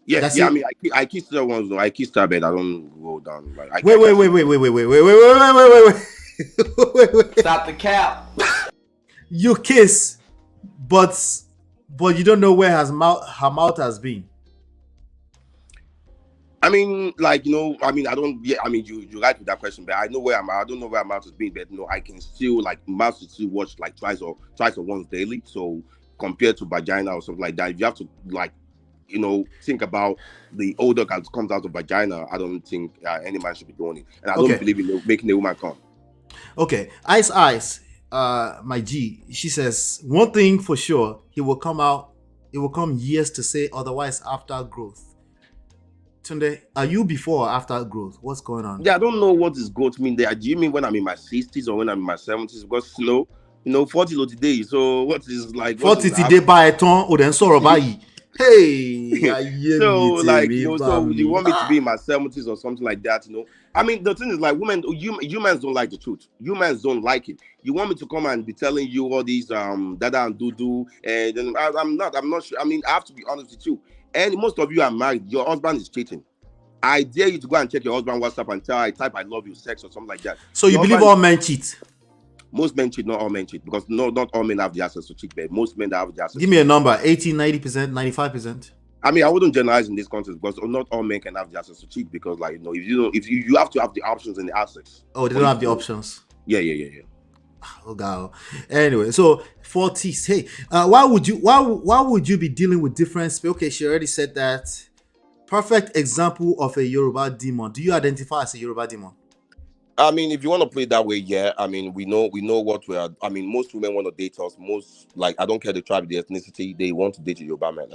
Speaker 11: Yeah. I mean, I kiss the ones though. I kiss her bed. I don't go down. Like,
Speaker 6: wait.
Speaker 8: Stop the cap.
Speaker 6: You kiss, but you don't know where her mouth has been.
Speaker 11: I mean, like, you know, I mean, I don't. Yeah, I mean, you right with that question, but I know where I don't know where my mouth has been, but no, I can still mouth is still watch like twice or once daily. So compared to vagina or something like that, if you have to think about the odor that comes out of vagina, I don't think any man should be doing it, and I don't believe in making a woman come.
Speaker 6: Okay, Ice, my G, she says one thing for sure: it will come years to say otherwise after growth. Tunde, are you before or after growth? What's going on?
Speaker 11: Yeah, I don't know what is growth mean there. Do you mean when I'm in my 60s or when I'm in my 70s? Because 40 today. So what is like
Speaker 6: 40 today by a ton or then sorrow by. Hey,
Speaker 11: so you want me to be in my 70s or something like that? I mean, the thing is, like, humans don't like the truth. Humans don't like it. You want me to come and be telling you all these dada and do, and then I'm not sure. I mean, I have to be honest with you. And most of you are married. Your husband is cheating. I dare you to go and check your husband's WhatsApp and type I love you, sex or something like that.
Speaker 6: So you believe all men cheat?
Speaker 11: Most men cheat, not all men cheat, because not all men have the access to cheat, but most men have the access.
Speaker 6: Give me a number: 80, 90%, 95%.
Speaker 11: I mean, I wouldn't generalize in this context, because not all men can have the access to cheat, because if you have to have the options and the access.
Speaker 6: Oh, they don't have the options.
Speaker 11: Yeah.
Speaker 6: Oh God. Anyway, so 40s. Hey, why would you be dealing with difference? Okay, she already said that. Perfect example of a Yoruba demon. Do you identify as a Yoruba demon?
Speaker 11: I mean, if you want to play it that way, yeah. I mean, we know what we are. I mean, most women want to date us. Most, like, I don't care the tribe, the ethnicity, they want to date a Yoruba man.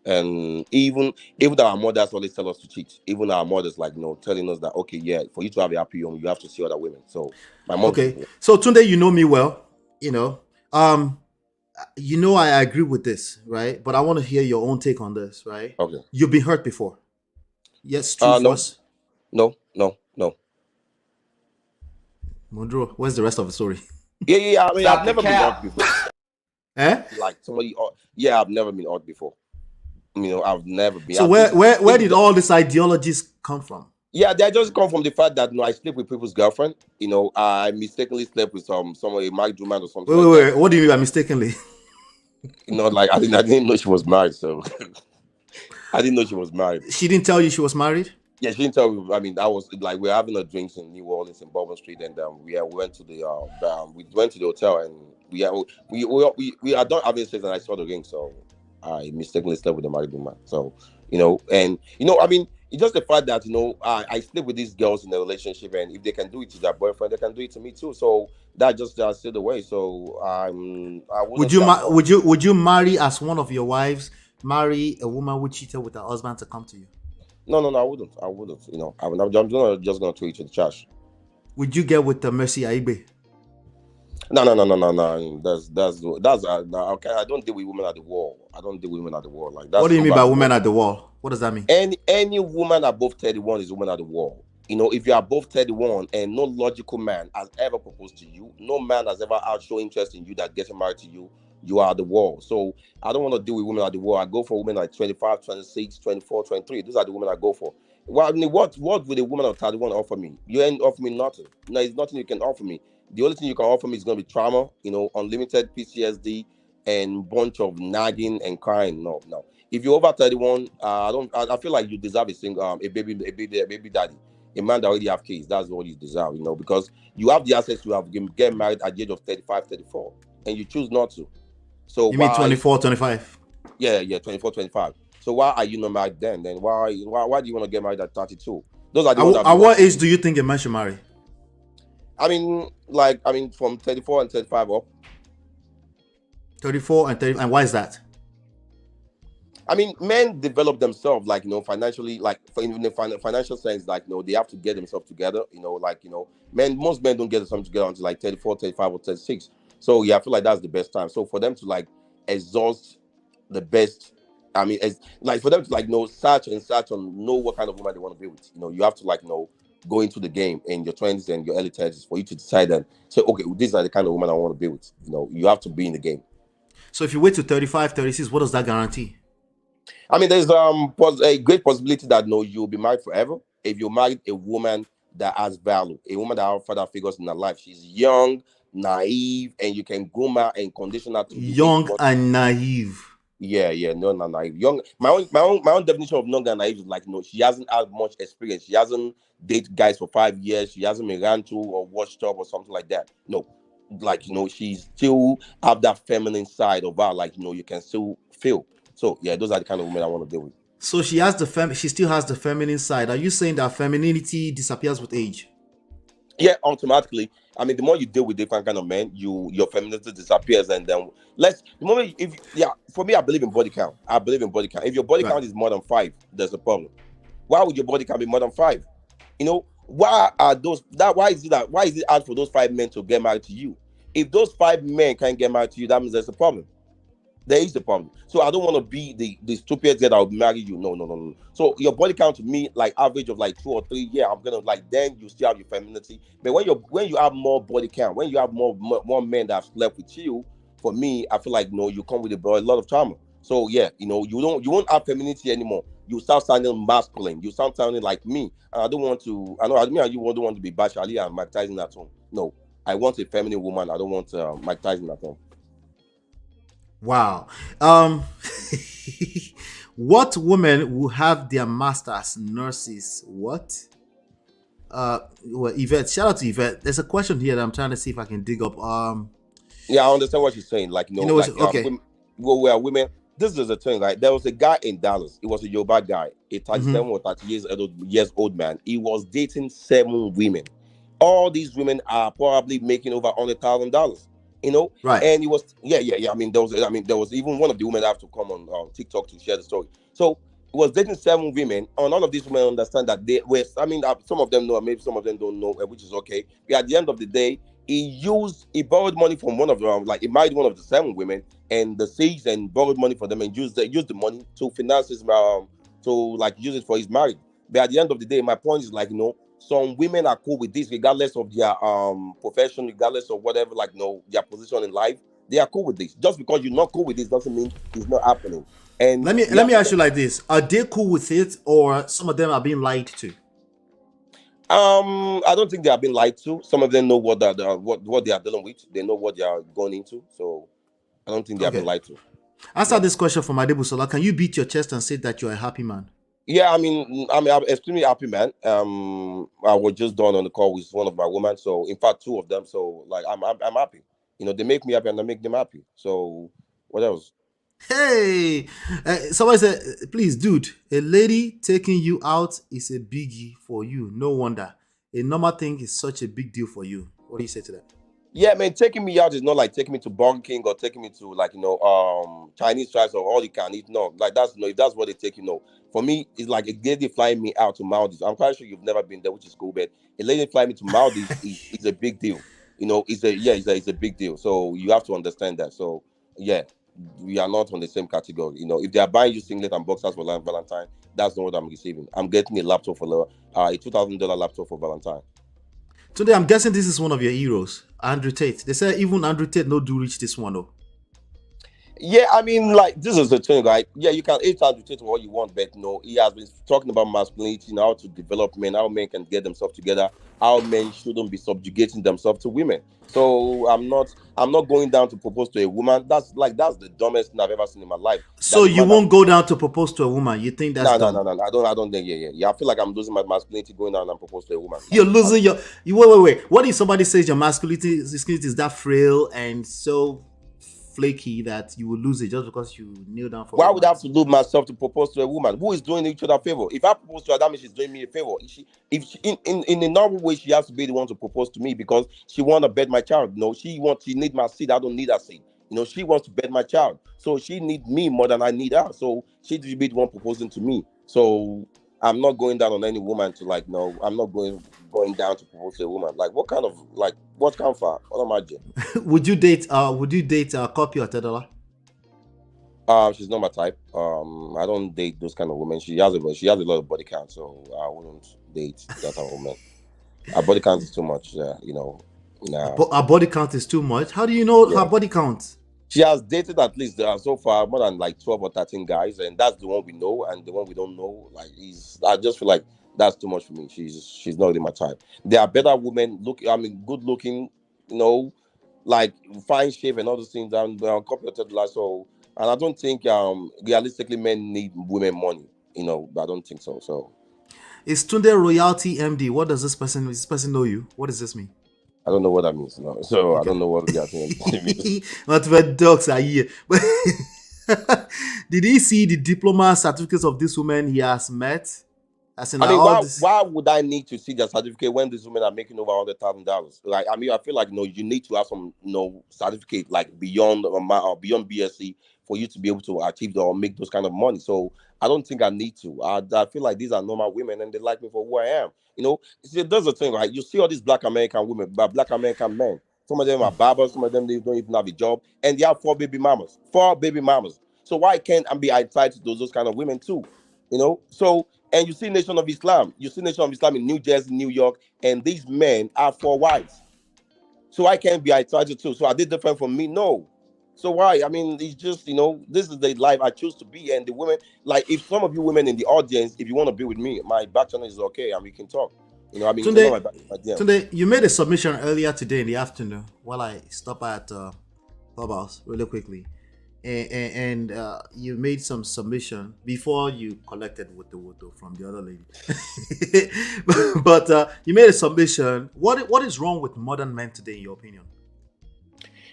Speaker 11: And even our mothers always tell us to cheat. Even our mothers, telling us that, okay, yeah, for you to have a happy home, you have to see other women. So my mom.
Speaker 6: Okay. So Tunde, you know me well. I agree with this, right? But I want to hear your own take on this, right?
Speaker 11: Okay.
Speaker 6: You've been hurt before. Yes, true.
Speaker 11: No.
Speaker 6: Mondro, where's the rest of the story?
Speaker 11: Yeah. I mean, I've never been hurt before.
Speaker 6: Like
Speaker 11: somebody. Yeah, I've never been hurt before. I've never been.
Speaker 6: So where did all these ideologies come from?
Speaker 11: Yeah, they just come from the fact that I sleep with people's girlfriend. I mistakenly slept with somebody, a married woman or something.
Speaker 6: Wait. What do you mean by mistakenly?
Speaker 11: I didn't know she was married, so I didn't know she was married.
Speaker 6: She didn't tell you she was married?
Speaker 11: Yeah, she didn't tell me. I mean, that was like we were having a drinks in New Orleans in Bourbon Street, and we went to the hotel, and we are done having sex, and I saw the ring, so I mistakenly slept with a married woman. So I mean, it's just the fact that I sleep with these girls in a relationship, and if they can do it to their boyfriend, they can do it to me too. So that just still the way. So
Speaker 6: would you marry as one of your wives? Marry a woman who cheated with her husband to come to you?
Speaker 11: No, I wouldn't. I'm just gonna throw it to the trash.
Speaker 6: Would you get with the Mercy Aigbe?
Speaker 11: No. That's okay. I don't deal with women at the wall. Like that.
Speaker 6: What do you mean by women at the wall? What does that mean?
Speaker 11: Any woman above 31 is a woman at the wall. If you're above 31 and no logical man has ever proposed to you, no man has ever shown interest in you that getting married to you, you are at the wall. So I don't want to deal with women at the wall. I go for women like 25, 26, 24, 23. Those are the women I go for. Well, I mean, what would a woman of 31 offer me? You ain't offer me nothing. No, it's nothing you can offer me. The only thing you can offer me is going to be trauma, unlimited PTSD and bunch of nagging and crying. No, no. If you're over 31, I don't. I feel like you deserve a single, a baby daddy, a man that already have kids. That's what you deserve, because you have the access to have get married at the age of 35, 34, and you choose not to. So
Speaker 6: You mean 24, 25?
Speaker 11: Yeah, 24, 25. So why are you not married then? Then why do you want to get married at 32? Those are the ones that
Speaker 6: At what age do you think a man should marry?
Speaker 11: I mean, from 34 and 35 up.
Speaker 6: 34 and 30. And why is that?
Speaker 11: I mean, men develop themselves, financially, in the financial sense, they have to get themselves together, most men don't get themselves together until 34, 35 or 36. So yeah, I feel like that's the best time. So for them to exhaust the best, I mean, for them to search and search and know what kind of woman they want to be with, you have to go into the game in your 20s and your early 30s for you to decide and say, okay, these are the kind of woman I want to be with. You have to be in the game.
Speaker 6: So if you wait to 35, 36, what does that guarantee?
Speaker 11: I mean, there's a great possibility that you'll be married forever if you married a woman that has value, a woman that has father figures in her life. She's young, naive, and you can groom her and condition her to be
Speaker 6: young and naive.
Speaker 11: Yeah, no, not naive. Young. My own definition of young and naive is she hasn't had much experience. She hasn't dated guys for 5 years. She hasn't been ran to or watched up or something like that. No, she's still have that feminine side of her. You can still feel. So yeah, those are the kind of women I want to deal with.
Speaker 6: So she still has the feminine side. Are you saying that femininity disappears with age?
Speaker 11: Yeah, automatically. I mean, the more you deal with different kind of men, your femininity disappears, and then for me, I believe in body count. If your body count is more than 5, there's a problem. Why would your body count be more than 5? Why is it hard for those 5 men to get married to you? If those 5 men can't get married to you, that means there's a problem. There is a problem. So I don't want to be the stupid that I'll marry you. No. So your body count to me, average of 2 or 3, yeah, I'm gonna then you still have your femininity. But when you have more body count, when you have more men that have slept with you, for me, I feel you come with a lot of trauma. So yeah, you won't have femininity anymore. You start sounding masculine. You start sounding like me. And I don't want to. I know you don't want to be Bash Ali and Mike Tyson at home. No, I want a feminine woman. I don't want Mike Tyson at home.
Speaker 6: Wow. What women will have their masters nurses? What? Well, Yvette, shout out to Yvette. There's a question here that I'm trying to see if I can dig up.
Speaker 11: Yeah, I understand what you're saying.
Speaker 6: Okay.
Speaker 11: We are women. This is a thing. There was a guy in Dallas. He was a Yoruba guy, a 37 or 30 years old man. He was dating 7 women. All these women are probably making over $100,000.
Speaker 6: Right?
Speaker 11: And he was, yeah. I mean, there was even one of the women that have to come on TikTok to share the story. So he was dating 7 women, and all of these women understand that they were. I mean, some of them know, maybe some of them don't know, which is okay. But at the end of the day, he borrowed money from one of them. He married one of the 7 women, and the 6 and borrowed money for them and used the money to finance his use it for his marriage. But at the end of the day, my point is some women are cool with this, regardless of their profession, regardless of whatever, their position in life. They are cool with this. Just because you're not cool with this doesn't mean it's not happening. And
Speaker 6: let me ask you like this: are they cool with it, or some of them are being lied to?
Speaker 11: I don't think they are being lied to. Some of them know what they are dealing with. They know what they are going into. So I don't think they are being lied to.
Speaker 6: Answer this question from Adebusola. Can you beat your chest and say that you're a happy man?
Speaker 11: Yeah, I'm extremely happy, man. I was just done on the call with one of my women. So in fact, 2 of them. So I'm happy. They make me happy and I make them happy. So what else?
Speaker 6: Hey, somebody said, please, dude, a lady taking you out is a biggie for you. No wonder. A normal thing is such a big deal for you. What do you say to that?
Speaker 11: Yeah, man, taking me out is not like taking me to Burger King or taking me to Chinese stripes or all you can eat. No, if that's what they take, For me, it's like a lady flying me out to Maldives. I'm quite sure you've never been there, which is cool, but a lady flying me to Maldives is a big deal. It's a big deal. So you have to understand that. So yeah, we are not on the same category. If they are buying you singlet and boxers for Valentine, that's not what I'm receiving. I'm getting a laptop for a $2,000 laptop for Valentine.
Speaker 6: Today, I'm guessing this is one of your heroes, Andrew Tate. They say even Andrew Tate no do reach this one though.
Speaker 11: Yeah, I mean, like this is the thing, right? Yeah, you can dictate what you want, but no, he has been talking about masculinity and how to develop men, how men can get themselves together, how men shouldn't be subjugating themselves to women. So I'm not going down to propose to a woman. That's the dumbest thing I've ever seen in my life.
Speaker 6: So
Speaker 11: That the
Speaker 6: you
Speaker 11: man that
Speaker 6: won't go down to propose to a woman? You think that's
Speaker 11: no, no,
Speaker 6: dumb?
Speaker 11: no, no, no, I don't think yeah. I feel like I'm losing my masculinity going down and propose to a woman.
Speaker 6: You're
Speaker 11: Like
Speaker 6: losing your. You wait. What if somebody says your masculinity is that frail and so flaky that you will lose it just because you kneel down for a
Speaker 11: why would
Speaker 6: woman?
Speaker 11: I have to lose myself to propose to a woman who is doing each other a favor? If I propose to her, that means she's doing me a favor. If she, in a normal way, she has to be the one to propose to me because she want to bed my child. No, she need my seed. I don't need her seed. She wants to bed my child, so she need me more than I need her. So she should be the one proposing to me. So I'm not going down on any woman to like. No, I'm not going down to propose to a woman. Like what kind of what am I doing?
Speaker 6: Would you date? Would you date Copy or Tedola?
Speaker 11: She's not my type. I don't date those kind of women. She has a lot of body count, so I wouldn't date that kind of woman. Her body count is too much. Nah.
Speaker 6: But her body count is too much. How do you know her
Speaker 11: Yeah.
Speaker 6: body count?
Speaker 11: She has dated at least so far more than like 12 or 13 guys, and that's the one we know, and the one we don't know. Like I just feel like that's too much for me. She's not really my type. There are better women. Good looking. You know, like fine shape and all those things. And compared to the so, and I don't think realistically men need women money. But I don't think so. So
Speaker 6: Is Tunde Royalty MD? What does this person? Does this person know you? What does this mean?
Speaker 11: I don't know what that means. No, so I
Speaker 6: Okay.
Speaker 11: don't know what we are saying.
Speaker 6: What the dogs are here? Did he see the diploma certificates of this woman he has met? As in,
Speaker 11: I mean,
Speaker 6: all
Speaker 11: why
Speaker 6: this.
Speaker 11: why would I need to see their certificate when these women are making over $100,000? Like, I mean, I feel like you need to have some certificate like beyond beyond BSc for you to be able to achieve or make those kind of money. So I don't think I need to. I feel like these are normal women and they like me for who I am. See, there's the thing, right? You see all these Black American women, but Black American men. Some of them are barbers. Some of them they don't even have a job, and they have 4 baby mamas. 4 baby mamas. So why can't I be entitled to those kind of women too? So and you see Nation of Islam. You see Nation of Islam in New Jersey, New York, and these men have 4 wives. So I can't be entitled to. So are they different from me? No. So why? I mean, it's just this is the life I choose to be. And the women, like, if some of you women in the audience, if you want to be with me, my back channel is okay, and we can talk. I mean, you know my DM.
Speaker 6: Tunde, you made a submission earlier today in the afternoon while I stopped at Clubhouse really quickly. And you made some submission before you collected Woto from the other lady. But you made a submission. What is wrong with modern men today, in your opinion?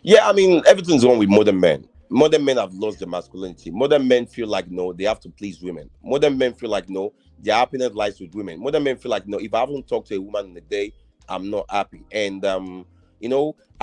Speaker 11: Yeah, I mean, everything's wrong with modern men. Modern men have lost their masculinity. Modern men feel like no, they have to please women. Modern men feel like no, their happiness lies with women. Modern men feel like no, if I haven't talked to a woman in a day, I'm not happy. And I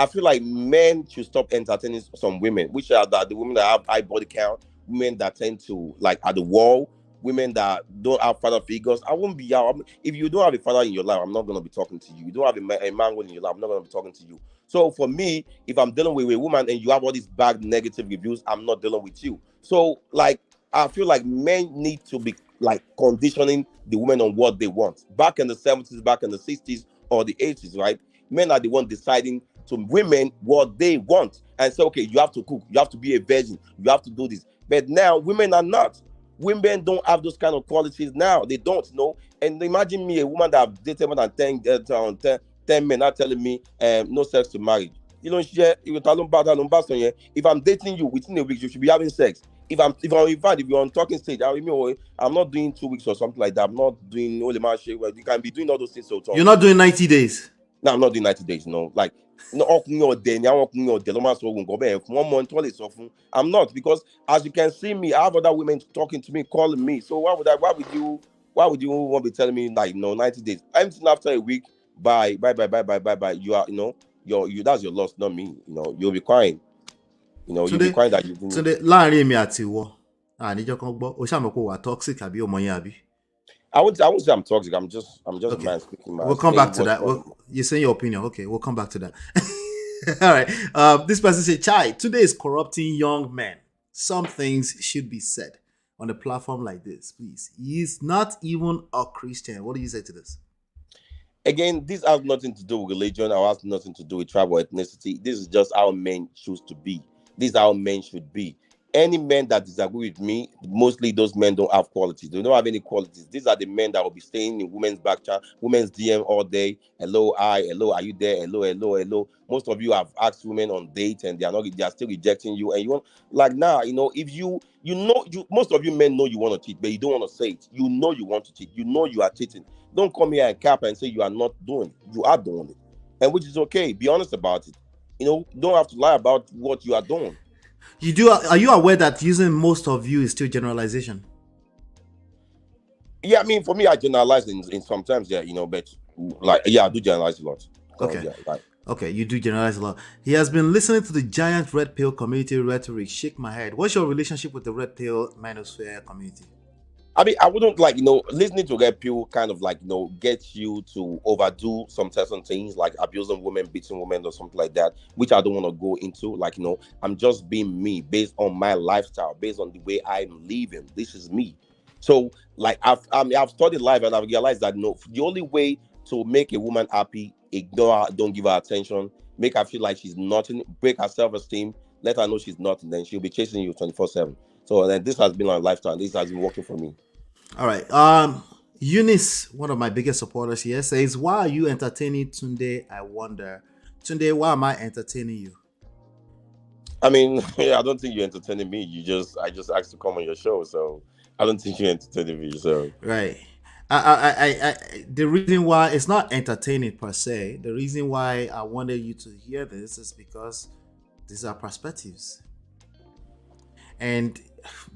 Speaker 11: feel like men should stop entertaining some women, which are the women that have high body count, women that tend to like at the wall, women that don't have father figures. I won't be out. If you don't have a father in your life, I'm not gonna be talking to you. You don't have a man in your life, I'm not gonna be talking to you. So for me, if I'm dealing with a woman and you have all these bad negative reviews, I'm not dealing with you. So like I feel like men need to be like conditioning the women on what they want. Back in the 70s, back in the 60s or the 80s, right? Men are the one deciding to women what they want and say, okay, you have to cook, you have to be a virgin, you have to do this. But now women are not. Women don't have those kind of qualities now. They don't know. And imagine me, a woman that I've dated more than 10 men are telling me no sex to marriage. If I'm dating you within a week, you should be having sex. If you're on talking stage, I'm not doing 2 weeks or something like that. I'm not doing only my shit. You can be doing all those things. So
Speaker 6: You're not doing 90 days.
Speaker 11: No, I'm not doing 90 days. No, like no, 1 month, I'm not, because as you can see me, I have other women talking to me, calling me. So why would you want to be telling me like 90 days? Anything after a week, bye. You are, that's your loss, not me. You'll be crying. You'll be crying that you didn't.
Speaker 6: So the láàrin èmi àti ìwọ àníjọ kan gbọ́ o ṣàmọ̀ pé wà toxic àbí ọmọ yẹn àbí.
Speaker 11: I won't say I'm toxic. I'm just okay. A man speaking.
Speaker 6: We'll come back to that. You're saying your opinion. Okay, we'll come back to that. All right. This person said, Chai, today is corrupting young men. Some things should be said on a platform like this, please. He's not even a Christian. What do you say to this?
Speaker 11: Again, this has nothing to do with religion or has nothing to do with tribal ethnicity. This is just how men choose to be. This is how men should be. any men that disagree with me, mostly those men don't have qualities. They don't have any qualities. These are the men that will be staying in women's back chat, women's DM all day. Hello, hello, are you there? Hello, hello, hello. Most of you have asked women on dates and they are still rejecting you. And you want, like, now, if most of you men know you want to cheat, but you don't want to say it. You know you want to cheat. You know you are cheating. Don't come here and cap and say you are not doing it. You are doing it. And which is okay. Be honest about it. Don't have to lie about what you are doing.
Speaker 6: Are you aware that using most of you is still generalization?
Speaker 11: Yeah, I mean, for me, I generalize in sometimes, yeah, but like, yeah, I do generalize a lot.
Speaker 6: Okay.
Speaker 11: Yeah,
Speaker 6: okay, you do generalize a lot. He has been listening to the giant red pill community rhetoric. Shake my head. What's your relationship with the red pill manosphere community?
Speaker 11: I mean, I wouldn't listening to red pill kind of gets you to overdo some certain things, like abusing women, beating women, or something like that, which I don't want to go into. I'm just being me based on my lifestyle, based on the way I'm living. This is me. So, I've studied life and I've realized that the only way to make a woman happy, ignore her, don't give her attention, make her feel like she's nothing, break her self-esteem, let her know she's nothing, then she'll be chasing you 24/7. So then this has been my lifestyle. This has been working for me.
Speaker 6: All right. Eunice, one of my biggest supporters here, says, "Why are you entertaining Tunde? I wonder, Tunde, why am I entertaining you?"
Speaker 11: I mean, I don't think you're entertaining me. I just asked to come on your show, so I don't think you're entertaining me. So
Speaker 6: right. The reason why it's not entertaining per se, the reason why I wanted you to hear this is because these are perspectives, and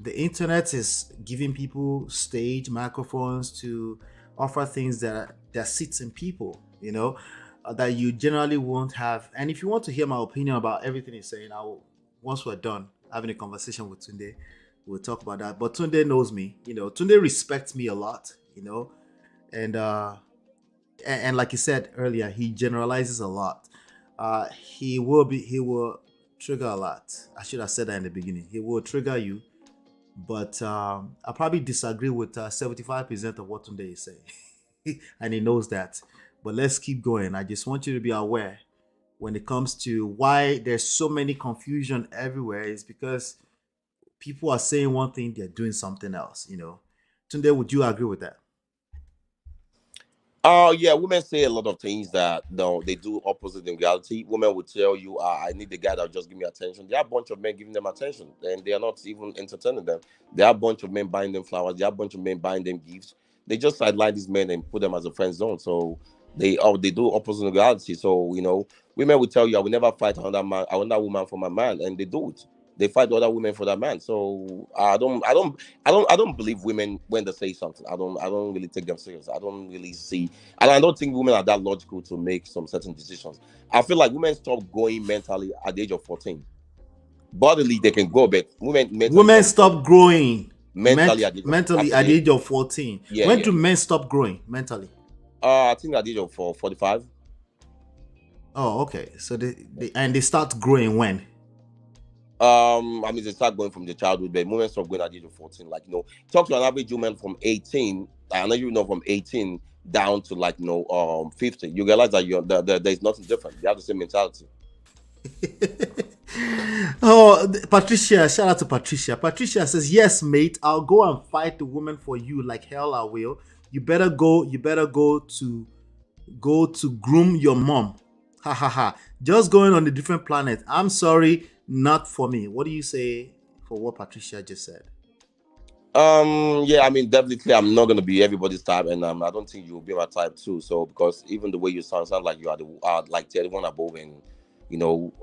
Speaker 6: the internet is giving people stage microphones to offer things that sits in people, that you generally won't have. And if you want to hear my opinion about everything he's saying, once we're done having a conversation with Tunde, we'll talk about that. But Tunde knows me, Tunde respects me a lot, and like you said earlier, he generalizes a lot. He will trigger a lot. I should have said that in the beginning. He will trigger you. But I probably disagree with 75% of what Tunde is saying. And he knows that. But let's keep going. I just want you to be aware when it comes to why there's so many confusion everywhere is because people are saying one thing, they're doing something else, Tunde, would you agree with that?
Speaker 11: Oh, yeah, women say a lot of things that they do opposite in reality. Women will tell you, I need the guy that will just give me attention. There are a bunch of men giving them attention, and they are not even entertaining them. There are a bunch of men buying them flowers. There are a bunch of men buying them gifts. They just sideline these men and put them as a friend zone. So they do opposite in reality. So women will tell you, I will never fight another woman for my man, and they do it. They fight other women for that man. So I don't believe women when they say something. I don't really take them serious. I don't really see, and I don't think women are that logical to make some certain decisions. I feel like women stop growing mentally at the age of 14. Bodily they can grow, but
Speaker 6: women stop growing mentally at the age of 14.
Speaker 11: Yeah,
Speaker 6: when do men stop growing mentally?
Speaker 11: I think at the age of 45.
Speaker 6: Oh, okay. So they start growing when?
Speaker 11: I mean, they start going from the childhood, but women stop going at the age of 14. Talk to an average woman from 18, I know from 18 down to 50. You realize that there's nothing different. They have the same mentality.
Speaker 6: Oh, Patricia, shout out to Patricia. Patricia says, "Yes, mate, I'll go and fight the woman for you like hell I will. You better go to groom your mom. Ha ha ha. Just going on a different planet. I'm sorry, not for me." What do you say for what Patricia just said?
Speaker 11: Yeah, I mean, definitely I'm not gonna be everybody's type, and I don't think you'll be my type too. So because even the way you sound like you are like 31 above, and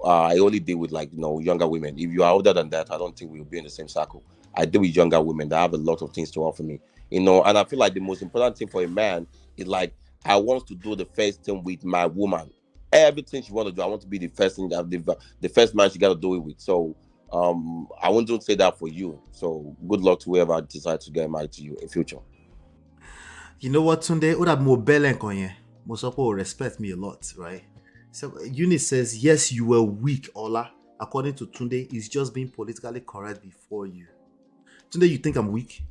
Speaker 11: I only deal with younger women. If you are older than that, I don't think we'll be in the same circle. I deal with younger women that have a lot of things to offer me, and I feel like the most important thing for a man is I want to do the first thing with my woman. Everything she want to do, I want to be the first thing, the first man she got to do it with. So I won't say that for you. So good luck to whoever decides to get married to you in future.
Speaker 6: You know what, Tunde? Oda Mobele Konye. Mosopo respect me a lot, right? So Eunice says, "Yes, you were weak, Ola. According to Tunde, he's just being politically correct before you." Tunde, you think I'm weak?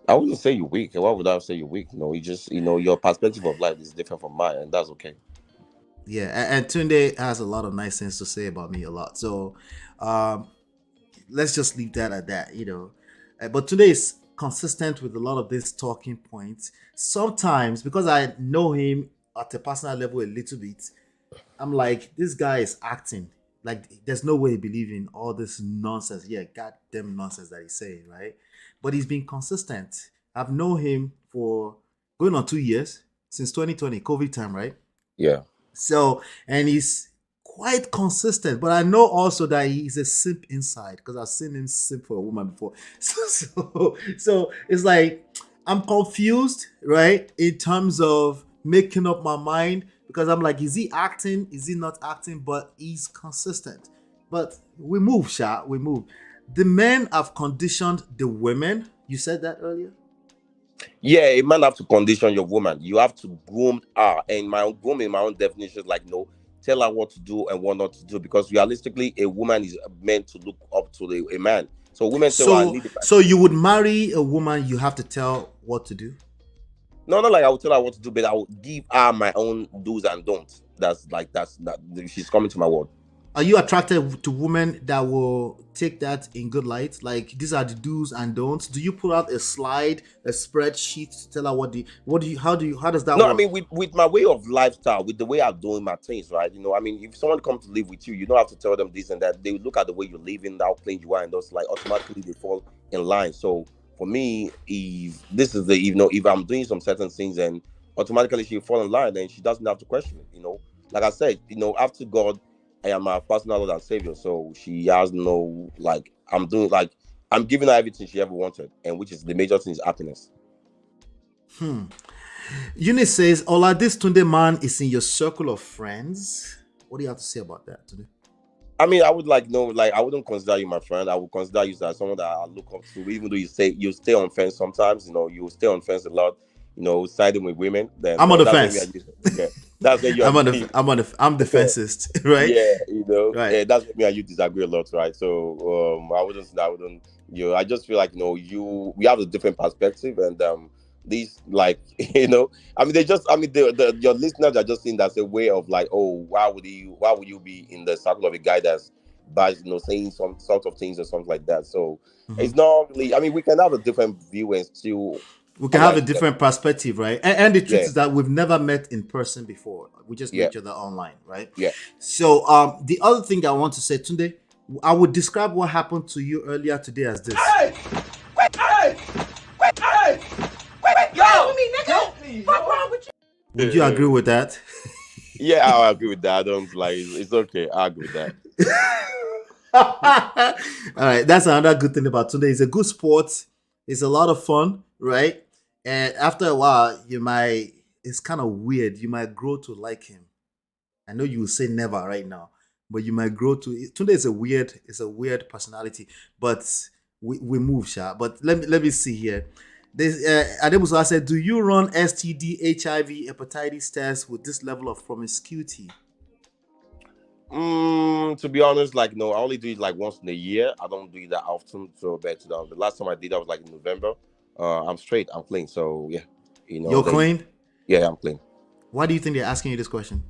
Speaker 11: I wouldn't say you're weak. Why would I say you're weak? No, you just your perspective of life is different from mine, and that's okay.
Speaker 6: Yeah, and Tunde has a lot of nice things to say about me a lot. So let's just leave that at that, but today is consistent with a lot of these talking points. Sometimes, because I know him at a personal level a little bit, I'm like, this guy is acting. Like, there's no way he believes in all this nonsense. Yeah, goddamn nonsense that he's saying, right? But he's been consistent. I've known him for going on 2 years, since 2020, COVID time, right?
Speaker 11: Yeah.
Speaker 6: So, and he's quite consistent, but I know also that he's a simp inside because I've seen him simp for a woman before. So it's like I'm confused, right? In terms of making up my mind because I'm like, is he acting? Is he not acting? But he's consistent. But we move, Sha. We move. The men have conditioned the women. You said that earlier.
Speaker 11: Yeah, a man have to condition your woman. You have to groom her. And my own grooming, my own definition is like, tell her what to do and what not to do. Because realistically, a woman is meant to look up to a man. So women say, I need
Speaker 6: So you would marry a woman, you have to tell what to do?
Speaker 11: No, not like I will tell her what to do, but I will give her my own do's and don'ts. That's she's coming to my word.
Speaker 6: Are you attracted to women that will take that in good light? Like, these are the do's and don'ts. Do you put out a slide, a spreadsheet to tell her how does that work?
Speaker 11: No, I mean, with my way of lifestyle, with the way I'm doing my things, right? I mean, if someone comes to live with you, you don't have to tell them this and that. They look at the way you're living, how clean you are, and those like automatically they fall in line. So for me, if I'm doing some certain things and automatically she fall in line, then she doesn't have to question it. Like I said, after God, I am my personal Lord and Savior. So she has no, like, I'm giving her everything she ever wanted, and which is the major thing is happiness.
Speaker 6: Eunice says, Ola, this Tunde man is in your circle of friends. What do you have to say about that today?
Speaker 11: I mean, I would I wouldn't consider you my friend. I would consider you as someone that I look up to, even though you stay on fence sometimes, you stay on fence a lot, siding with women. Then
Speaker 6: I'm on the fence.
Speaker 11: That's where
Speaker 6: I'm the fenceist, right?
Speaker 11: Yeah,
Speaker 6: right.
Speaker 11: Yeah, that's what me and you disagree a lot, right? So I just feel like we have a different perspective, and these I mean your listeners are just seeing that's a way of like, oh, why would you be in the circle of a guy that's saying some sort of things or something like that. So it's not really, I mean, we can have a different view and still
Speaker 6: we can have a different perspective, right? And the truth is that we've never met in person before. We just met each other online, right?
Speaker 11: Yeah.
Speaker 6: So the other thing I want to say, Tunde, I would describe what happened to you earlier today as this.
Speaker 7: Hey! Yo! What's wrong with you?
Speaker 6: Would you agree with that?
Speaker 11: Yeah, I agree with that. I don't it's okay. I agree with that.
Speaker 6: All right, that's another good thing about Tunde. It's a good sport. It's a lot of fun, right? And after a while, it's kind of weird. You might grow to like him. I know you will say never right now, but you might grow to. Tunde is a weird personality, but we move, Sha. But let me see here. Adebuso said, do you run STD, HIV, hepatitis tests with this level of promiscuity?
Speaker 11: To be honest, I only do it once in a year. I don't do it that often. So the last time I did that was in November. I'm straight. I'm clean. So yeah,
Speaker 6: You're clean?
Speaker 11: Yeah, I'm clean.
Speaker 6: Why do you think they're asking you this question?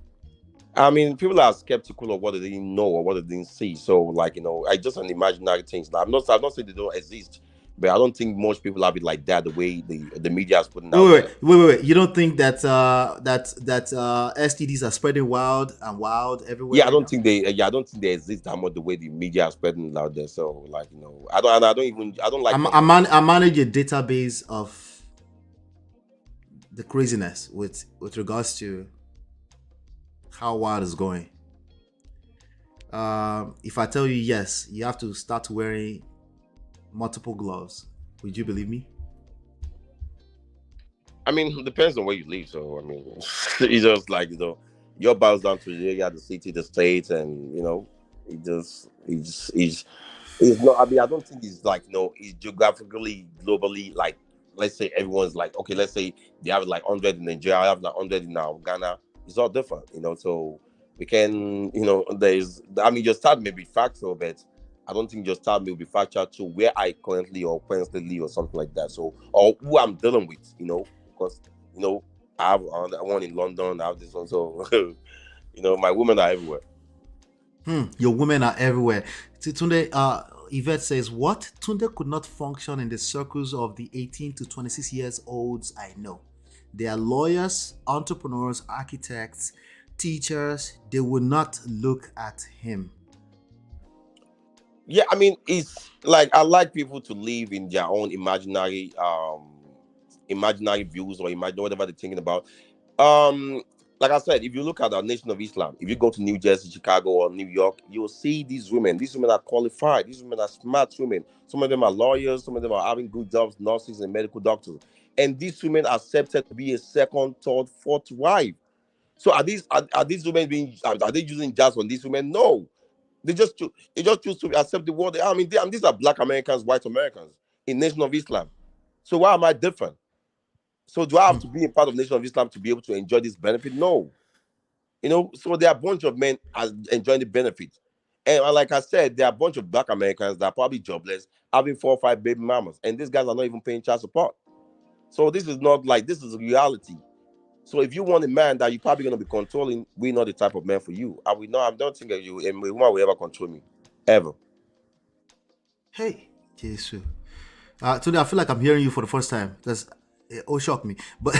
Speaker 11: I mean, people are skeptical of what they didn't know or what they didn't see. So I just an imaginary things. I'm not saying they don't exist, but I don't think most people have it like that. The way the media is putting out.
Speaker 6: Wait. You don't think that STDs are spreading wild everywhere?
Speaker 11: Yeah, I don't think they exist that much the way the media is spreading it out there. So I don't like.
Speaker 6: I manage a database of the craziness with regards to how wild is going. If I tell you yes, you have to start wearing multiple gloves. Would you believe me?
Speaker 11: I mean, it depends on where you live. So I mean, it's just your bows down to the area, the city, the state, and it's not. I mean, I don't think it's it's geographically, globally. Let's say everyone's okay. Let's say they have 100 in Nigeria, I have 100 in Ghana. It's all different, so we can, there's. I mean, your start may be factual, but I don't think your start may be factual to where I currently or constantly or something like that. So, or who I'm dealing with, because I have one in London, I have this one, so my women are everywhere.
Speaker 6: Your women are everywhere. Tunde, Yvette says, what? Tunde could not function in the circles of the 18 to 26 years olds I know. They are lawyers, entrepreneurs, architects, teachers. They would not look at him.
Speaker 11: Yeah, I mean, it's like I like people to live in their own imaginary views or imagine whatever they're thinking about. Like I said, if you look at our Nation of Islam, if you go to New Jersey, Chicago, or New York, you'll see these women. These women are qualified. These women are smart women. Some of them are lawyers. Some of them are having good jobs, nurses and medical doctors. And these women are accepted to be a second, third, fourth wife. So are these women are they using jazz on these women? No, they just choose to accept the world. I mean, these are Black Americans, white Americans in Nation of Islam. So why am I different? So do I have to be a part of Nation of Islam to be able to enjoy this benefit? No. So there are a bunch of men enjoying the benefit. And like I said, there are a bunch of Black Americans that are probably jobless, having 4 or 5 baby mamas. And these guys are not even paying child support. So this is not like, this is reality. So if you want a man that you're probably going to be controlling, we're not the type of man for you. I don't think that a woman will ever control me. Ever.
Speaker 6: Hey, Jesus. Today I feel like I'm hearing you for the first time. It shocked me. But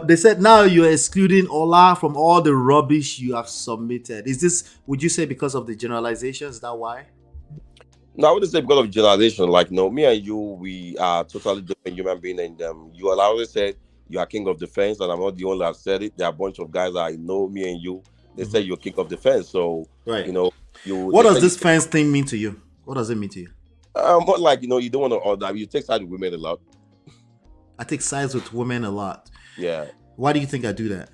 Speaker 6: they said now you're excluding Ola from all the rubbish you have submitted. Is this, would you say, because of the generalizations? Is that why?
Speaker 11: No, I wouldn't say because of generalization. Like, no, me and you, we are totally different human beings. And you always said you are king of defense, and I'm not the only one that said it. There are a bunch of guys that I know, me and you. They say you're king of defense. So,
Speaker 6: right.
Speaker 11: What
Speaker 6: does this fence thing mean to you? What does it mean to you?
Speaker 11: More like, you don't want to order. You take sides with women a lot.
Speaker 6: I take sides with women a lot.
Speaker 11: Yeah.
Speaker 6: Why do you think I do that?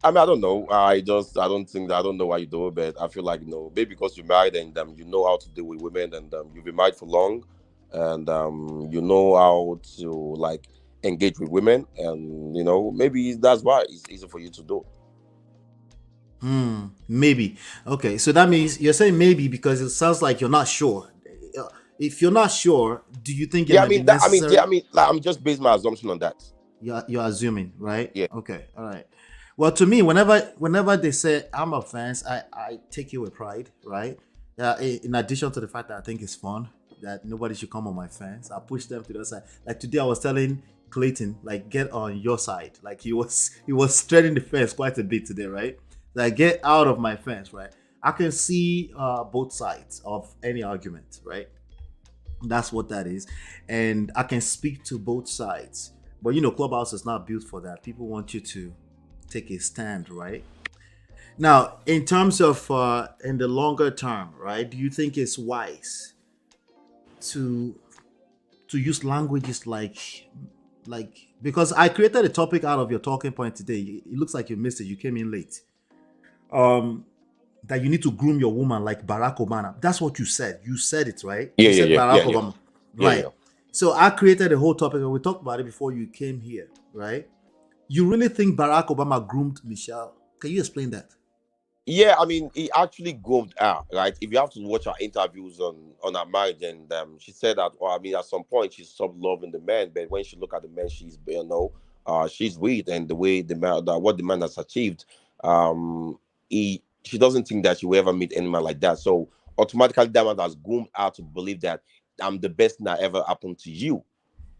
Speaker 11: I mean, I don't know. I don't know why you do it, but I feel like, maybe because you're married and you know how to deal with women and you've been married for long and you know how to like engage with women and, maybe that's why it's easy for you to do.
Speaker 6: Maybe. Okay, so that means you're saying maybe because it sounds like you're not sure. If you're not sure, do you think
Speaker 11: I'm just basing my assumption on that.
Speaker 6: You're assuming, right?
Speaker 11: Yeah.
Speaker 6: Okay. All right. Well, to me, whenever they say I'm a fans, I take it with pride, right? In addition to the fact that I think it's fun, that nobody should come on my fans, I push them to the side. Like today, I was telling Clayton, like, get on your side. Like he was treading the fence quite a bit today, right? Like, get out of my fence, right? I can see both sides of any argument, right? That's what that is. And I can speak to both sides. But, Clubhouse is not built for that. People want you to take a stand, right? Now, in terms of in the longer term, right, do you think it's wise to use languages like because I created a topic out of your talking point today. It looks like you missed it. You came in late. That you need to groom your woman like Barack Obama. That's what you said. You said it, right? You said Barack Obama. Right. Yeah. So I created a whole topic and we talked about it before you came here, right? You really think Barack Obama groomed Michelle? Can you explain that?
Speaker 11: Yeah, I mean, he actually groomed her, right? If you have to watch her interviews on her marriage, and she said that, at some point she stopped loving the man, but when she look at the man, she's with, and the way what the man has achieved, she doesn't think that she will ever meet any man like that. So automatically, that man has groomed her to believe that I'm the best thing that ever happened to you.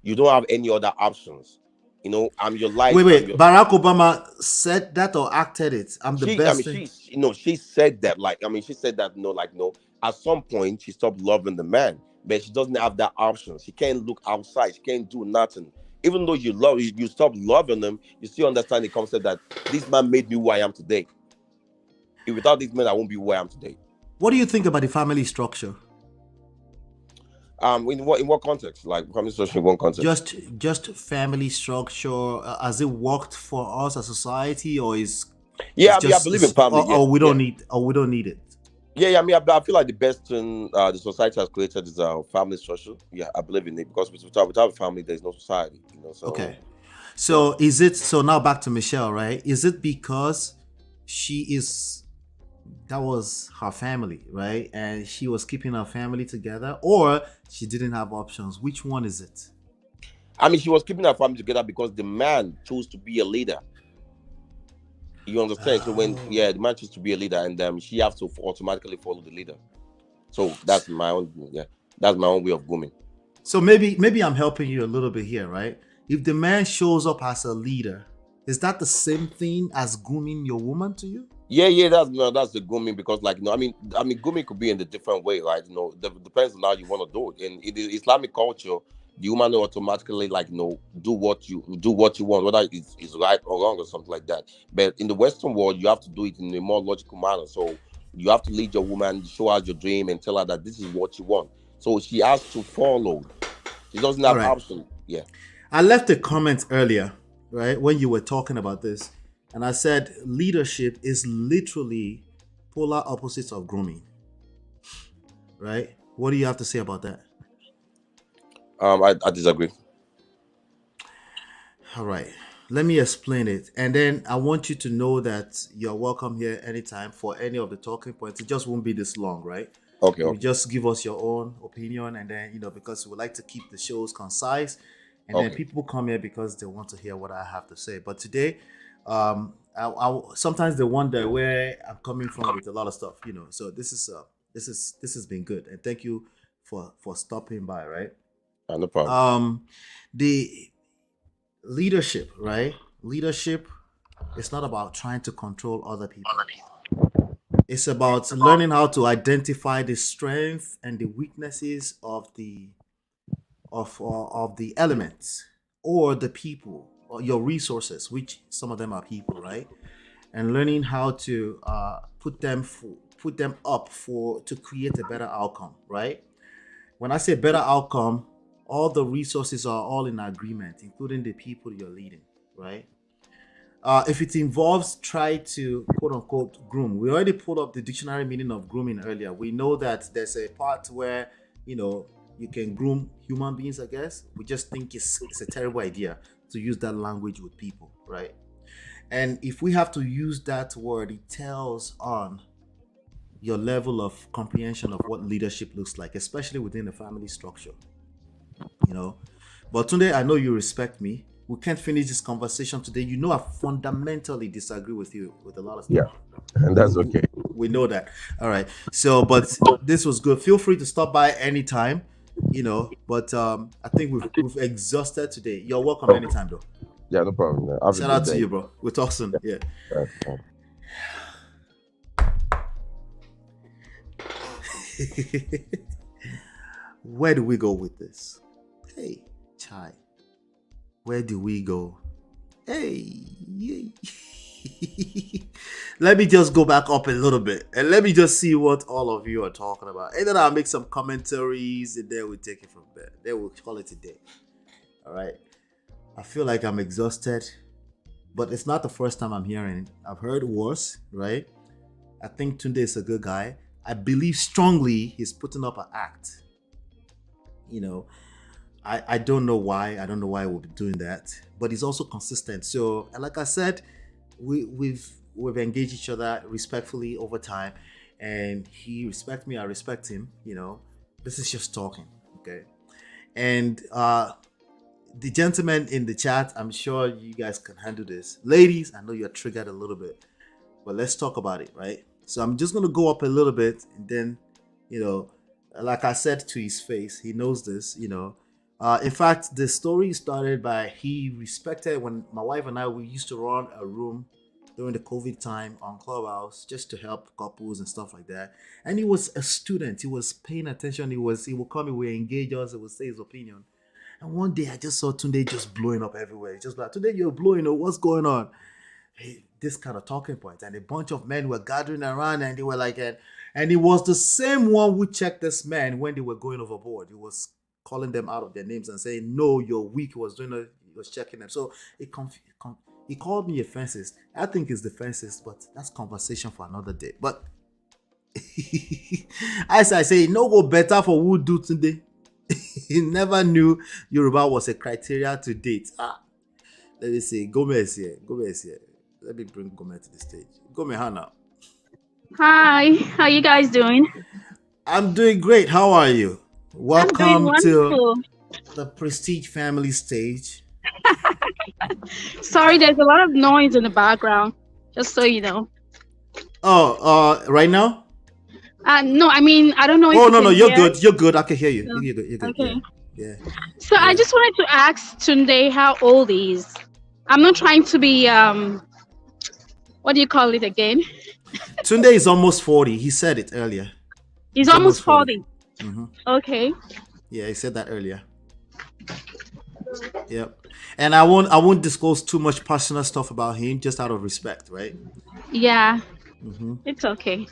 Speaker 11: You don't have any other options. I'm your life.
Speaker 6: Wait. Barack Obama said that or acted it? I'm the best.
Speaker 11: She said that. She said that. At some point, she stopped loving the man, but she doesn't have that option. She can't look outside. She can't do nothing. Even though you stop loving him, you still understand the concept that this man made me who I am today. If without this man, I won't be who I am today.
Speaker 6: What do you think about the family structure?
Speaker 11: In what context? Like family structure in what context?
Speaker 6: Just family structure. Has it worked for us as a society, or is?
Speaker 11: Yeah, I believe in family.
Speaker 6: We don't need it.
Speaker 11: Yeah. I feel like the best thing the society has created is a family structure. Yeah, I believe in it because without a family, there's no society. So.
Speaker 6: Okay. So is it? So now back to Michelle, right? Is it because that was her family, right? And she was keeping her family together, or she didn't have options? Which one is it?
Speaker 11: She was keeping her family together because the man chose to be a leader. You understand? So the man chose to be a leader, and she has to automatically follow the leader. So that's my own, yeah, that's my own way of grooming.
Speaker 6: So maybe I'm helping you a little bit here, right? If the man shows up as a leader, is that the same thing as grooming your woman to you?
Speaker 11: Yeah, that's the grooming, because like I mean grooming could be in a different way, right? Depends on how you want to do it. In the Islamic culture, the woman will automatically like do what you want, whether it's right or wrong or something like that. But in the Western world, you have to do it in a more logical manner. So you have to lead your woman, show her your dream, and tell her that this is what you want. So she has to follow. She doesn't have option. Yeah.
Speaker 6: I left a comment earlier, right, when you were talking about this, and I said leadership is literally polar opposites of grooming. Right? What do you have to say about that?
Speaker 11: I disagree.
Speaker 6: All right. Let me explain it. And then I want you to know that you're welcome here anytime for any of the talking points. It just won't be this long, right?
Speaker 11: Okay.
Speaker 6: You just give us your own opinion, and then, because we like to keep the shows concise, and then people come here because they want to hear what I have to say. But today, I sometimes they wonder where I'm coming from with a lot of stuff, So this has been good, and thank you for stopping by, right?
Speaker 11: No problem.
Speaker 6: The leadership, right? Leadership is not about trying to control other people. It's about learning how to identify the strengths and the weaknesses of the elements or the people or your resources, which some of them are people, right? And learning how to put them up to create a better outcome, right? When I say better outcome, all the resources are all in agreement, including the people you're leading, right? If it involves try to quote unquote groom, we already pulled up the dictionary meaning of grooming earlier. We know that there's a part where you can groom human beings, I guess. We just think it's a terrible idea to use that language with people, right? And if we have to use that word, it tells on your level of comprehension of what leadership looks like, especially within the family structure. But today, I know you respect me. We can't finish this conversation today. I fundamentally disagree with you with a lot of stuff.
Speaker 11: Yeah, and that's okay.
Speaker 6: We know that. All right. So, but this was good. Feel free to stop by anytime, But I think we've exhausted today. You're welcome anytime, though.
Speaker 11: Yeah, no problem.
Speaker 6: Shout out to you, bro. We'll talk soon. Yeah. Where do we go with this? Hey, Chai. Where do we go? Hey. Let me just go back up a little bit and let me just see what all of you are talking about. And then I'll make some commentaries and then we'll take it from there. Then we'll call it a day. All right. I feel like I'm exhausted, but it's not the first time I'm hearing it. I've heard worse, right? I think Tunde is a good guy. I believe strongly he's putting up an act. I don't know why. I don't know why we'll be doing that, but he's also consistent. So, and like I said, we've engaged each other respectfully over time, and he respects me. I respect him. This is just talking, okay? And the gentleman in the chat, I'm sure you guys can handle this. Ladies, I know you're triggered a little bit, but let's talk about it, right? So I'm just gonna go up a little bit, and then, like I said to his face, he knows this, In fact, the story started by he respected when my wife and I, we used to run a room during the COVID time on Clubhouse just to help couples and stuff like that. And he was a student. He was paying attention. He would come, he would engage us, he would say his opinion. And one day I just saw Tunde just blowing up everywhere. Just like, Tunde, you're blowing up. What's going on? Hey, this kind of talking point. And a bunch of men were gathering around and they were like, and he was the same one who checked this man when they were going overboard. He was calling them out of their names and saying, no, you're weak. He was checking them. So he called me a fensist. I think it's the fensist, but that's conversation for another day. But as I say, no go better for who do today. He never knew Yoruba was a criteria to date. Let me see. Gomez here. Let me bring Gomez to the stage. Gomez, Hannah.
Speaker 12: Hi, how you guys doing?
Speaker 6: I'm doing great. How are you? Welcome to the Prestige Family stage.
Speaker 12: Sorry, there's a lot of noise in the background, just so you know.
Speaker 6: Oh, right now?
Speaker 12: No, I mean, I don't know if
Speaker 6: Oh
Speaker 12: you
Speaker 6: no, no,
Speaker 12: can
Speaker 6: you're
Speaker 12: hear.
Speaker 6: good. You're good. I can hear you.
Speaker 12: No.
Speaker 6: You're good. You're good.
Speaker 12: Okay.
Speaker 6: Yeah.
Speaker 12: So I
Speaker 6: Yeah.
Speaker 12: just wanted to ask Tunde how old he is. I'm not trying to be what do you call it again?
Speaker 6: Tunde is almost 40. He said it earlier.
Speaker 12: He's
Speaker 6: He's almost
Speaker 12: almost
Speaker 6: 40.
Speaker 12: 40. Okay.
Speaker 6: Yeah, he said that earlier. Yep. And I won't disclose too much personal stuff about him just out of respect, right?
Speaker 12: Yeah. It's okay.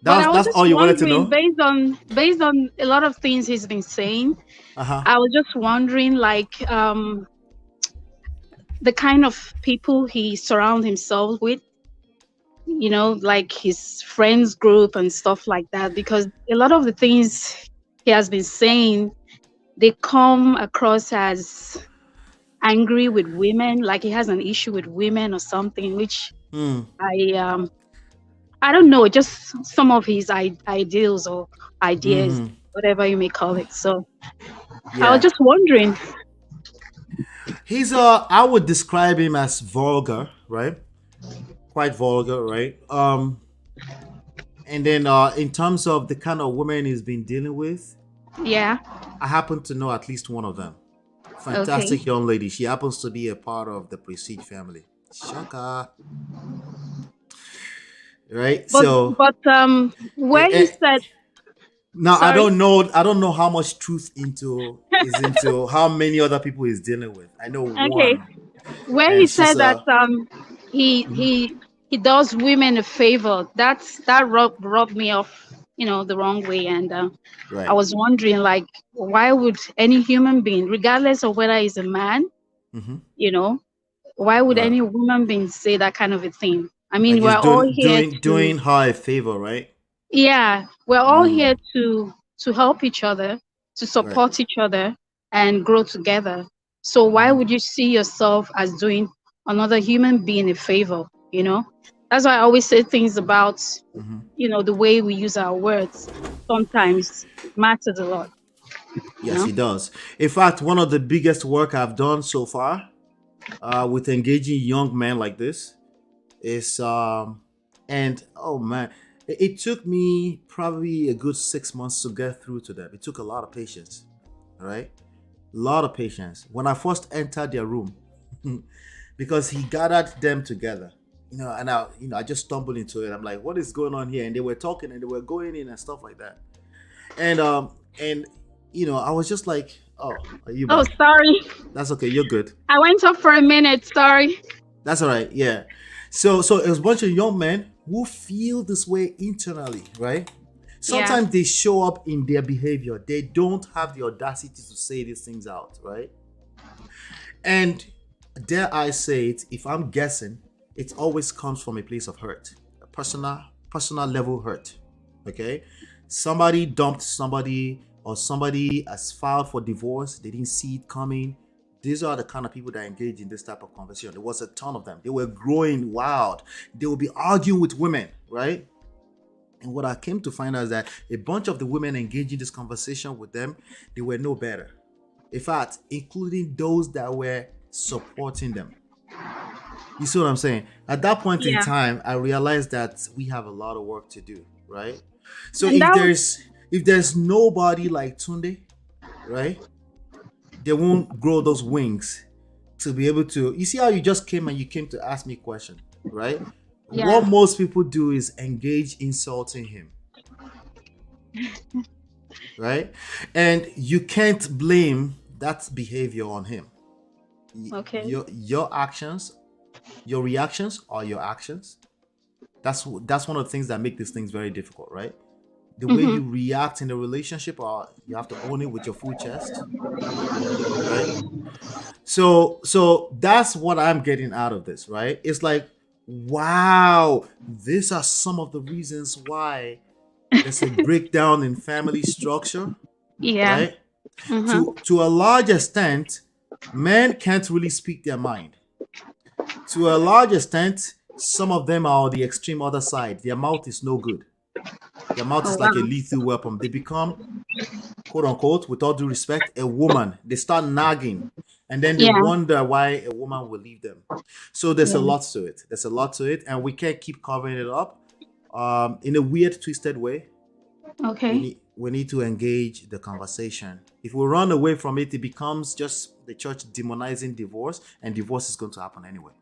Speaker 12: But I was
Speaker 6: That's
Speaker 12: just
Speaker 6: all you wanted to
Speaker 12: wondering,
Speaker 6: know?
Speaker 12: based on a lot of things he's been saying,
Speaker 6: Uh-huh.
Speaker 12: I was just wondering, like, the kind of people he surrounds himself with, you know, like his friends group and stuff like that, because a lot of the things he has been saying, they come across as angry with women, like he has an issue with women or something, which I don't know, just some of his ideals or ideas, whatever you may call it. So I was
Speaker 6: Yeah.
Speaker 12: just wondering.
Speaker 6: He's I would describe him as vulgar, right? Quite vulgar, right? And then in terms of the kind of women he's been dealing with,
Speaker 12: Yeah.
Speaker 6: I happen to know at least one of them.
Speaker 12: Okay.
Speaker 6: Fantastic young lady. She happens to be a part of the Prestige family. Shaka. Right?
Speaker 12: But where he said,
Speaker 6: now
Speaker 12: sorry.
Speaker 6: I don't know how much truth is into how many other people he's dealing with. I know
Speaker 12: Okay.
Speaker 6: one.
Speaker 12: Where
Speaker 6: And
Speaker 12: he
Speaker 6: she's
Speaker 12: said that he does women a favor, that rubbed me off, you know, the wrong way. And
Speaker 6: right.
Speaker 12: I was wondering, like, why would any human being, regardless of whether he's a man, you know, why would any woman being say that kind of a thing? I mean,
Speaker 6: Like he's
Speaker 12: we're all here
Speaker 6: doing her a favor, right?
Speaker 12: yeah, we're all here to help each other, to support each other and grow together. So why would you see yourself as doing another human being a favor, you know? That's why I always say things about, you know, the way we use our words sometimes matters a lot.
Speaker 6: Yes, he does. In fact, one of the biggest work I've done so far with engaging young men like this is and oh man, it took me probably a good 6 months to get through to them. It took a lot of patience, all right? A lot of patience. When I first entered their room, because he gathered them together, you know, and I just stumbled into it. I'm like, what is going on here? And they were talking and they were going in and stuff like that. And you know, I was just like, oh, are you back?
Speaker 12: Oh, sorry.
Speaker 6: That's okay, you're good.
Speaker 12: I went off for a minute, sorry.
Speaker 6: That's all right, yeah. So it was a bunch of young men who feel this way internally, right? Sometimes they show up in their behavior. They don't have the audacity to say these things out, right? And dare I say it, if I'm guessing, it always comes from a place of hurt, a personal level hurt, okay? Somebody dumped somebody, or somebody has filed for divorce. They didn't see it coming. These are the kind of people that engage in this type of conversation. There was a ton of them. They were growing wild. They would be arguing with women, right? And what I came to find out is that a bunch of the women engaging this conversation with them, they were no better. In fact, including those that were supporting them. You see what I'm saying? At that point in time, I realized that we have a lot of work to do, right? So if there's nobody like Tunde, right? They won't grow those wings to be able to. You see how you just came and you came to ask me a question, right?
Speaker 12: Yeah.
Speaker 6: What most people do is engage insulting him, right? And you can't blame that behavior on him.
Speaker 12: Okay.
Speaker 6: Your actions, your reactions are your actions. That's one of the things that make these things very difficult, right? The way you react in a relationship, or you have to own it with your full chest, right? So that's what I'm getting out of this, right? It's like, wow, these are some of the reasons why there's a breakdown in family structure, right? To a large extent, men can't really speak their mind. To a large extent, some of them are on the extreme other side. Their mouth is no good. Their mouth is like a lethal weapon. They become, quote unquote, with all due respect, a woman. They start nagging. And then they wonder why a woman will leave them. So there's a lot to it. And we can't keep covering it up in a weird, twisted way.
Speaker 12: Okay.
Speaker 6: We need to engage the conversation. If we run away from it, it becomes just the church demonizing divorce, and divorce is going to happen anyway.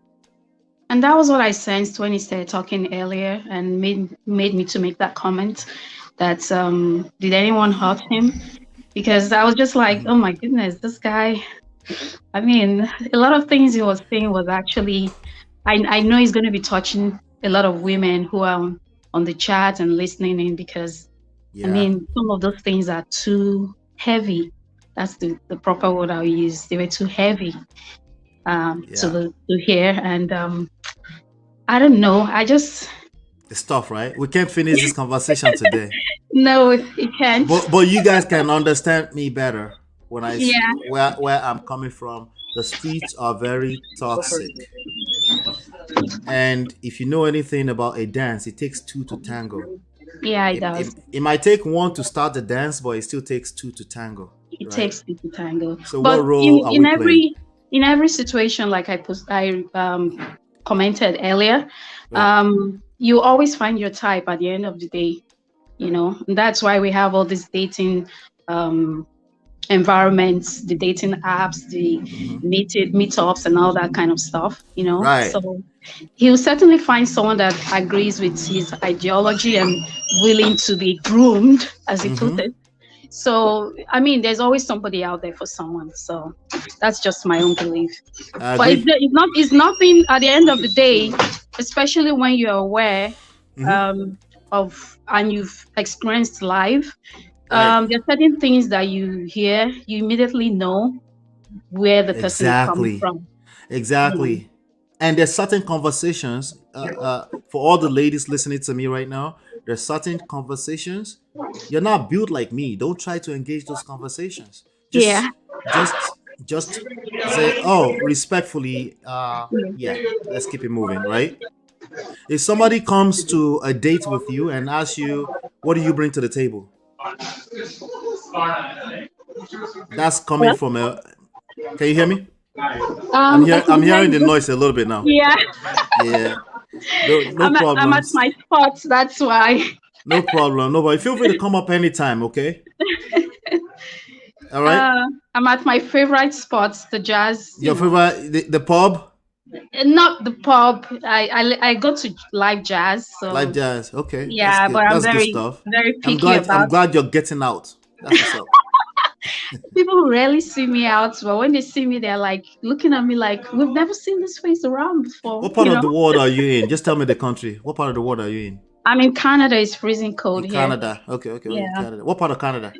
Speaker 12: And that was what I sensed when he started talking earlier and made me to make that comment that did anyone hurt him? Because I was just like, oh my goodness, this guy. I mean, a lot of things he was saying was actually, I know he's going to be touching a lot of women who are on the chat and listening in because, I mean, some of those things are too heavy. That's the proper word I'll use. They were too heavy to hear. And I don't know. I just...
Speaker 6: It's tough, right? We can't finish this conversation today.
Speaker 12: No, it can't.
Speaker 6: But you guys can understand me better when I see where I'm coming from. The streets are very toxic. And if you know anything about a dance, it takes two to tango.
Speaker 12: Yeah, it does.
Speaker 6: It might take one to start the dance, but it still takes two to tango.
Speaker 12: It takes two to tango.
Speaker 6: So but what role are we playing?
Speaker 12: In every situation, like I commented earlier, you always find your type at the end of the day, you know. And that's why we have all these dating environments, the dating apps, the meetups and all that kind of stuff, you know.
Speaker 6: Right.
Speaker 12: So he'll certainly find someone that agrees with his ideology and willing to be groomed, as he put it. So, I mean, there's always somebody out there for someone. So that's just my own belief. But it's nothing at the end of the day, especially when you're aware of and you've experienced life. There are certain things that you hear, you immediately know where the person is coming from.
Speaker 6: Exactly. And there's certain conversations, for all the ladies listening to me right now, there's certain conversations. You're not built like me. Don't try to engage those conversations. Just say, oh, respectfully, let's keep it moving, right? If somebody comes to a date with you and asks you, what do you bring to the table? That's coming from a... Can you hear me? I'm hearing the noise a little bit now.
Speaker 12: Yeah.
Speaker 6: Yeah. No problem.
Speaker 12: I'm at my spot. That's why.
Speaker 6: No problem. Nobody. Feel free to come up anytime, okay? All right.
Speaker 12: I'm at my favorite spots, the jazz.
Speaker 6: Your favorite, the pub?
Speaker 12: Not the pub. I go to live jazz. So.
Speaker 6: Live jazz, okay.
Speaker 12: Yeah, but I'm very picky
Speaker 6: I'm glad you're getting out. That's what's up.
Speaker 12: People rarely see me out, but when they see me, they're like looking at me like, we've never seen this face around before.
Speaker 6: What part of the world are you in? Just tell me the country. What part of the world are you in?
Speaker 12: I'm in Canada. It's freezing cold here.
Speaker 6: Canada. Okay. Yeah. Canada. What part of Canada?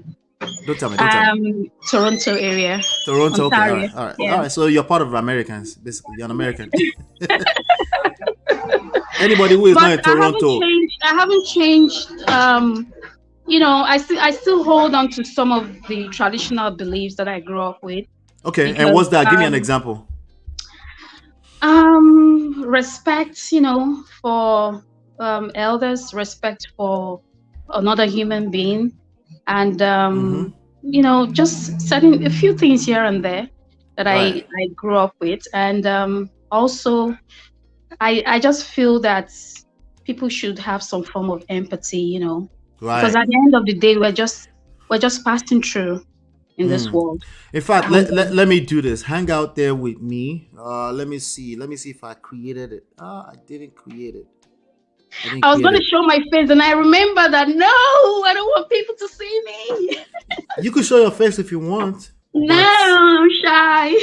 Speaker 6: Don't tell me.
Speaker 12: Toronto area.
Speaker 6: Toronto.
Speaker 12: Ontario.
Speaker 6: Okay. All right. Yeah. All right. So you're part of Americans, basically. You're an American. Anybody who is not in Toronto.
Speaker 12: I haven't changed. You know, I still hold on to some of the traditional beliefs that I grew up with.
Speaker 6: Okay. Because, and what's that? Give me an example.
Speaker 12: Respect, you know, for elders, respect for another human being, and you know, just setting a few things here and there that I grew up with. And also I just feel that people should have some form of empathy, you know, because at the end of the day, we're just passing through in this world.
Speaker 6: In fact, let me do this. Hang out there with me. Let me see if I created it. I didn't create it.
Speaker 12: I was going to show my face, and I remember that. No, I don't want people to see me.
Speaker 6: You could show your face if you want.
Speaker 12: No, I'm shy.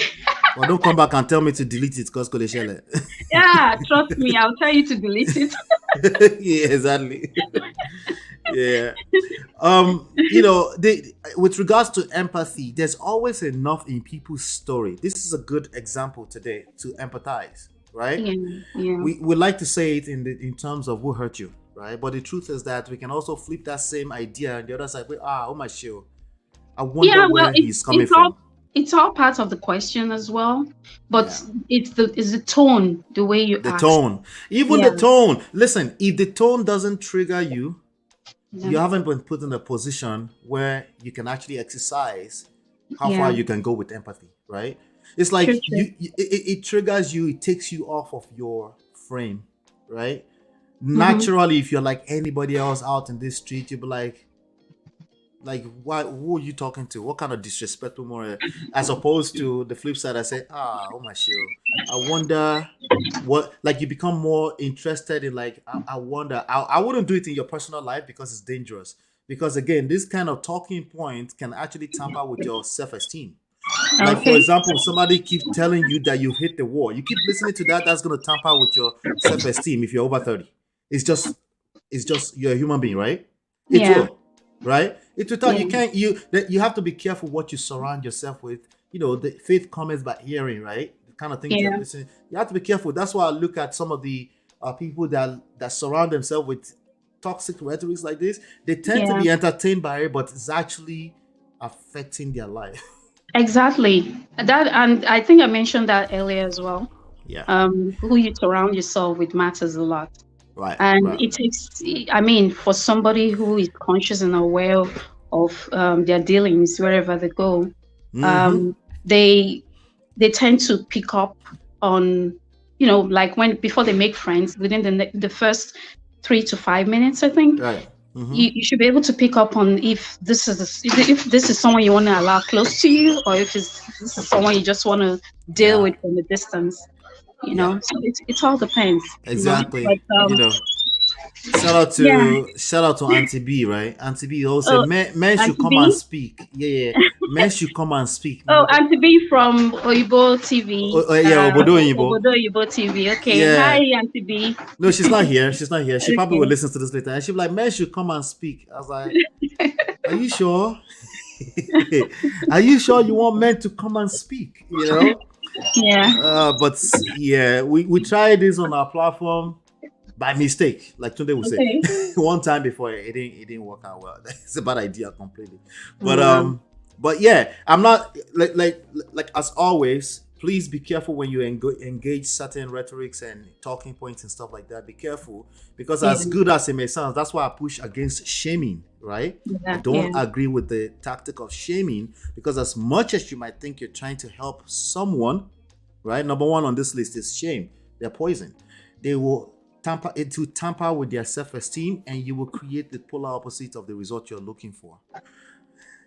Speaker 6: Well, don't come back and tell me to delete it because
Speaker 12: yeah, trust me, I'll tell you to delete it.
Speaker 6: Yeah, exactly. Yeah. You know, with regards to empathy, there's always enough in people's story. This is a good example today to empathize, right?
Speaker 12: Yeah.
Speaker 6: We like to say it in terms of who hurt you, right? But the truth is that we can also flip that same idea on the other side. Oh my show. I wonder where he's coming from.
Speaker 12: It's all part of the question as well, but it's the tone, the way you ask.
Speaker 6: Tone, even the tone. Listen, if the tone doesn't trigger you, you haven't been put in a position where you can actually exercise how far you can go with empathy, right? It's like it triggers you, it takes you off of your frame, right? Naturally, if you're like anybody else out in this street, you'll be like, Like, why? Who are you talking to? What kind of disrespectful more? As opposed to the flip side, I say, oh my show. I wonder what. Like, you become more interested in. Like, I wonder. I wouldn't do it in your personal life because it's dangerous. Because again, this kind of talking point can actually tamper with your self-esteem. Like, for example, somebody keeps telling you that you've hit the wall. You keep listening to that. That's going to tamper with your self-esteem if you're over 30. It's just you're a human being, right? It will, right? It will tell you can't you have to be careful what you surround yourself with. The faith comes by hearing, right? The kind of things you're listening. You have to be careful. That's why I look at some of the people that surround themselves with toxic rhetorics like this. They tend to be entertained by it, but it's actually affecting their life.
Speaker 12: Exactly. That, and I think I mentioned that earlier as well.
Speaker 6: Yeah.
Speaker 12: Who you surround yourself with matters a lot.
Speaker 6: Right.
Speaker 12: And
Speaker 6: right.
Speaker 12: it takes, I mean, for somebody who is conscious and aware of their dealings wherever they go, they tend to pick up on, like before they make friends, within the first 3 to 5 minutes, I think.
Speaker 6: Right.
Speaker 12: You should be able to pick up on if this is someone you want to allow close to you, or if this is someone you just want to deal with from a distance. So it all depends.
Speaker 6: Exactly.
Speaker 12: But,
Speaker 6: shout out to Auntie B, right? Auntie B also men should come and speak. Yeah. Men should come and speak.
Speaker 12: Auntie B from Oyibo TV.
Speaker 6: Obodo Oyibo.
Speaker 12: Obodo Oyibo TV. Okay.
Speaker 6: Yeah.
Speaker 12: Hi, Auntie B.
Speaker 6: No, she's not here. She probably will listen to this later. And she'll be like, men should come and speak. I was like, are you sure? Are you sure you want men to come and speak?
Speaker 12: Yeah.
Speaker 6: But yeah, we tried this on our platform by mistake, like Tunde would say. One time before, it didn't work out well. It's a bad idea completely. But yeah, I'm not like as always. Please be careful when you engage certain rhetorics and talking points and stuff like that. Be careful, because as good as it may sound, that's why I push against shaming, right? I don't agree with the tactic of shaming, because as much as you might think you're trying to help someone, right? Number one on this list is shame. They're poison. They will tamper with their self-esteem, and you will create the polar opposite of the result you're looking for.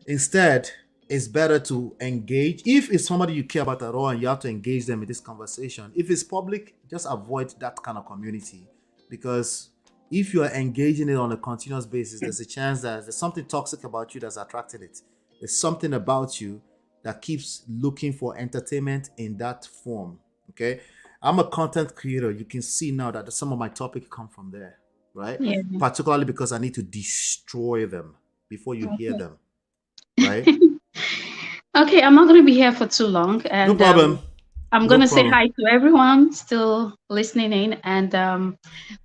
Speaker 6: Instead, it's better to engage. If it's somebody you care about at all and you have to engage them in this conversation, if it's public, just avoid that kind of community, because if you are engaging it on a continuous basis, there's a chance that there's something toxic about you that's attracted it. There's something about you that keeps looking for entertainment in that form. Okay, I'm a content creator. You can see now that some of my topics come from there, right? Particularly because I need to destroy them before you hear them, right?
Speaker 12: Okay, I'm not going to be here for too long. And,
Speaker 6: no problem.
Speaker 12: I'm going to say hi to everyone still listening in. And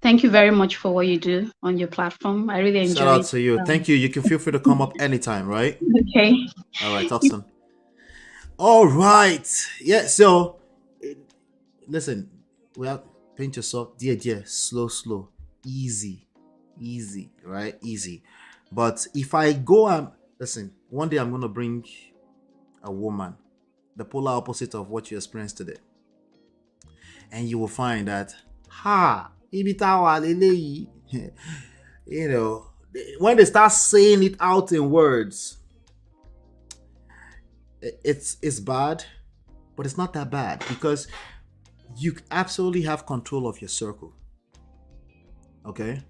Speaker 12: thank you very much for what you do on your platform. I really enjoy it.
Speaker 6: Shout out to you. Thank you. You can feel free to come up anytime, right?
Speaker 12: Okay.
Speaker 6: All right, talk soon. All right. Yeah, so listen, paint yourself, dear, slow, easy, right? Easy. But if I go and listen, one day I'm going to bring a woman, the polar opposite of what you experienced today, and you will find that when they start saying it out in words, it's bad, but it's not that bad, because you absolutely have control of your circle. Okay,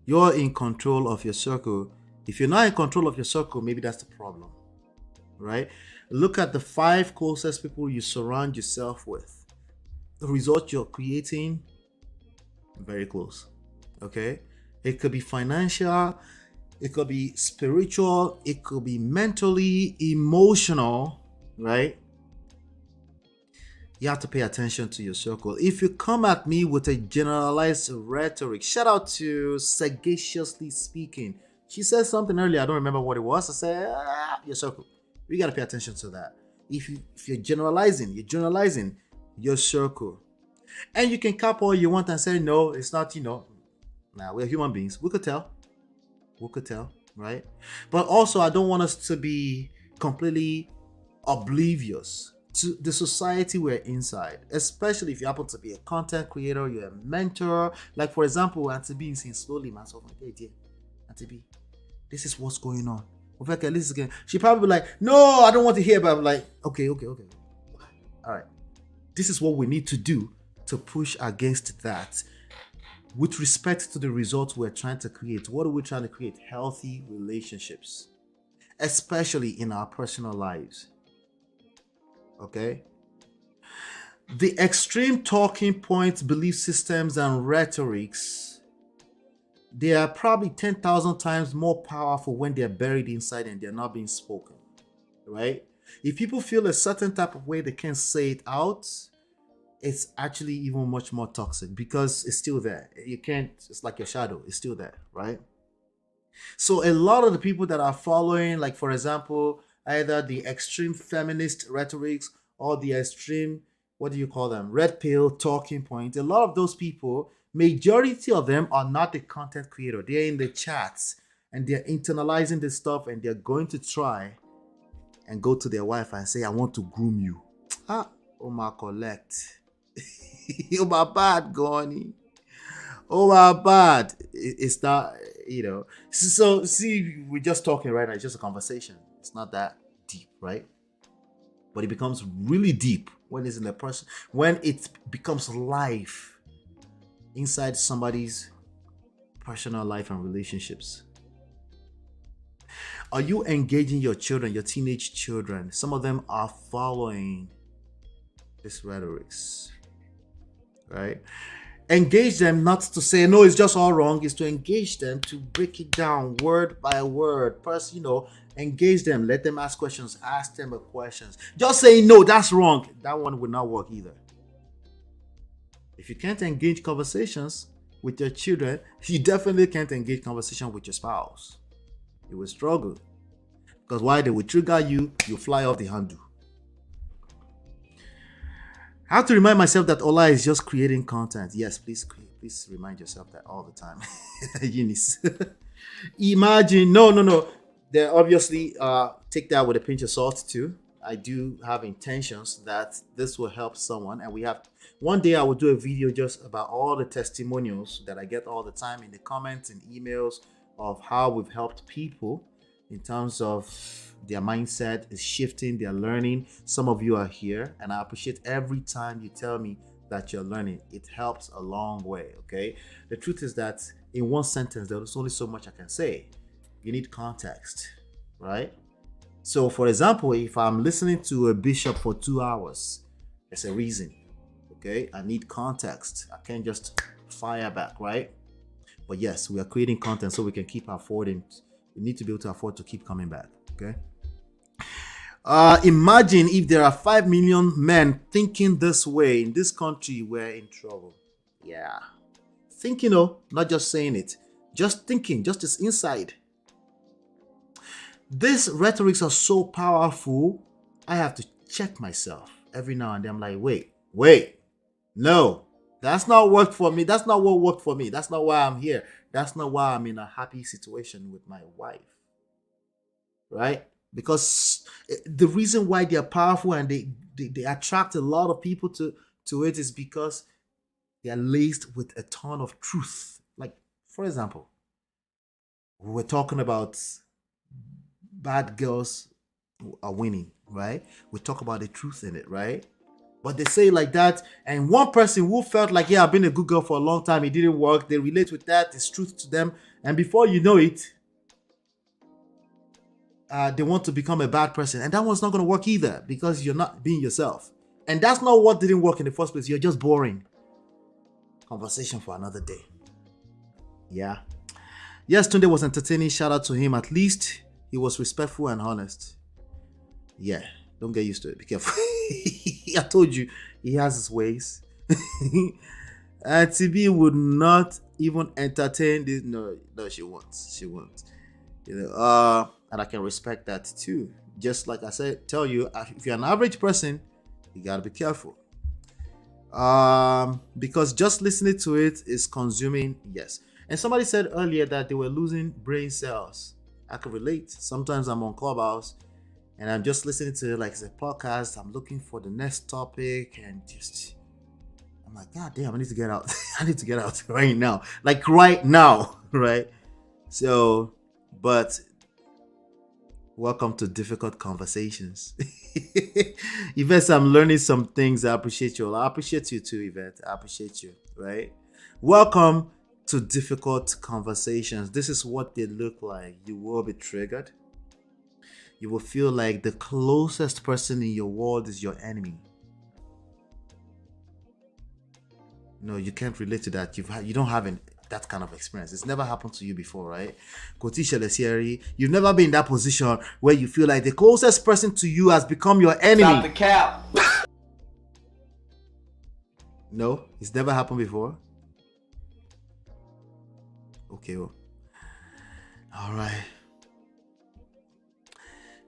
Speaker 6: you're in control of your circle. If you're not in control of your circle, maybe that's the problem, right? Look at the 5 closest people you surround yourself with. The result you're creating, very close. Okay? It could be financial, it could be spiritual, it could be mentally, emotional, right? You have to pay attention to your circle. If you come at me with a generalized rhetoric, shout out to Sagaciously Speaking. She said something earlier, I don't remember what it was. I said, your circle. We got to pay attention to that. If you're generalizing your circle. And you can cap all you want and say, no, it's not, we're human beings. We could tell, right? But also, I don't want us to be completely oblivious to the society we're inside, especially if you happen to be a content creator, you're a mentor. Like, for example, Auntie B is saying slowly, man, so Auntie B, this is what's going on. She probably be like, no, I don't want to hear. But I'm like, okay. All right. This is what we need to do to push against that. With respect to the results we're trying to create, what are we trying to create? Healthy relationships, especially in our personal lives. Okay? The extreme talking points, belief systems, and rhetorics, they are probably 10,000 times more powerful when they're buried inside and they're not being spoken. Right? If people feel a certain type of way, they can't say it out. It's actually even much more toxic because it's still there. You can't, it's like your shadow, it's still there, right? So a lot of the people that are following, like for example, either the extreme feminist rhetorics or the extreme, what do you call them? Red pill talking point. A lot of those people, majority of them are not the content creator. They're in the chats and they're internalizing this stuff and they're going to try and go to their wife and say, I want to groom you. Oh my collect. Oh my bad, Goni. Oh my bad. It's not, So see, we're just talking right now. It's just a conversation. It's not that deep, right? But it becomes really deep when it's in a person, when it becomes life inside somebody's personal life and relationships. Are you engaging your children, your teenage children? Some of them are following this rhetorics. Right? Engage them, not to say no, it's just all wrong, is to engage them, to break it down word by word. First, engage them, let them ask questions, ask them questions. Just saying no, that's wrong, that one will not work either. If you can't engage conversations with your children, you definitely can't engage conversation with your spouse. You will struggle. Because why? They will trigger you, you fly off the handle. I have to remind myself that Ola is just creating content. Yes, please remind yourself that all the time. Eunice. Imagine, no. They obviously take that with a pinch of salt too. I do have intentions that this will help someone. And one day I will do a video just about all the testimonials that I get all the time in the comments and emails of how we've helped people in terms of their mindset is shifting, they're learning. Some of you are here, and I appreciate every time you tell me that you're learning. It helps a long way, okay? The truth is that in one sentence, there's only so much I can say. You need context, right? So, for example, if I'm listening to a bishop for 2 hours, there's a reason, okay? I need context. I can't just fire back, right? But yes, we are creating content so we can keep affording. We need to be able to afford to keep coming back, okay? Imagine if there are 5 million men thinking this way in this country, we're in trouble. Yeah. Thinking, not just saying it. Just thinking, just as inside. These rhetorics are so powerful, I have to check myself every now and then. I'm like, wait. No, that's not worked for me. That's not what worked for me. That's not why I'm here. That's not why I'm in a happy situation with my wife. Right? Because the reason why they are powerful and they attract a lot of people to it is because they are laced with a ton of truth. Like, for example, we were talking about bad girls are winning, right? We talk about the truth in it, right? But they say like that, and one person who felt like, yeah, I've been a good girl for a long time, it didn't work, they relate with that, it's truth to them, and before you know it, they want to become a bad person, and that one's not going to work either, because you're not being yourself. And that's not what didn't work in the first place. You're just boring. Conversation for another day. Yeah. Yes, Tunde was entertaining. Shout out to him. At least he was respectful and honest. Yeah. Don't get used to it. Be careful. I told you, he has his ways. And TB would not even entertain this. No, she won't. She won't. And I can respect that too. Just like I said, tell you, if you're an average person, you gotta be careful. Because just listening to it is consuming. Yes. And somebody said earlier that they were losing brain cells. I can relate. Sometimes I'm on Clubhouse and I'm just listening to it like it's a podcast. I'm looking for the next topic and I'm like, God damn, I need to get out. I need to get out right now. Like right now, right? So, but Welcome to Difficult Conversations. Yvette, I'm learning some things. I appreciate you all. I appreciate you too, Yvette. I appreciate you, right? Welcome to Difficult Conversations. This is what they look like. You will be triggered. You will feel like the closest person in your world is your enemy. No, you can't relate to that. You don't have that kind of experience. It's never happened to you before, right? You've never been in that position where you feel like the closest person to you has become your enemy.
Speaker 7: Stop the cap.
Speaker 6: No, it's never happened before. Okay, well. All right.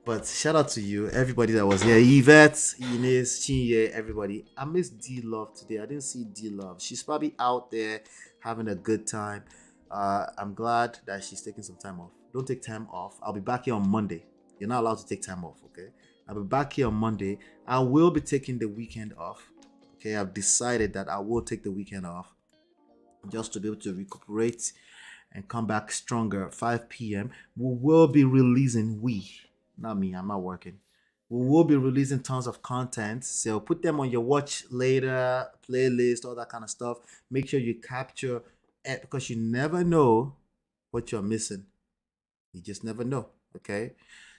Speaker 6: But shout out to you, everybody that was here. Yvette, Ines, Chinye, everybody. I miss D-Love today. I didn't see D-Love. She's probably out there having a good time. I'm glad that she's taking some time off. Don't take time off. I'll be back here on Monday. You're not allowed to take time off, okay? I'll be back here on Monday. I will be taking the weekend off. Okay, I've decided that I will take the weekend off just to be able to recuperate and come back stronger at 5 p.m. We will be releasing, not me, I'm not working. We will be releasing tons of content. So put them on your watch later, playlist, all that kind of stuff. Make sure you capture it because you never know what you're missing. You just never know, okay?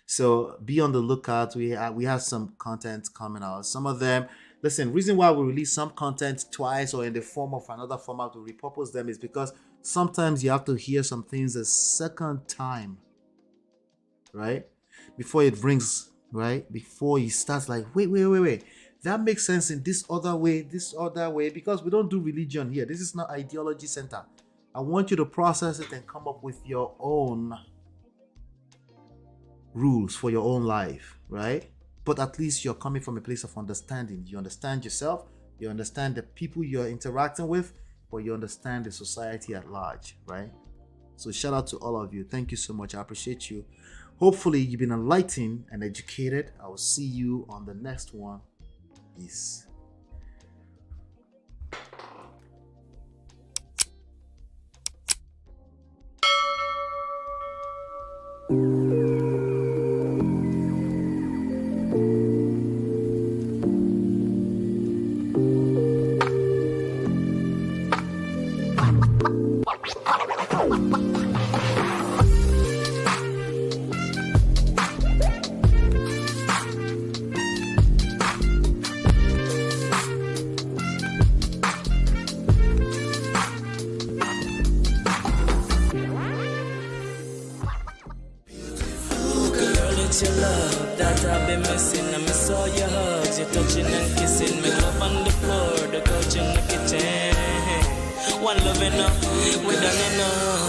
Speaker 6: So be on the lookout. We have some content coming out. Some of them, listen, reason why we release some content twice or in the form of another format to repurpose them is because sometimes you have to hear some things a second time, right? Before it rings, right? Before you start like, wait. That makes sense in this other way, because we don't do religion here. This is not ideology center. I want you to process it and come up with your own rules for your own life, right? But at least you're coming from a place of understanding. You understand yourself, you understand the people you're interacting with, but you understand the society at large, right? So shout out to all of you. Thank you so much. I appreciate you. Hopefully you've been enlightened and educated. I will see you on the next one. Peace.
Speaker 1: Your love that I've been missing. I miss all your hugs, your touching and kissing. Make love on the floor, the couch in the kitchen. One love enough, we done enough.